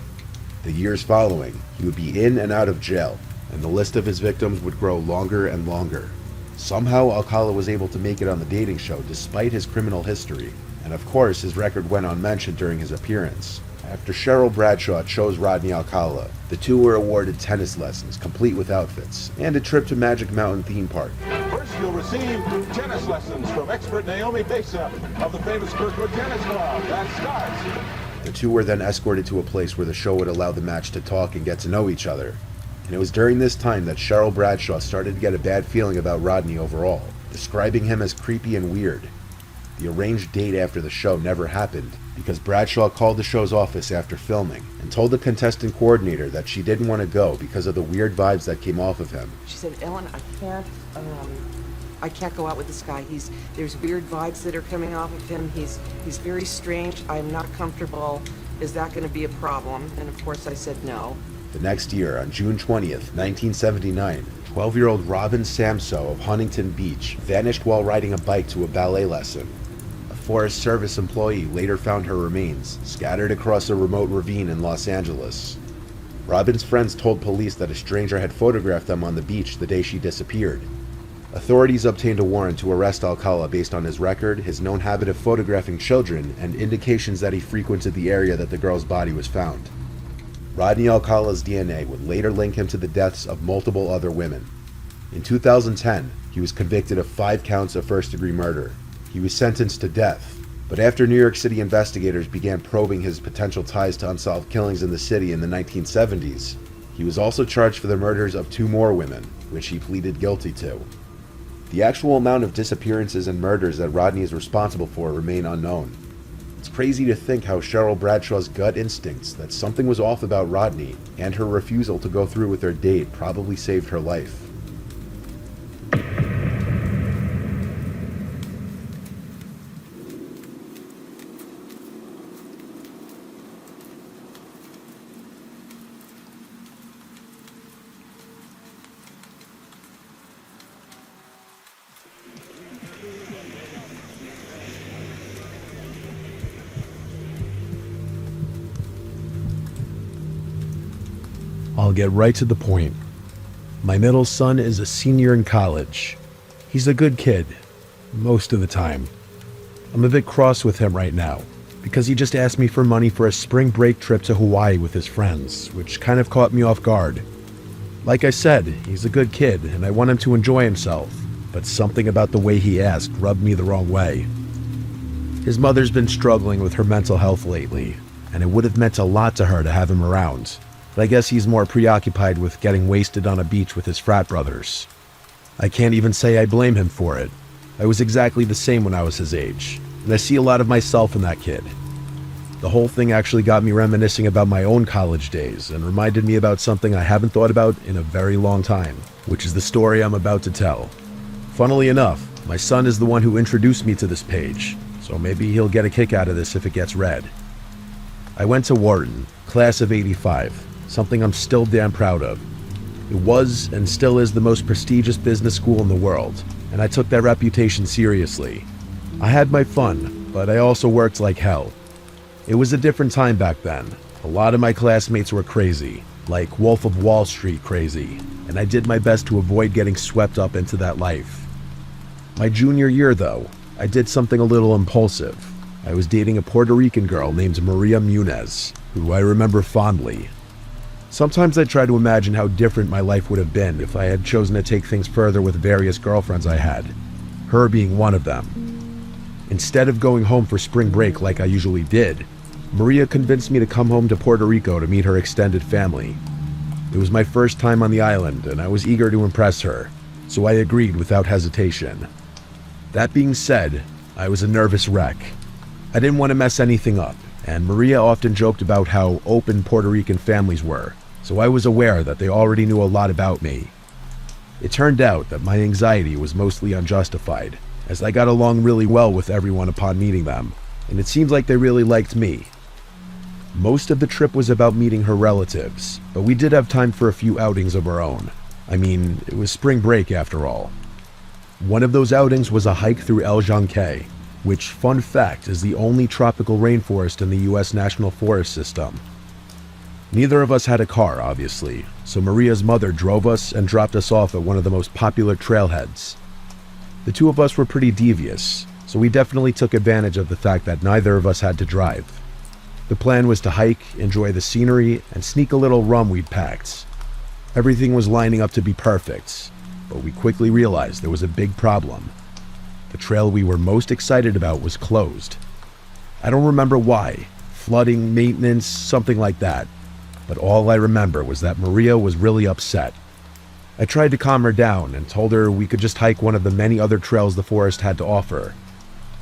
Speaker 2: The years following, he would be in and out of jail, and the list of his victims would grow longer and longer. Somehow Alcala was able to make it on the dating show despite his criminal history, and of course his record went unmentioned during his appearance. After Cheryl Bradshaw chose Rodney Alcala, the two were awarded tennis lessons, complete with outfits, and a trip to Magic Mountain theme park.
Speaker 4: First, you'll receive tennis lessons from expert Naomi Besa of the famous Kirkwood Tennis Club. That starts.
Speaker 2: The two were then escorted to a place where the show would allow the match to talk and get to know each other. And it was during this time that Cheryl Bradshaw started to get a bad feeling about Rodney overall, describing him as creepy and weird. The arranged date after the show never happened because Bradshaw called the show's office after filming and told the contestant coordinator that she didn't want to go because of the weird vibes that came off of him.
Speaker 7: She said, "Ellen, I can't go out with this guy. There's weird vibes that are coming off of him. He's very strange. I'm not comfortable. Is that going to be a problem?" And of course I said no.
Speaker 2: The next year, on June 20th, 1979, 12-year-old Robin Samso of Huntington Beach vanished while riding a bike to a ballet lesson. A Forest Service employee later found her remains, scattered across a remote ravine in Los Angeles. Robin's friends told police that a stranger had photographed them on the beach the day she disappeared. Authorities obtained a warrant to arrest Alcala based on his record, his known habit of photographing children, and indications that he frequented the area that the girl's body was found. Rodney Alcala's DNA would later link him to the deaths of multiple other women. In 2010, he was convicted of 5 counts of first-degree murder. He was sentenced to death, but after New York City investigators began probing his potential ties to unsolved killings in the city in the 1970s, he was also charged for the murders of 2 more women, which he pleaded guilty to. The actual amount of disappearances and murders that Rodney is responsible for remain unknown. It's crazy to think how Cheryl Bradshaw's gut instincts that something was off about Rodney and her refusal to go through with their date probably saved her life.
Speaker 3: I'll get right to the point. My middle son is a senior in college. He's a good kid, most of the time. I'm a bit cross with him right now, because he just asked me for money for a spring break trip to Hawaii with his friends, which kind of caught me off guard. Like I said, he's a good kid, and I want him to enjoy himself, but something about the way he asked rubbed me the wrong way. His mother's been struggling with her mental health lately, and it would have meant a lot to her to have him around. But I guess he's more preoccupied with getting wasted on a beach with his frat brothers. I can't even say I blame him for it. I was exactly the same when I was his age, and I see a lot of myself in that kid. The whole thing actually got me reminiscing about my own college days and reminded me about something I haven't thought about in a very long time, which is the story I'm about to tell. Funnily enough, my son is the one who introduced me to this page, so maybe he'll get a kick out of this if it gets read. I went to Wharton, class of '85, something I'm still damn proud of. It was and still is the most prestigious business school in the world, and I took that reputation seriously. I had my fun, but I also worked like hell. It was a different time back then. A lot of my classmates were crazy, like Wolf of Wall Street crazy, and I did my best to avoid getting swept up into that life. My junior year, though, I did something a little impulsive. I was dating a Puerto Rican girl named Maria Munez, who I remember fondly. Sometimes I try to imagine how different my life would have been if I had chosen to take things further with various girlfriends I had, her being one of them. Instead of going home for spring break like I usually did, Maria convinced me to come home to Puerto Rico to meet her extended family. It was my first time on the island, and I was eager to impress her, so I agreed without hesitation. That being said, I was a nervous wreck. I didn't want to mess anything up, and Maria often joked about how open Puerto Rican families were, so I was aware that they already knew a lot about me. It turned out that my anxiety was mostly unjustified, as I got along really well with everyone upon meeting them, and it seemed like they really liked me. Most of the trip was about meeting her relatives, but we did have time for a few outings of our own. I mean, it was spring break after all. One of those outings was a hike through El Janqué, which, fun fact, is the only tropical rainforest in the US National Forest System. Neither of us had a car, obviously, so Maria's mother drove us and dropped us off at one of the most popular trailheads. The two of us were pretty devious, so we definitely took advantage of the fact that neither of us had to drive. The plan was to hike, enjoy the scenery, and sneak a little rum we'd packed. Everything was lining up to be perfect, but we quickly realized there was a big problem. The trail we were most excited about was closed. I don't remember why, flooding, maintenance, something like that, but all I remember was that Maria was really upset. I tried to calm her down and told her we could just hike one of the many other trails the forest had to offer.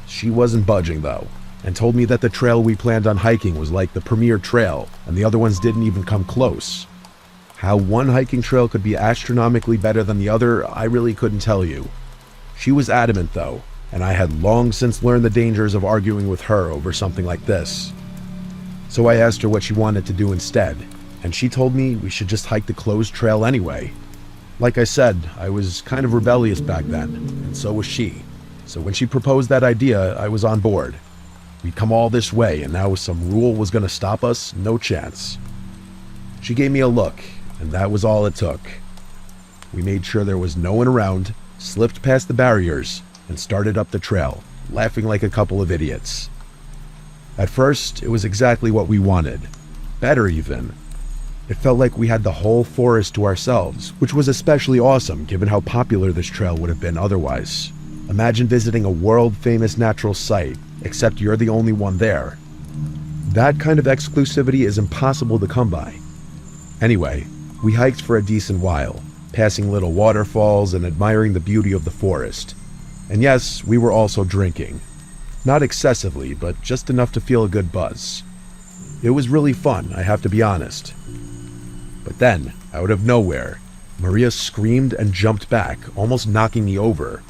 Speaker 3: She wasn't budging though, and told me that the trail we planned on hiking was like the premier trail, and the other ones didn't even come close. How one hiking trail could be astronomically better than the other, I really couldn't tell you. She was adamant though, and I had long since learned the dangers of arguing with her over something like this. So I asked her what she wanted to do instead, and she told me we should just hike the closed trail anyway. Like I said, I was kind of rebellious back then, and so was she. So when she proposed that idea, I was on board. We'd come all this way, and now some rule was going to stop us? No chance. She gave me a look, and that was all it took. We made sure there was no one around, slipped past the barriers, and started up the trail, laughing like a couple of idiots. At first, it was exactly what we wanted. Better even. It felt like we had the whole forest to ourselves, which was especially awesome given how popular this trail would have been otherwise. Imagine visiting a world-famous natural site, except you're the only one there. That kind of exclusivity is impossible to come by. Anyway, we hiked for a decent while, passing little waterfalls and admiring the beauty of the forest. And yes, we were also drinking. Not excessively, but just enough to feel a good buzz. It was really fun, I have to be honest. But then, out of nowhere, Maria screamed and jumped back, almost knocking me over.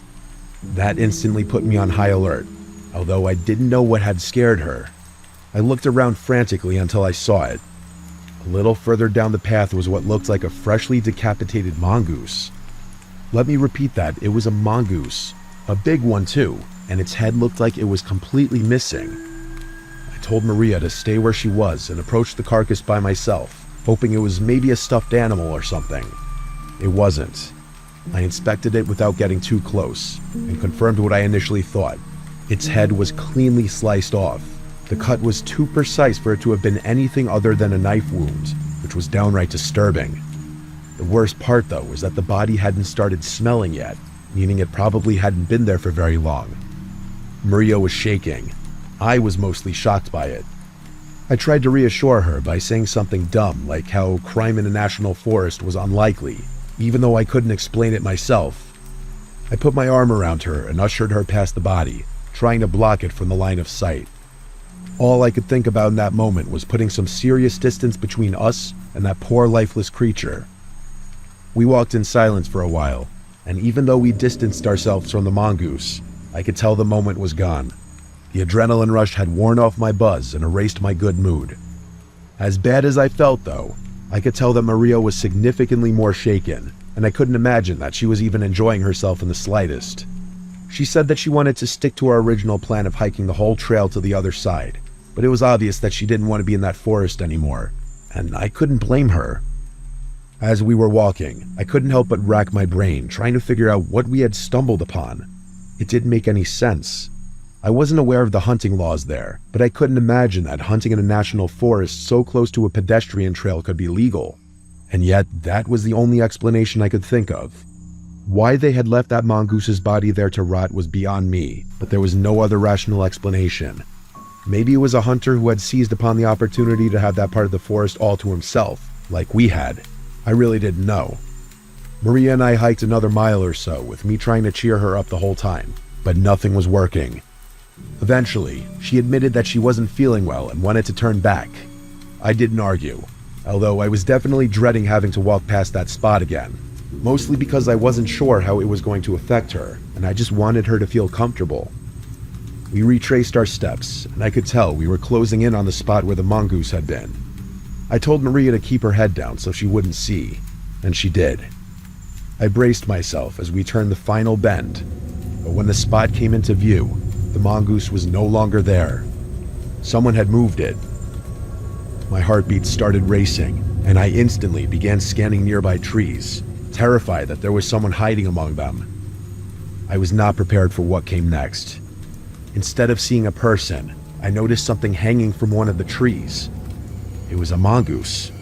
Speaker 3: That instantly put me on high alert, although I didn't know what had scared her. I looked around frantically until I saw it. A little further down the path was what looked like a freshly decapitated mongoose. Let me repeat that, it was a mongoose. A big one too, and its head looked like it was completely missing. I told Maria to stay where she was and approached the carcass by myself, hoping it was maybe a stuffed animal or something. It wasn't. I inspected it without getting too close, and confirmed what I initially thought. Its head was cleanly sliced off. The cut was too precise for it to have been anything other than a knife wound, which was downright disturbing. The worst part, though, was that the body hadn't started smelling yet, meaning it probably hadn't been there for very long. Maria was shaking. I was mostly shocked by it. I tried to reassure her by saying something dumb, like how crime in a national forest was unlikely, even though I couldn't explain it myself. I put my arm around her and ushered her past the body, trying to block it from the line of sight. All I could think about in that moment was putting some serious distance between us and that poor lifeless creature. We walked in silence for a while, and even though we distanced ourselves from the mongoose, I could tell the moment was gone. The adrenaline rush had worn off my buzz and erased my good mood. As bad as I felt, though, I could tell that Maria was significantly more shaken, and I couldn't imagine that she was even enjoying herself in the slightest. She said that she wanted to stick to our original plan of hiking the whole trail to the other side, but it was obvious that she didn't want to be in that forest anymore, and I couldn't blame her. As we were walking, I couldn't help but rack my brain, trying to figure out what we had stumbled upon. It didn't make any sense. I wasn't aware of the hunting laws there, but I couldn't imagine that hunting in a national forest so close to a pedestrian trail could be legal. And yet, that was the only explanation I could think of. Why they had left that mongoose's body there to rot was beyond me, but there was no other rational explanation. Maybe it was a hunter who had seized upon the opportunity to have that part of the forest all to himself, like we had. I really didn't know. Maria and I hiked another mile or so, with me trying to cheer her up the whole time, but nothing was working. Eventually, she admitted that she wasn't feeling well and wanted to turn back. I didn't argue, although I was definitely dreading having to walk past that spot again, mostly because I wasn't sure how it was going to affect her, and I just wanted her to feel comfortable. We retraced our steps, and I could tell we were closing in on the spot where the mongoose had been. I told Maria to keep her head down so she wouldn't see, and she did. I braced myself as we turned the final bend, but when the spot came into view, the mongoose was no longer there. Someone had moved it. My heartbeat started racing, and I instantly began scanning nearby trees, terrified that there was someone hiding among them. I was not prepared for what came next. Instead of seeing a person, I noticed something hanging from one of the trees. It was a mongoose.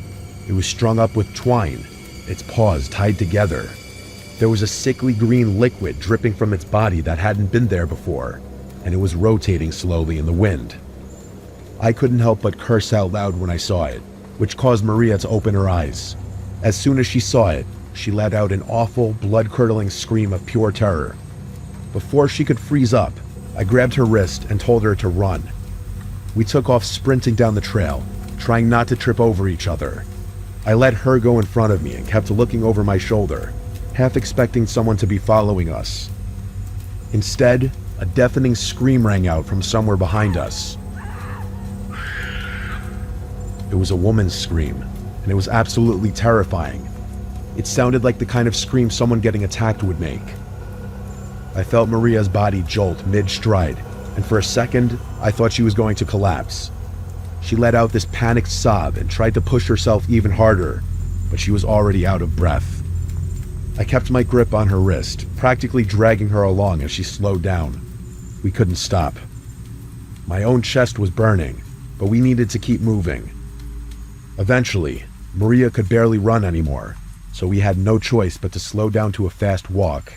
Speaker 3: It was strung up with twine, its paws tied together. There was a sickly green liquid dripping from its body that hadn't been there before, and it was rotating slowly in the wind. I couldn't help but curse out loud when I saw it, which caused Maria to open her eyes. As soon as she saw it, she let out an awful, blood-curdling scream of pure terror. Before she could freeze up, I grabbed her wrist and told her to run. We took off sprinting down the trail, trying not to trip over each other. I let her go in front of me and kept looking over my shoulder, half expecting someone to be following us. Instead, a deafening scream rang out from somewhere behind us. It was a woman's scream, and it was absolutely terrifying. It sounded like the kind of scream someone getting attacked would make. I felt Maria's body jolt mid-stride, and for a second, I thought she was going to collapse. She let out this panicked sob and tried to push herself even harder, but she was already out of breath. I kept my grip on her wrist, practically dragging her along as she slowed down. We couldn't stop. My own chest was burning, but we needed to keep moving. Eventually, Maria could barely run anymore, so we had no choice but to slow down to a fast walk.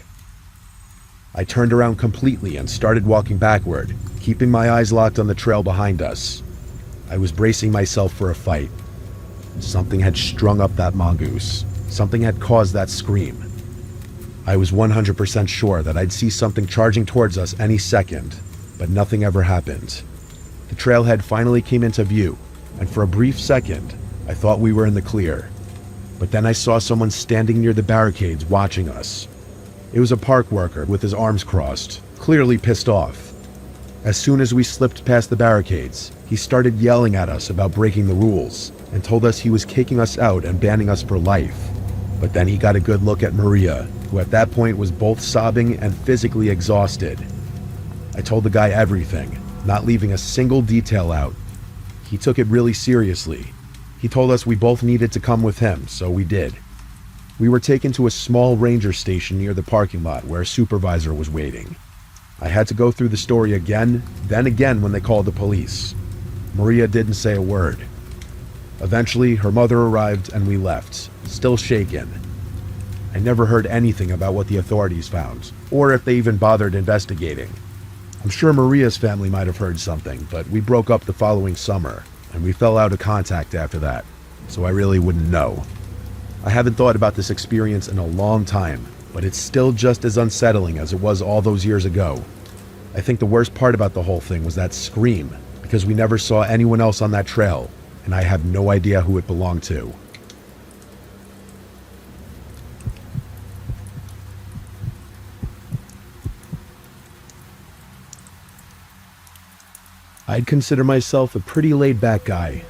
Speaker 3: I turned around completely and started walking backward, keeping my eyes locked on the trail behind us. I was bracing myself for a fight. Something had strung up that mongoose. Something had caused that scream. I was 100% sure that I'd see something charging towards us any second, but nothing ever happened. The trailhead finally came into view, and for a brief second, I thought we were in the clear. But then I saw someone standing near the barricades watching us. It was a park worker with his arms crossed, clearly pissed off. As soon as we slipped past the barricades, he started yelling at us about breaking the rules and told us he was kicking us out and banning us for life. But then he got a good look at Maria, who at that point was both sobbing and physically exhausted. I told the guy everything, not leaving a single detail out. He took it really seriously. He told us we both needed to come with him, so we did. We were taken to a small ranger station near the parking lot where a supervisor was waiting. I had to go through the story again, then again when they called the police. Maria didn't say a word. Eventually, her mother arrived and we left, still shaken. I never heard anything about what the authorities found, or if they even bothered investigating. I'm sure Maria's family might have heard something, but we broke up the following summer, and we fell out of contact after that, so I really wouldn't know. I haven't thought about this experience in a long time, but it's still just as unsettling as it was all those years ago. I think the worst part about the whole thing was that scream, because we never saw anyone else on that trail, and I have no idea who it belonged to. I'd consider myself a pretty laid-back guy.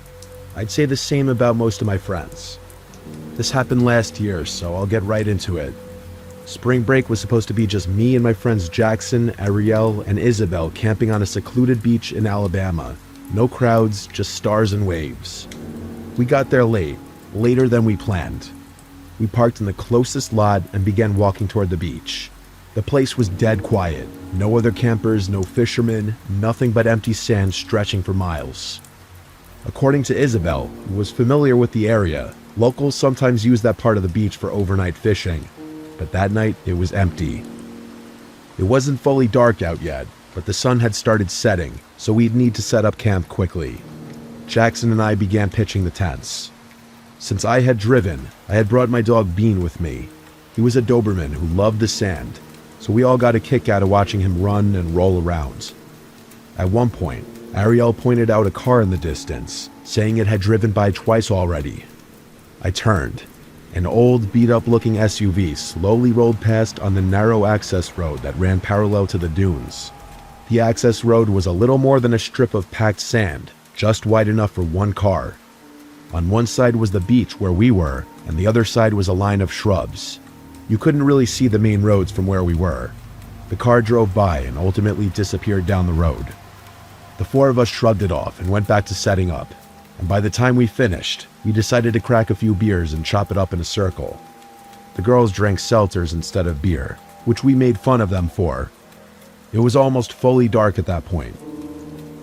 Speaker 3: I'd say the same about most of my friends. This happened last year, so I'll get right into it. Spring break was supposed to be just me and my friends Jackson, Ariel, and Isabel camping on a secluded beach in Alabama. No crowds, just stars and waves. We got there late, later than we planned. We parked in the closest lot and began walking toward the beach. The place was dead quiet. No other campers, no fishermen, nothing but empty sand stretching for miles. According to Isabel, who was familiar with the area, locals sometimes use that part of the beach for overnight fishing, but that night it was empty. It wasn't fully dark out yet, but the sun had started setting, so we'd need to set up camp quickly. Jackson and I began pitching the tents. Since I had driven, I had brought my dog Bean with me. He was a Doberman who loved the sand, so we all got a kick out of watching him run and roll around. At one point, Ariel pointed out a car in the distance, saying it had driven by twice already. I turned. An old, beat-up-looking SUV slowly rolled past on the narrow access road that ran parallel to the dunes. The access road was a little more than a strip of packed sand, just wide enough for one car. On one side was the beach where we were, and the other side was a line of shrubs. You couldn't really see the main roads from where we were. The car drove by and ultimately disappeared down the road. The four of us shrugged it off and went back to setting up, and by the time we finished, we decided to crack a few beers and chop it up in a circle. The girls drank seltzers instead of beer, which we made fun of them for. It was almost fully dark at that point.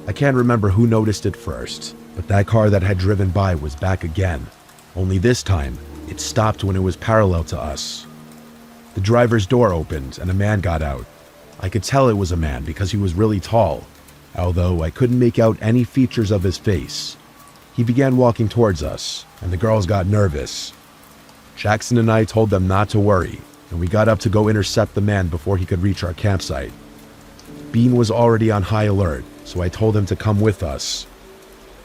Speaker 3: I can't remember who noticed it first, but that car that had driven by was back again. Only this time, it stopped when it was parallel to us. The driver's door opened and a man got out. I could tell it was a man because he was really tall, although I couldn't make out any features of his face. He began walking towards us, and the girls got nervous. Jackson and I told them not to worry, and we got up to go intercept the man before he could reach our campsite. Bean was already on high alert, so I told him to come with us.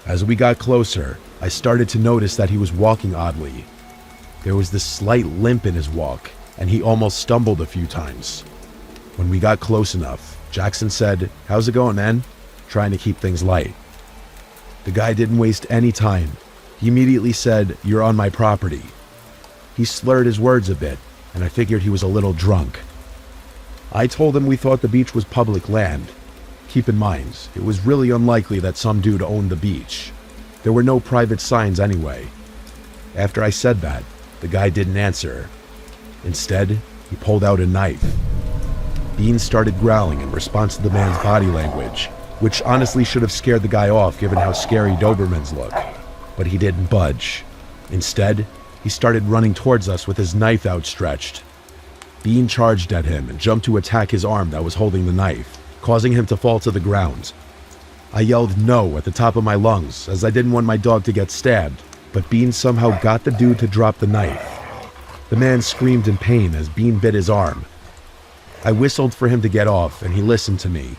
Speaker 3: As we got closer, I started to notice that he was walking oddly. There was this slight limp in his walk, and he almost stumbled a few times. When we got close enough, Jackson said, "How's it going, man?" trying to keep things light. The guy didn't waste any time. He immediately said, "You're on my property." He slurred his words a bit, and I figured he was a little drunk. I told him we thought the beach was public land. Keep in mind, it was really unlikely that some dude owned the beach. There were no private signs anyway. After I said that, the guy didn't answer. Instead, he pulled out a knife. Bean started growling in response to the man's body language, which honestly should have scared the guy off given how scary Dobermans look. But he didn't budge. Instead, he started running towards us with his knife outstretched. Bean charged at him and jumped to attack his arm that was holding the knife, causing him to fall to the ground. I yelled no at the top of my lungs as I didn't want my dog to get stabbed, but Bean somehow got the dude to drop the knife. The man screamed in pain as Bean bit his arm. I whistled for him to get off, and he listened to me.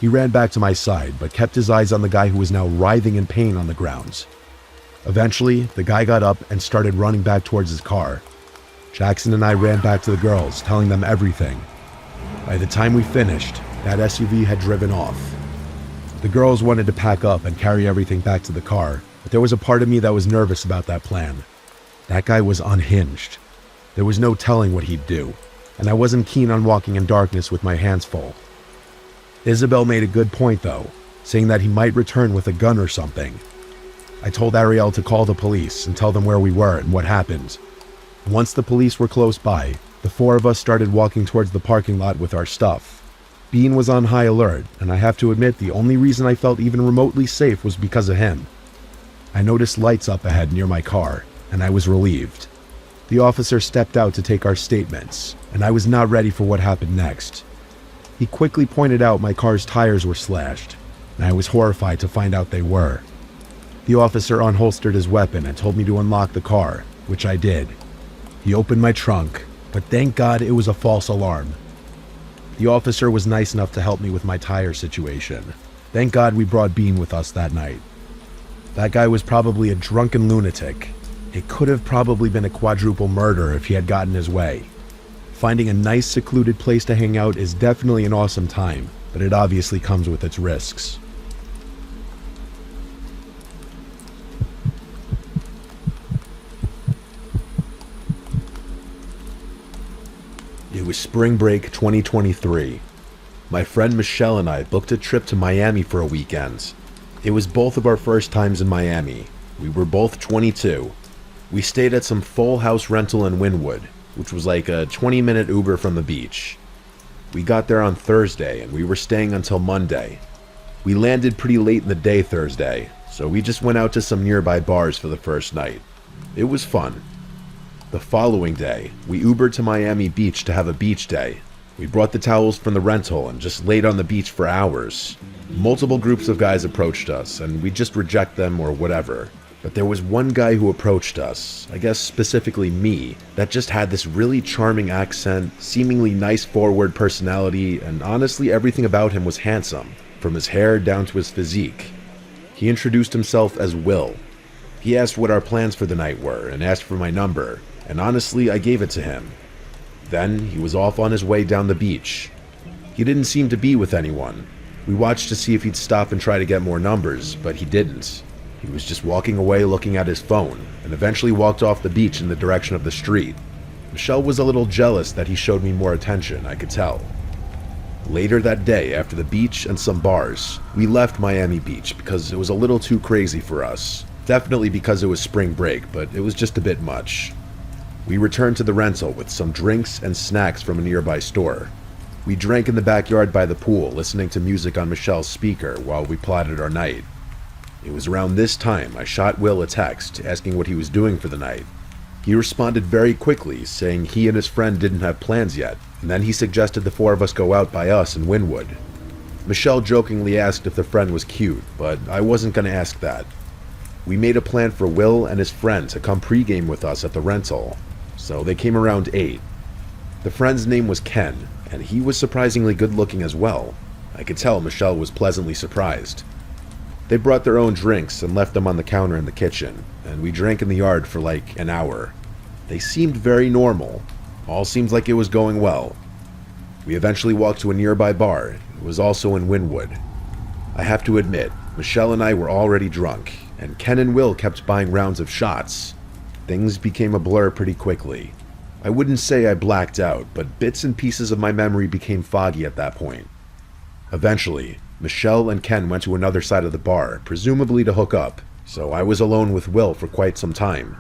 Speaker 3: He ran back to my side, but kept his eyes on the guy who was now writhing in pain on the ground. Eventually, the guy got up and started running back towards his car. Jackson and I ran back to the girls, telling them everything. By the time we finished, that SUV had driven off. The girls wanted to pack up and carry everything back to the car, but there was a part of me that was nervous about that plan. That guy was unhinged. There was no telling what he'd do, and I wasn't keen on walking in darkness with my hands full. Isabel made a good point though, saying that he might return with a gun or something. I told Ariel to call the police and tell them where we were and what happened. Once the police were close by, the four of us started walking towards the parking lot with our stuff. Bean was on high alert, and I have to admit the only reason I felt even remotely safe was because of him. I noticed lights up ahead near my car, and I was relieved. The officer stepped out to take our statements, and I was not ready for what happened next. He quickly pointed out my car's tires were slashed, and I was horrified to find out they were. The officer unholstered his weapon and told me to unlock the car, which I did. He opened my trunk, but thank God it was a false alarm. The officer was nice enough to help me with my tire situation. Thank God we brought Bean with us that night. That guy was probably a drunken lunatic. It could have probably been a quadruple murder if he had gotten his way. Finding a nice secluded place to hang out is definitely an awesome time, but it obviously comes with its risks. was spring break 2023. My friend Michelle and I booked a trip to Miami for a weekend. It was both of our first times in Miami. We were both 22. We stayed at some full house rental in Wynwood, which was like a 20-minute Uber from the beach. We got there on Thursday and we were staying until Monday. We landed pretty late in the day Thursday, so we just went out to some nearby bars for the first night. It was fun. The following day, we Ubered to Miami Beach to have a beach day. We brought the towels from the rental and just laid on the beach for hours. Multiple groups of guys approached us, and we just reject them or whatever. But there was one guy who approached us, I guess specifically me, that just had this really charming accent, seemingly nice forward personality, and honestly everything about him was handsome, from his hair down to his physique. He introduced himself as Will. He asked what our plans for the night were and asked for my number, and honestly I gave it to him. Then he was off on his way down the beach. He didn't seem to be with anyone. We watched to see if he'd stop and try to get more numbers, but he didn't. He was just walking away looking at his phone, and eventually walked off the beach in the direction of the street. Michelle was a little jealous that he showed me more attention, I could tell. Later that day, after the beach and some bars, we left Miami Beach because it was a little too crazy for us. Definitely because it was spring break, but it was just a bit much. We returned to the rental with some drinks and snacks from a nearby store. We drank in the backyard by the pool, listening to music on Michelle's speaker while we plotted our night. It was around this time I shot Will a text asking what he was doing for the night. He responded very quickly, saying he and his friend didn't have plans yet, and then he suggested the four of us go out by us in Wynwood. Michelle jokingly asked if the friend was cute, but I wasn't going to ask that. We made a plan for Will and his friend to come pregame with us at the rental, so they came around 8. The friend's name was Ken, and he was surprisingly good looking as well. I could tell Michelle was pleasantly surprised. They brought their own drinks and left them on the counter in the kitchen, and we drank in the yard for like an hour. They seemed very normal. All seemed like it was going well. We eventually walked to a nearby bar. It was also in Wynwood. I have to admit, Michelle and I were already drunk, and Ken and Will kept buying rounds of shots. Things became a blur pretty quickly. I wouldn't say I blacked out, but bits and pieces of my memory became foggy at that point. Eventually, Michelle and Ken went to another side of the bar, presumably to hook up, so I was alone with Will for quite some time.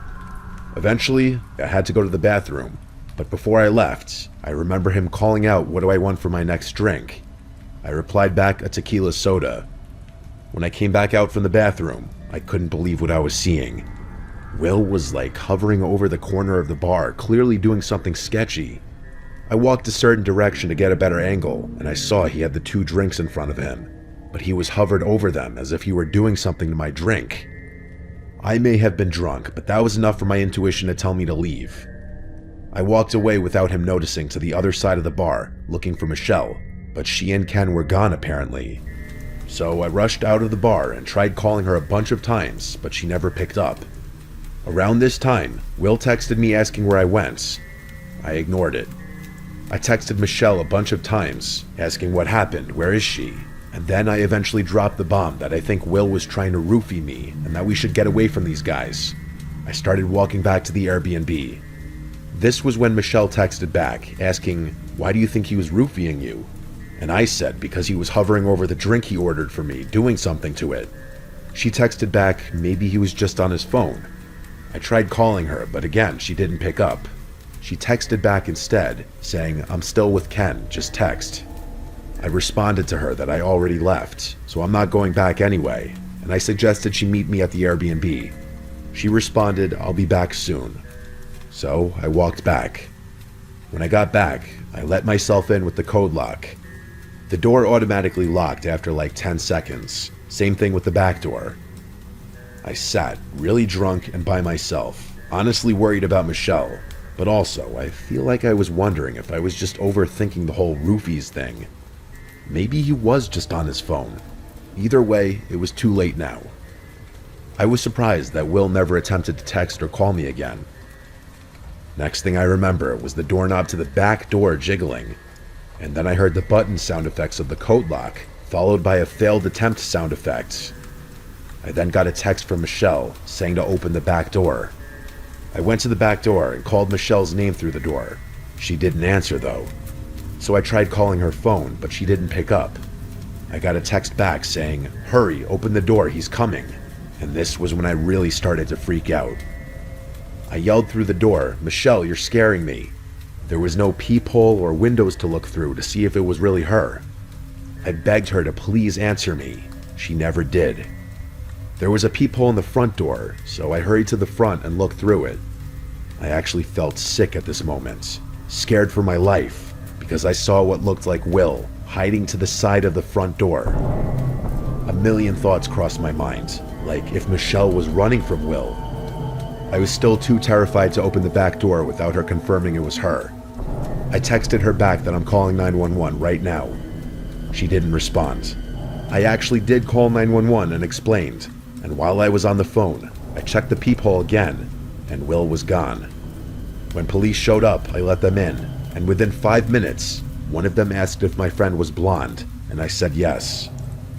Speaker 3: Eventually, I had to go to the bathroom, but before I left, I remember him calling out, "What do I want for my next drink?" I replied back, "A tequila soda." When I came back out from the bathroom, I couldn't believe what I was seeing. Will was like hovering over the corner of the bar, clearly doing something sketchy. I walked a certain direction to get a better angle, and I saw he had the 2 drinks in front of him, but he was hovered over them as if he were doing something to my drink. I may have been drunk, but that was enough for my intuition to tell me to leave. I walked away without him noticing to the other side of the bar, looking for Michelle, but she and Ken were gone apparently. So I rushed out of the bar and tried calling her a bunch of times, but she never picked up. Around this time, Will texted me asking where I went. I ignored it. I texted Michelle a bunch of times, asking what happened, where is she? And then I eventually dropped the bomb that I think Will was trying to roofie me and that we should get away from these guys. I started walking back to the Airbnb. This was when Michelle texted back, asking, "Why do you think he was roofieing you?" And I said because he was hovering over the drink he ordered for me, doing something to it. She texted back, maybe he was just on his phone. I tried calling her, but again, she didn't pick up. She texted back instead, saying, "I'm still with Ken, just text." I responded to her that I already left, so I'm not going back anyway, and I suggested she meet me at the Airbnb. She responded, "I'll be back soon." So I walked back. When I got back, I let myself in with the code lock. The door automatically locked after like 10 seconds. Same thing with the back door. I sat, really drunk and by myself, honestly worried about Michelle, but also I feel like I was wondering if I was just overthinking the whole roofies thing. Maybe he was just on his phone. Either way, it was too late now. I was surprised that Will never attempted to text or call me again. Next thing I remember was the doorknob to the back door jiggling, and then I heard the button sound effects of the code lock, followed by a failed attempt sound effect. I then got a text from Michelle saying to open the back door. I went to the back door and called Michelle's name through the door. She didn't answer though. So I tried calling her phone, but she didn't pick up. I got a text back saying, "Hurry, open the door, he's coming." And this was when I really started to freak out. I yelled through the door, "Michelle, you're scaring me." There was no peephole or windows to look through to see if it was really her. I begged her to please answer me. She never did. There was a peephole in the front door, so I hurried to the front and looked through it. I actually felt sick at this moment, scared for my life, because I saw what looked like Will hiding to the side of the front door. A million thoughts crossed my mind, like if Michelle was running from Will. I was still too terrified to open the back door without her confirming it was her. I texted her back that I'm calling 911 right now. She didn't respond. I actually did call 911 and explained, and while I was on the phone, I checked the peephole again, and Will was gone. When police showed up, I let them in, and within 5 minutes, one of them asked if my friend was blonde, and I said yes.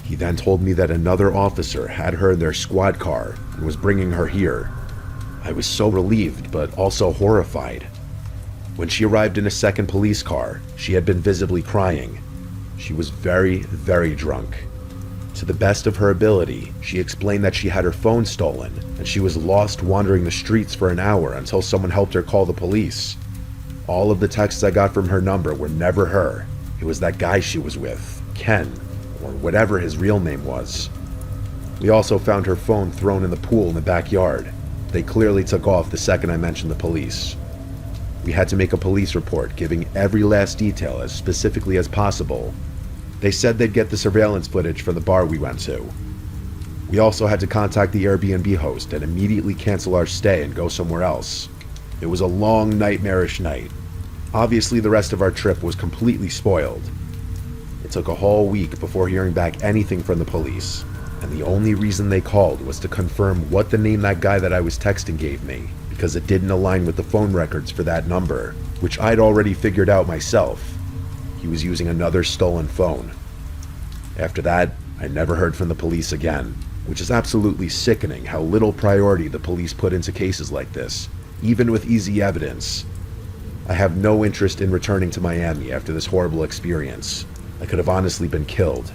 Speaker 3: He then told me that another officer had her in their squad car and was bringing her here. I was so relieved, but also horrified. When she arrived in a second police car, she had been visibly crying. She was very, very drunk. To the best of her ability, she explained that she had her phone stolen, and she was lost wandering the streets for an hour until someone helped her call the police. All of the texts I got from her number were never her. It was that guy she was with, Ken, or whatever his real name was. We also found her phone thrown in the pool in the backyard. They clearly took off the second I mentioned the police. We had to make a police report giving every last detail as specifically as possible. They said they'd get the surveillance footage from the bar we went to. We also had to contact the Airbnb host and immediately cancel our stay and go somewhere else. It was a long, nightmarish night. Obviously, the rest of our trip was completely spoiled. It took a whole week before hearing back anything from the police, and the only reason they called was to confirm what the name that guy that I was texting gave me, because it didn't align with the phone records for that number, which I'd already figured out myself. He was using another stolen phone. After that, I never heard from the police again, which is absolutely sickening how little priority the police put into cases like this, even with easy evidence. I have no interest in returning to Miami after this horrible experience. I could have honestly been killed.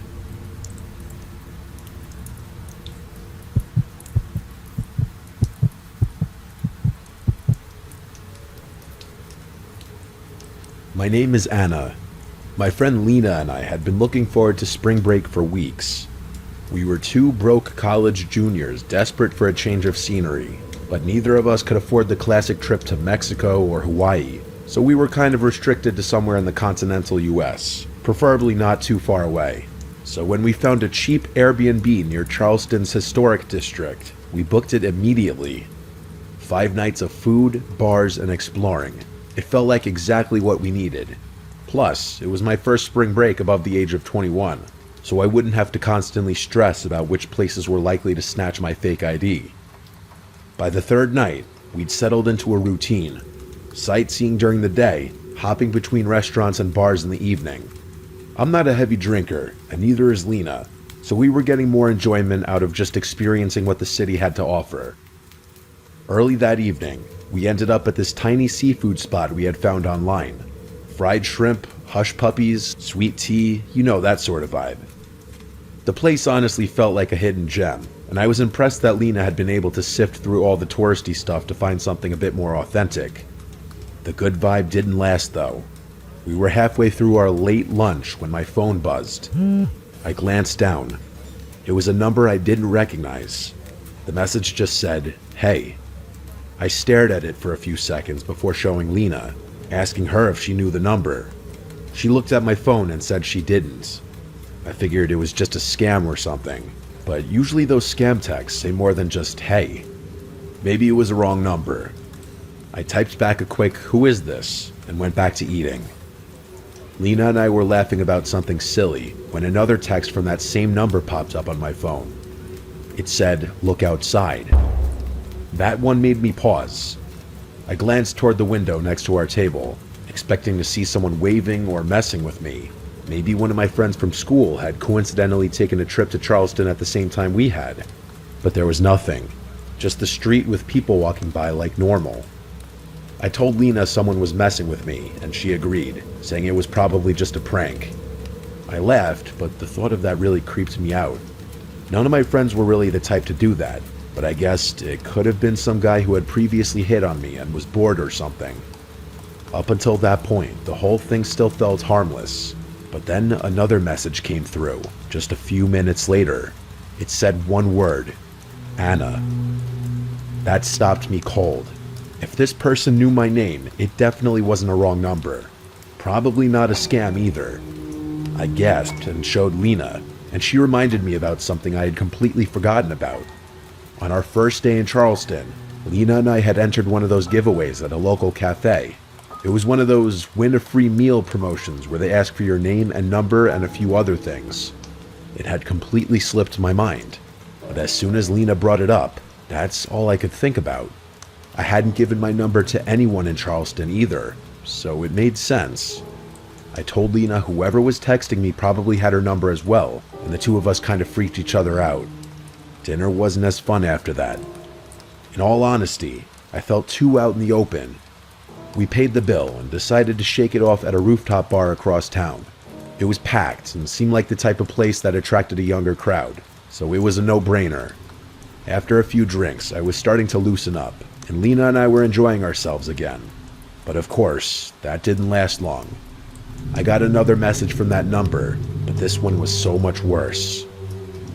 Speaker 3: My name is Anna. My friend Lena and I had been looking forward to spring break for weeks. We were two broke college juniors desperate for a change of scenery, but neither of us could afford the classic trip to Mexico or Hawaii, so we were kind of restricted to somewhere in the continental US, preferably not too far away. So when we found a cheap Airbnb near Charleston's historic district, we booked it immediately. 5 nights of food, bars, and exploring. It felt like exactly what we needed. Plus, it was my first spring break above the age of 21, so I wouldn't have to constantly stress about which places were likely to snatch my fake ID. By the 3rd night, we'd settled into a routine. Sightseeing during the day, hopping between restaurants and bars in the evening. I'm not a heavy drinker, and neither is Lena, so we were getting more enjoyment out of just experiencing what the city had to offer. Early that evening, we ended up at this tiny seafood spot we had found online. Fried shrimp, hush puppies, sweet tea, you know, that sort of vibe. The place honestly felt like a hidden gem, and I was impressed that Lena had been able to sift through all the touristy stuff to find something a bit more authentic. The good vibe didn't last though. We were halfway through our late lunch when my phone buzzed. I glanced down. It was a number I didn't recognize. The message just said, "Hey." I stared at it for a few seconds before showing Lena, asking her if she knew the number. She looked at my phone and said she didn't. I figured it was just a scam or something, but usually those scam texts say more than just "hey." Maybe it was a wrong number. I typed back a quick "who is this?" and went back to eating. Lena and I were laughing about something silly when another text from that same number popped up on my phone. It said, "Look outside." That one made me pause. I glanced toward the window next to our table, expecting to see someone waving or messing with me. Maybe one of my friends from school had coincidentally taken a trip to Charleston at the same time we had. But there was nothing. Just the street with people walking by like normal. I told Lena someone was messing with me, and she agreed, saying it was probably just a prank. I laughed, but the thought of that really creeped me out. None of my friends were really the type to do that, but I guessed it could have been some guy who had previously hit on me and was bored or something. Up until that point, the whole thing still felt harmless, but then another message came through, just a few minutes later. It said one word, Anna. That stopped me cold. If this person knew my name, it definitely wasn't a wrong number. Probably not a scam either. I gasped and showed Lena, and she reminded me about something I had completely forgotten about. On our first day in Charleston, Lena and I had entered one of those giveaways at a local cafe. It was one of those win a free meal promotions where they ask for your name and number and a few other things. It had completely slipped my mind, but as soon as Lena brought it up, that's all I could think about. I hadn't given my number to anyone in Charleston either, so it made sense. I told Lena whoever was texting me probably had her number as well, and the two of us kind of freaked each other out. Dinner wasn't as fun after that. In all honesty, I felt too out in the open. We paid the bill and decided to shake it off at a rooftop bar across town. It was packed and seemed like the type of place that attracted a younger crowd, so it was a no-brainer. After a few drinks, I was starting to loosen up, and Lena and I were enjoying ourselves again. But of course, that didn't last long. I got another message from that number, but this one was so much worse.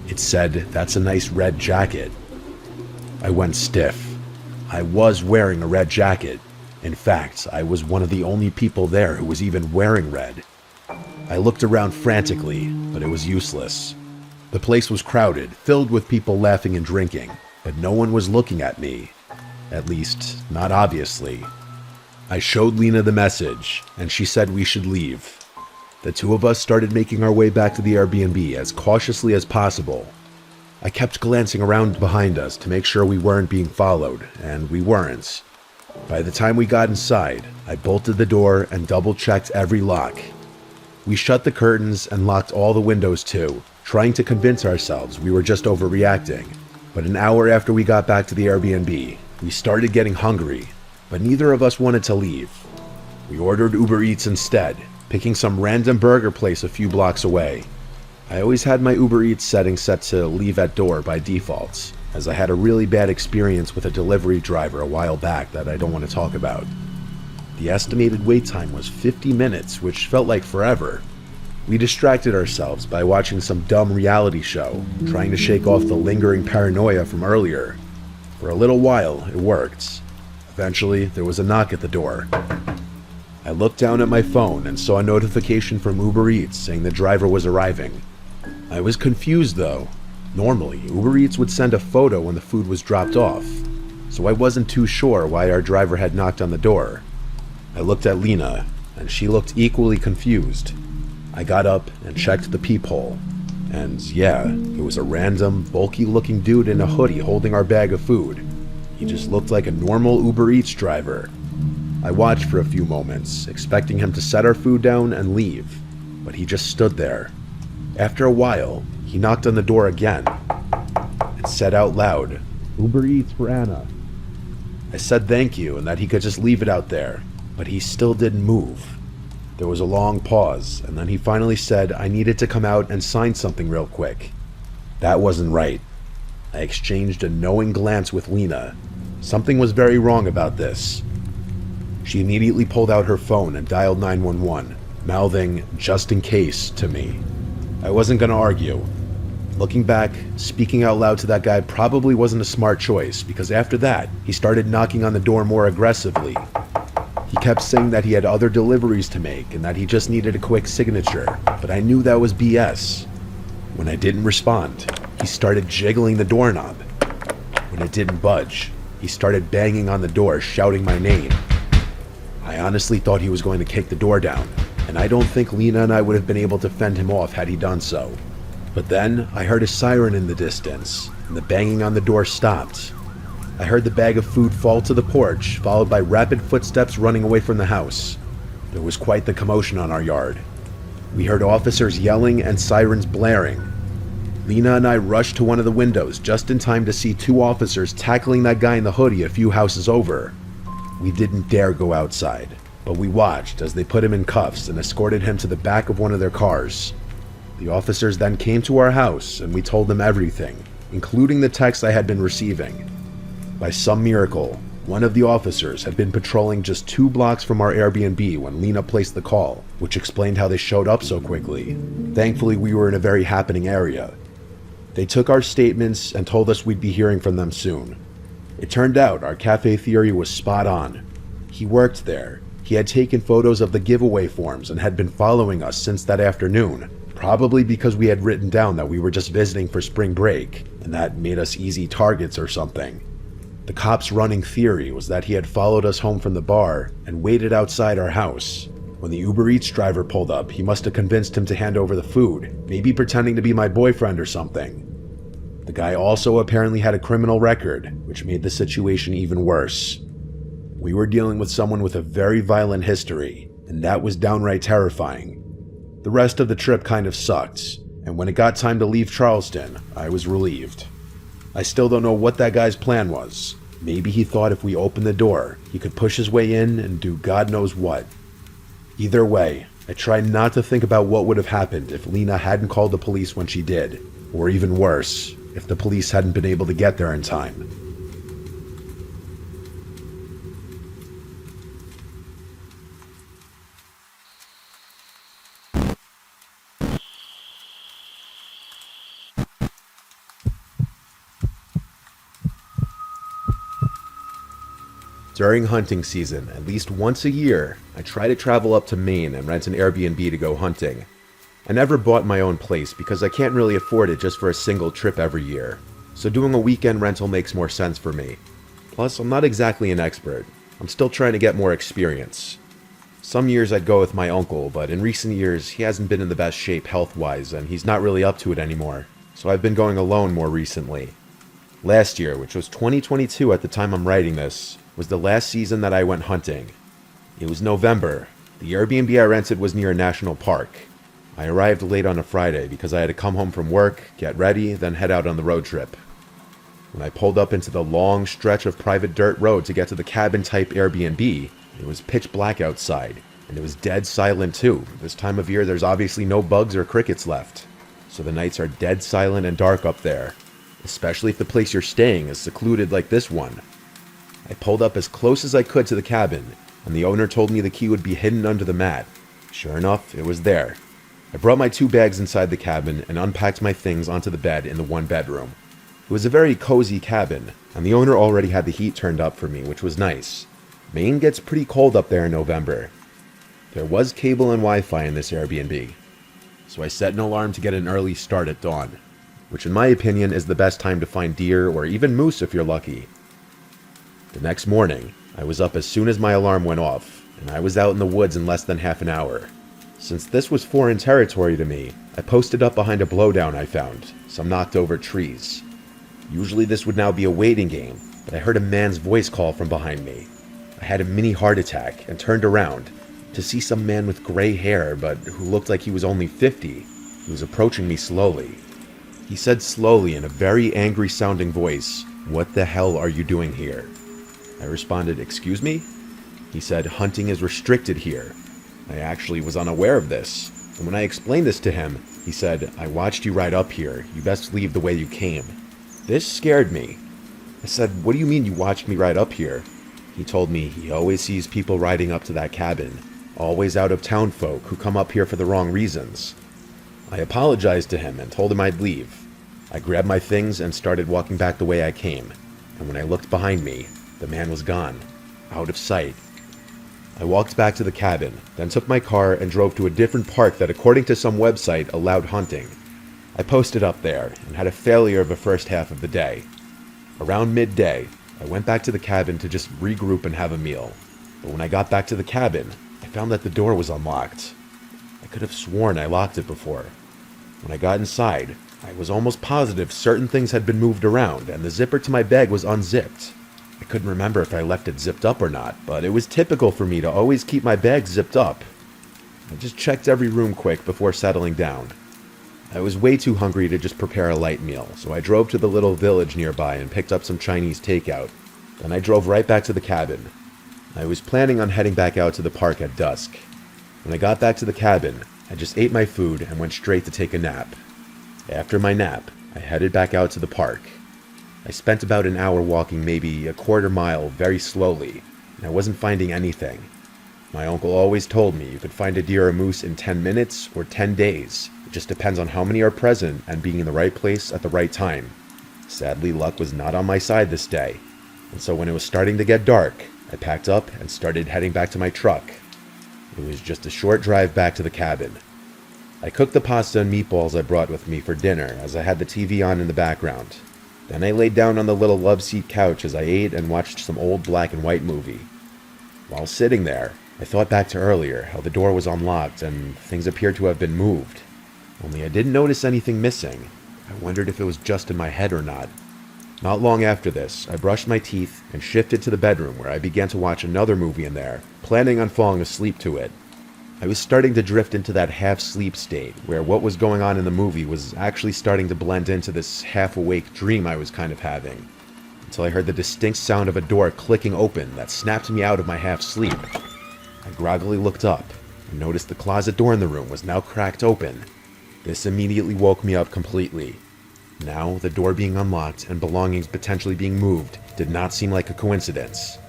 Speaker 3: It said, "That's a nice red jacket." I went stiff. I was wearing a red jacket. In fact, I was one of the only people there who was even wearing red. I looked around frantically, but it was useless. The place was crowded, filled with people laughing and drinking, but no one was looking at me. At least, not obviously. I showed Lena the message, and she said we should leave. The two of us started making our way back to the Airbnb as cautiously as possible. I kept glancing around behind us to make sure we weren't being followed, and we weren't. By the time we got inside, I bolted the door and double-checked every lock. We shut the curtains and locked all the windows too, trying to convince ourselves we were just overreacting. But an hour after we got back to the Airbnb, we started getting hungry, but neither of us wanted to leave. We ordered Uber Eats instead, picking some random burger place a few blocks away. I always had my Uber Eats setting set to leave at door by default, as I had a really bad experience with a delivery driver a while back that I don't want to talk about. The estimated wait time was 50 minutes, which felt like forever. We distracted ourselves by watching some dumb reality show, trying to shake off the lingering paranoia from earlier. For a little while, it worked. Eventually, there was a knock at the door. I looked down at my phone and saw a notification from Uber Eats saying the driver was arriving. I was confused though. Normally, Uber Eats would send a photo when the food was dropped off, so I wasn't too sure why our driver had knocked on the door. I looked at Lena, and she looked equally confused. I got up and checked the peephole, and yeah, it was a random, bulky-looking dude in a hoodie holding our bag of food. He just looked like a normal Uber Eats driver. I watched for a few moments, expecting him to set our food down and leave, but he just stood there. After a while, he knocked on the door again and said out loud, "Uber Eats for Anna." I said thank you and that he could just leave it out there, but he still didn't move. There was a long pause, and then he finally said I needed to come out and sign something real quick. That wasn't right. I exchanged a knowing glance with Lena. Something was very wrong about this. She immediately pulled out her phone and dialed 911, mouthing, "just in case," to me. I wasn't going to argue. Looking back, speaking out loud to that guy probably wasn't a smart choice, because after that, he started knocking on the door more aggressively. He kept saying that he had other deliveries to make and that he just needed a quick signature, but I knew that was BS. When I didn't respond, he started jiggling the doorknob. When it didn't budge, he started banging on the door, shouting my name. I honestly thought he was going to kick the door down, and I don't think Lena and I would have been able to fend him off had he done so. But then I heard a siren in the distance, and the banging on the door stopped. I heard the bag of food fall to the porch, followed by rapid footsteps running away from the house. There was quite the commotion on our yard. We heard officers yelling and sirens blaring. Lena and I rushed to one of the windows just in time to see two officers tackling that guy in the hoodie a few houses over. We didn't dare go outside, but we watched as they put him in cuffs and escorted him to the back of one of their cars. The officers then came to our house and we told them everything, including the texts I had been receiving. By some miracle, one of the officers had been patrolling just 2 blocks from our Airbnb when Lena placed the call, which explained how they showed up so quickly. Thankfully, we were in a very happening area. They took our statements and told us we'd be hearing from them soon. It turned out our cafe theory was spot on. He worked there. He had taken photos of the giveaway forms and had been following us since that afternoon, probably because we had written down that we were just visiting for spring break, and that made us easy targets or something. The cops' running theory was that he had followed us home from the bar and waited outside our house. When the Uber Eats driver pulled up, he must have convinced him to hand over the food, maybe pretending to be my boyfriend or something. The guy also apparently had a criminal record, which made the situation even worse. We were dealing with someone with a very violent history, and that was downright terrifying. The rest of the trip kind of sucked, and when it got time to leave Charleston, I was relieved. I still don't know what that guy's plan was. Maybe he thought if we opened the door, he could push his way in and do God knows what. Either way, I tried not to think about what would have happened if Lena hadn't called the police when she did, or even worse, if the police hadn't been able to get there in time. During hunting season, at least once a year, I try to travel up to Maine and rent an Airbnb to go hunting. I never bought my own place because I can't really afford it just for a single trip every year, so doing a weekend rental makes more sense for me. Plus, I'm not exactly an expert. I'm still trying to get more experience. Some years I'd go with my uncle, but in recent years he hasn't been in the best shape health-wise and he's not really up to it anymore, so I've been going alone more recently. Last year, which was 2022 at the time I'm writing this, was the last season that I went hunting. It was November. The Airbnb I rented was near a national park. I arrived late on a Friday because I had to come home from work, get ready, then head out on the road trip. When I pulled up into the long stretch of private dirt road to get to the cabin-type Airbnb, it was pitch black outside, and it was dead silent too. This time of year there's obviously no bugs or crickets left, so the nights are dead silent and dark up there, especially if the place you're staying is secluded like this one. I pulled up as close as I could to the cabin, and the owner told me the key would be hidden under the mat. Sure enough, it was there. I brought my 2 bags inside the cabin and unpacked my things onto the bed in the 1 bedroom. It was a very cozy cabin, and the owner already had the heat turned up for me, which was nice. Maine gets pretty cold up there in November. There was cable and Wi-Fi in this Airbnb, so I set an alarm to get an early start at dawn, which in my opinion is the best time to find deer or even moose if you're lucky. The next morning, I was up as soon as my alarm went off, and I was out in the woods in less than half an hour. Since this was foreign territory to me, I posted up behind a blowdown I found, some knocked over trees. Usually this would now be a waiting game, but I heard a man's voice call from behind me. I had a mini heart attack and turned around to see some man with gray hair, but who looked like he was only 50. He was approaching me slowly. He said slowly in a very angry sounding voice, "What the hell are you doing here?" I responded, "Excuse me?" He said, "Hunting is restricted here." I actually was unaware of this, and when I explained this to him, he said, "I watched you ride up here. You best leave the way you came." This scared me. I said, "What do you mean you watched me ride up here?" He told me he always sees people riding up to that cabin, always out-of-town folk who come up here for the wrong reasons. I apologized to him and told him I'd leave. I grabbed my things and started walking back the way I came, and when I looked behind me, the man was gone, out of sight. I walked back to the cabin, then took my car and drove to a different park that according to some website allowed hunting. I posted up there and had a failure of the first half of the day. Around midday, I went back to the cabin to just regroup and have a meal. But when I got back to the cabin, I found that the door was unlocked. I could have sworn I locked it before. When I got inside, I was almost positive certain things had been moved around and the zipper to my bag was unzipped. I couldn't remember if I left it zipped up or not, but it was typical for me to always keep my bag zipped up. I just checked every room quick before settling down. I was way too hungry to just prepare a light meal, so I drove to the little village nearby and picked up some Chinese takeout. Then I drove right back to the cabin.
Speaker 2: I was planning on heading back out to the park at dusk. When I got back to the cabin, I just ate my food and went straight to take a nap. After my nap, I headed back out to the park. I spent about an hour walking maybe a quarter mile very slowly, and I wasn't finding anything. My uncle always told me you could find a deer or moose in 10 minutes or 10 days. It just depends on how many are present and being in the right place at the right time. Sadly, luck was not on my side this day, and so when it was starting to get dark, I packed up and started heading back to my truck. It was just a short drive back to the cabin. I cooked the pasta and meatballs I brought with me for dinner as I had the TV on in the background. Then I laid down on the little love seat couch as I ate and watched some old black and white movie. While sitting there, I thought back to earlier, how the door was unlocked and things appeared to have been moved. Only I didn't notice anything missing. I wondered if it was just in my head or not. Not long after this, I brushed my teeth and shifted to the bedroom where I began to watch another movie in there, planning on falling asleep to it. I was starting to drift into that half-sleep state, where what was going on in the movie was actually starting to blend into this half-awake dream I was kind of having, until I heard the distinct sound of a door clicking open that snapped me out of my half-sleep. I groggily looked up and noticed the closet door in the room was now cracked open. This immediately woke me up completely. Now, the door being unlocked and belongings potentially being moved did not seem like a coincidence.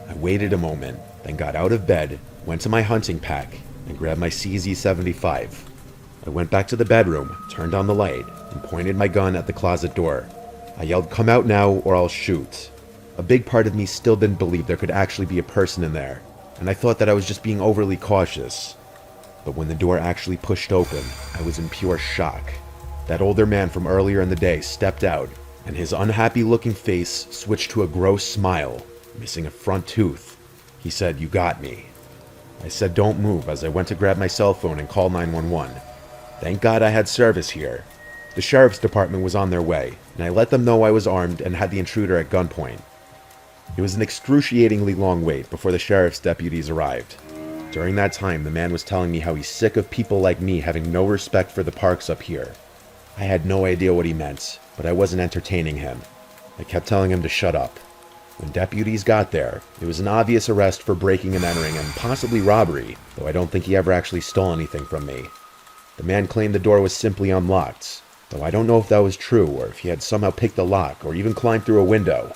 Speaker 2: I waited a moment, then got out of bed, went to my hunting pack, and grabbed my CZ75. I went back to the bedroom, turned on the light, and pointed my gun at the closet door. I yelled, "Come out now or I'll shoot." A big part of me still didn't believe there could actually be a person in there, and I thought that I was just being overly cautious. But when the door actually pushed open, I was in pure shock. That older man from earlier in the day stepped out, and his unhappy-looking face switched to a gross smile, missing a front tooth. He said, "You got me." I said don't move as I went to grab my cell phone and call 911. Thank God I had service here. The sheriff's department was on their way, and I let them know I was armed and had the intruder at gunpoint. It was an excruciatingly long wait before the sheriff's deputies arrived. During that time, the man was telling me how he's sick of people like me having no respect for the parks up here. I had no idea what he meant, but I wasn't entertaining him. I kept telling him to shut up. When deputies got there, it was an obvious arrest for breaking and entering and possibly robbery, though I don't think he ever actually stole anything from me. The man claimed the door was simply unlocked, though I don't know if that was true or if he had somehow picked the lock or even climbed through a window.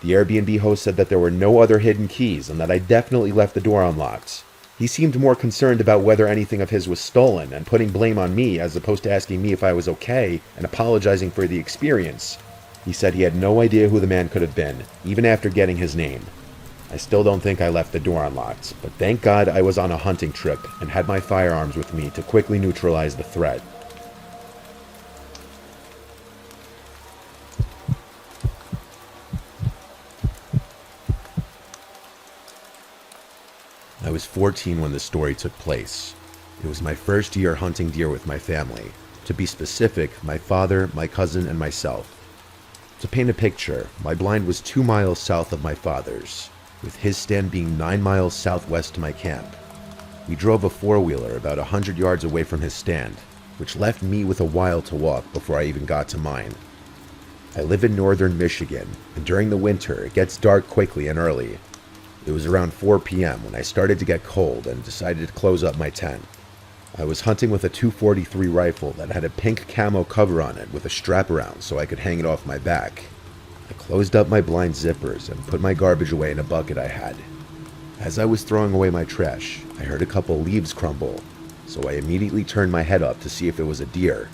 Speaker 2: The Airbnb host said that there were no other hidden keys and that I definitely left the door unlocked. He seemed more concerned about whether anything of his was stolen and putting blame on me as opposed to asking me if I was okay and apologizing for the experience. He said he had no idea who the man could have been, even after getting his name. I still don't think I left the door unlocked, but thank God I was on a hunting trip and had my firearms with me to quickly neutralize the threat. I was 14 when this story took place. It was my first year hunting deer with my family. To be specific, my father, my cousin, and myself. To paint a picture, my blind was 2 miles south of my father's, with his stand being 9 miles southwest to my camp. We drove a four-wheeler about 100 yards away from his stand, which left me with a while to walk before I even got to mine. I live in northern Michigan, and during the winter it gets dark quickly and early. It was around 4 p.m. when I started to get cold and decided to close up my tent. I was hunting with a .243 rifle that had a pink camo cover on it with a strap around so I could hang it off my back. I closed up my blind zippers and put my garbage away in a bucket I had. As I was throwing away my trash, I heard a couple leaves crumble, so I immediately turned my head up to see if it was a deer.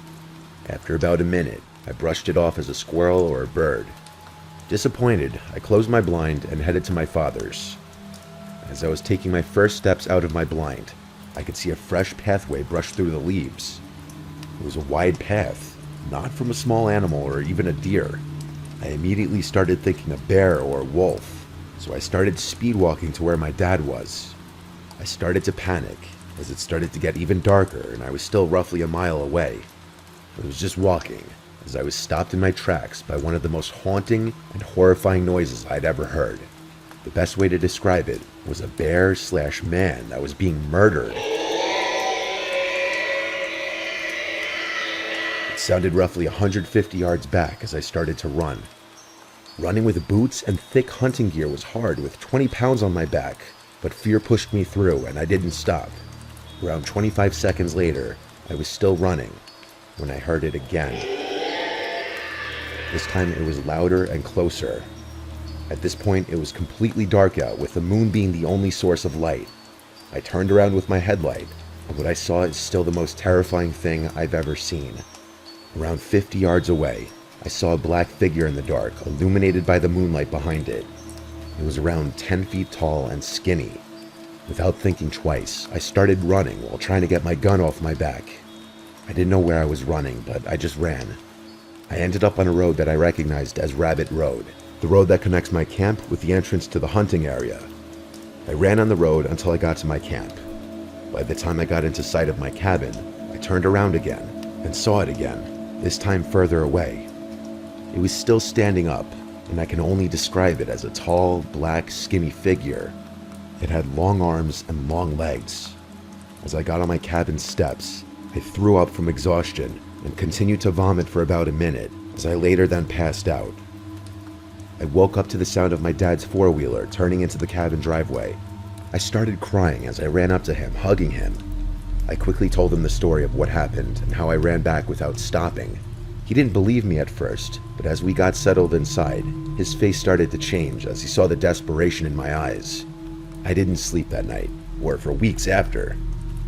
Speaker 2: After about a minute, I brushed it off as a squirrel or a bird. Disappointed, I closed my blind and headed to my father's. As I was taking my first steps out of my blind, I could see a fresh pathway brush through the leaves. It was a wide path, not from a small animal or even a deer. I immediately started thinking a bear or a wolf, so I started speed walking to where my dad was. I started to panic as it started to get even darker and I was still roughly a mile away. I was just walking as I was stopped in my tracks by one of the most haunting and horrifying noises I'd ever heard. The best way to describe it was a bear/man that was being murdered. It sounded roughly 150 yards back as I started to run. Running with boots and thick hunting gear was hard with 20 pounds on my back, but fear pushed me through and I didn't stop. Around 25 seconds later, I was still running when I heard it again. This time it was louder and closer. At this point, it was completely dark out, with the moon being the only source of light. I turned around with my headlight, and what I saw is still the most terrifying thing I've ever seen. Around 50 yards away, I saw a black figure in the dark, illuminated by the moonlight behind it. It was around 10 feet tall and skinny. Without thinking twice, I started running while trying to get my gun off my back. I didn't know where I was running, but I just ran. I ended up on a road that I recognized as Rabbit Road, the road that connects my camp with the entrance to the hunting area. I ran on the road until I got to my camp. By the time I got into sight of my cabin, I turned around again and saw it again, this time further away. It was still standing up, and I can only describe it as a tall, black, skinny figure. It had long arms and long legs. As I got on my cabin steps, I threw up from exhaustion and continued to vomit for about a minute, as I later then passed out. I woke up to the sound of my dad's four-wheeler turning into the cabin driveway. I started crying as I ran up to him, hugging him. I quickly told him the story of what happened and how I ran back without stopping. He didn't believe me at first, but as we got settled inside, his face started to change as he saw the desperation in my eyes. I didn't sleep that night, or for weeks after.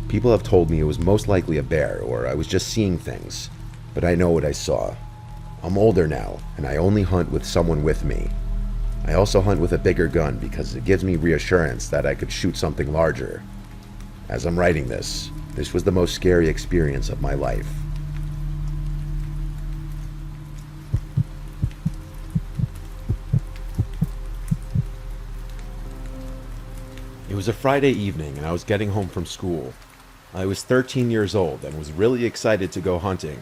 Speaker 2: People have told me it was most likely a bear, or I was just seeing things, but I know what I saw. I'm older now, and I only hunt with someone with me. I also hunt with a bigger gun because it gives me reassurance that I could shoot something larger. As I'm writing this was the most scary experience of my life.
Speaker 3: It was a Friday evening and I was getting home from school. I was 13 years old and was really excited to go hunting.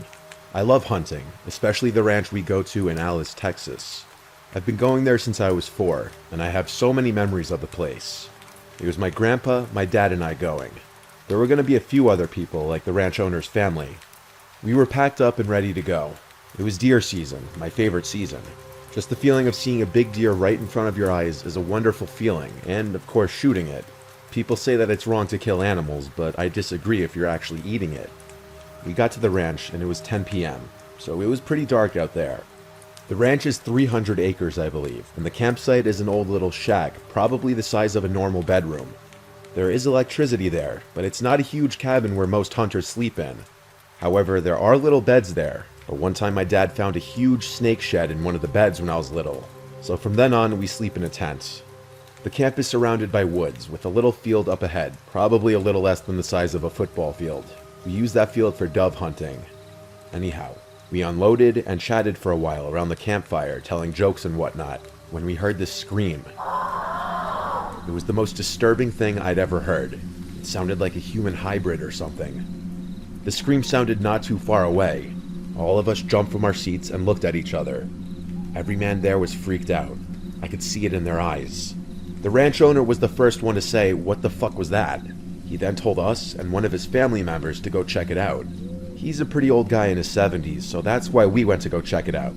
Speaker 3: I love hunting, especially the ranch we go to in Alice, Texas. I've been going there since I was 4, and I have so many memories of the place. It was my grandpa, my dad, and I going. There were going to be a few other people, like the ranch owner's family. We were packed up and ready to go. It was deer season, my favorite season. Just the feeling of seeing a big deer right in front of your eyes is a wonderful feeling, and of course shooting it. People say that it's wrong to kill animals, but I disagree if you're actually eating it. We got to the ranch and it was 10 p.m., so it was pretty dark out there. The ranch is 300 acres, I believe, and the campsite is an old little shack, probably the size of a normal bedroom. There is electricity there, but it's not a huge cabin where most hunters sleep in. However, there are little beds there. But one time my dad found a huge snake shed in one of the beds when I was little, so from then on we sleep in a tent. The camp is surrounded by woods, with a little field up ahead, probably a little less than the size of a football field. We use that field for dove hunting. Anyhow, we unloaded and chatted for a while around the campfire, telling jokes and whatnot, when we heard this scream. It was the most disturbing thing I'd ever heard. It sounded like a human hybrid or something. The scream sounded not too far away. All of us jumped from our seats and looked at each other. Every man there was freaked out. I could see it in their eyes. The ranch owner was the first one to say, "What the fuck was that?" He then told us and one of his family members to go check it out. He's a pretty old guy in his 70s, so that's why we went to go check it out.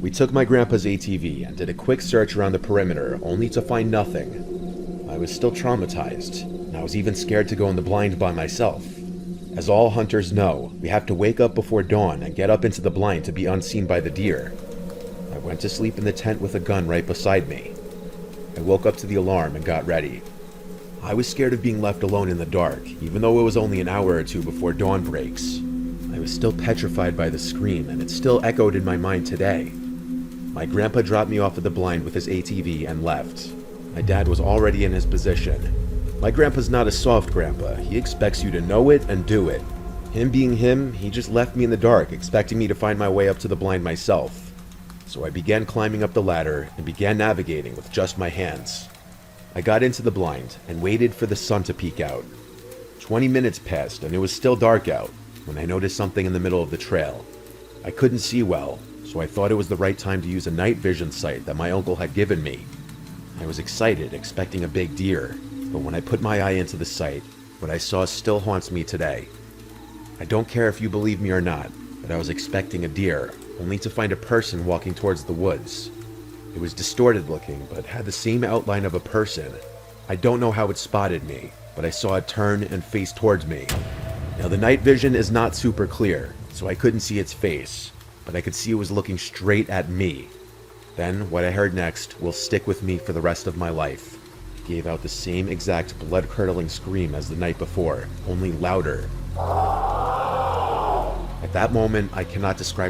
Speaker 3: We took my grandpa's ATV and did a quick search around the perimeter, only to find nothing. I was still traumatized, and I was even scared to go in the blind by myself. As all hunters know, we have to wake up before dawn and get up into the blind to be unseen by the deer. I went to sleep in the tent with a gun right beside me. I woke up to the alarm and got ready. I was scared of being left alone in the dark, even though it was only an hour or two before dawn breaks. I was still petrified by the scream, and it still echoed in my mind today. My grandpa dropped me off at the blind with his ATV and left. My dad was already in his position. My grandpa's not a soft grandpa. He expects you to know it and do it. Him being him, he just left me in the dark, expecting me to find my way up to the blind myself. So I began climbing up the ladder and began navigating with just my hands. I got into the blind and waited for the sun to peek out. 20 minutes passed and it was still dark out when I noticed something in the middle of the trail. I couldn't see well, so I thought it was the right time to use a night vision sight that my uncle had given me. I was excited, expecting a big deer, but when I put my eye into the sight, what I saw still haunts me today. I don't care if you believe me or not, but I was expecting a deer, only to find a person walking towards the woods. It was distorted looking, but had the same outline of a person. I don't know how it spotted me, but I saw it turn and face towards me. Now the night vision is not super clear, so I couldn't see its face, but I could see it was looking straight at me. Then what I heard next will stick with me for the rest of my life. It gave out the same exact blood-curdling scream as the night before, only louder. At that moment, I cannot describe the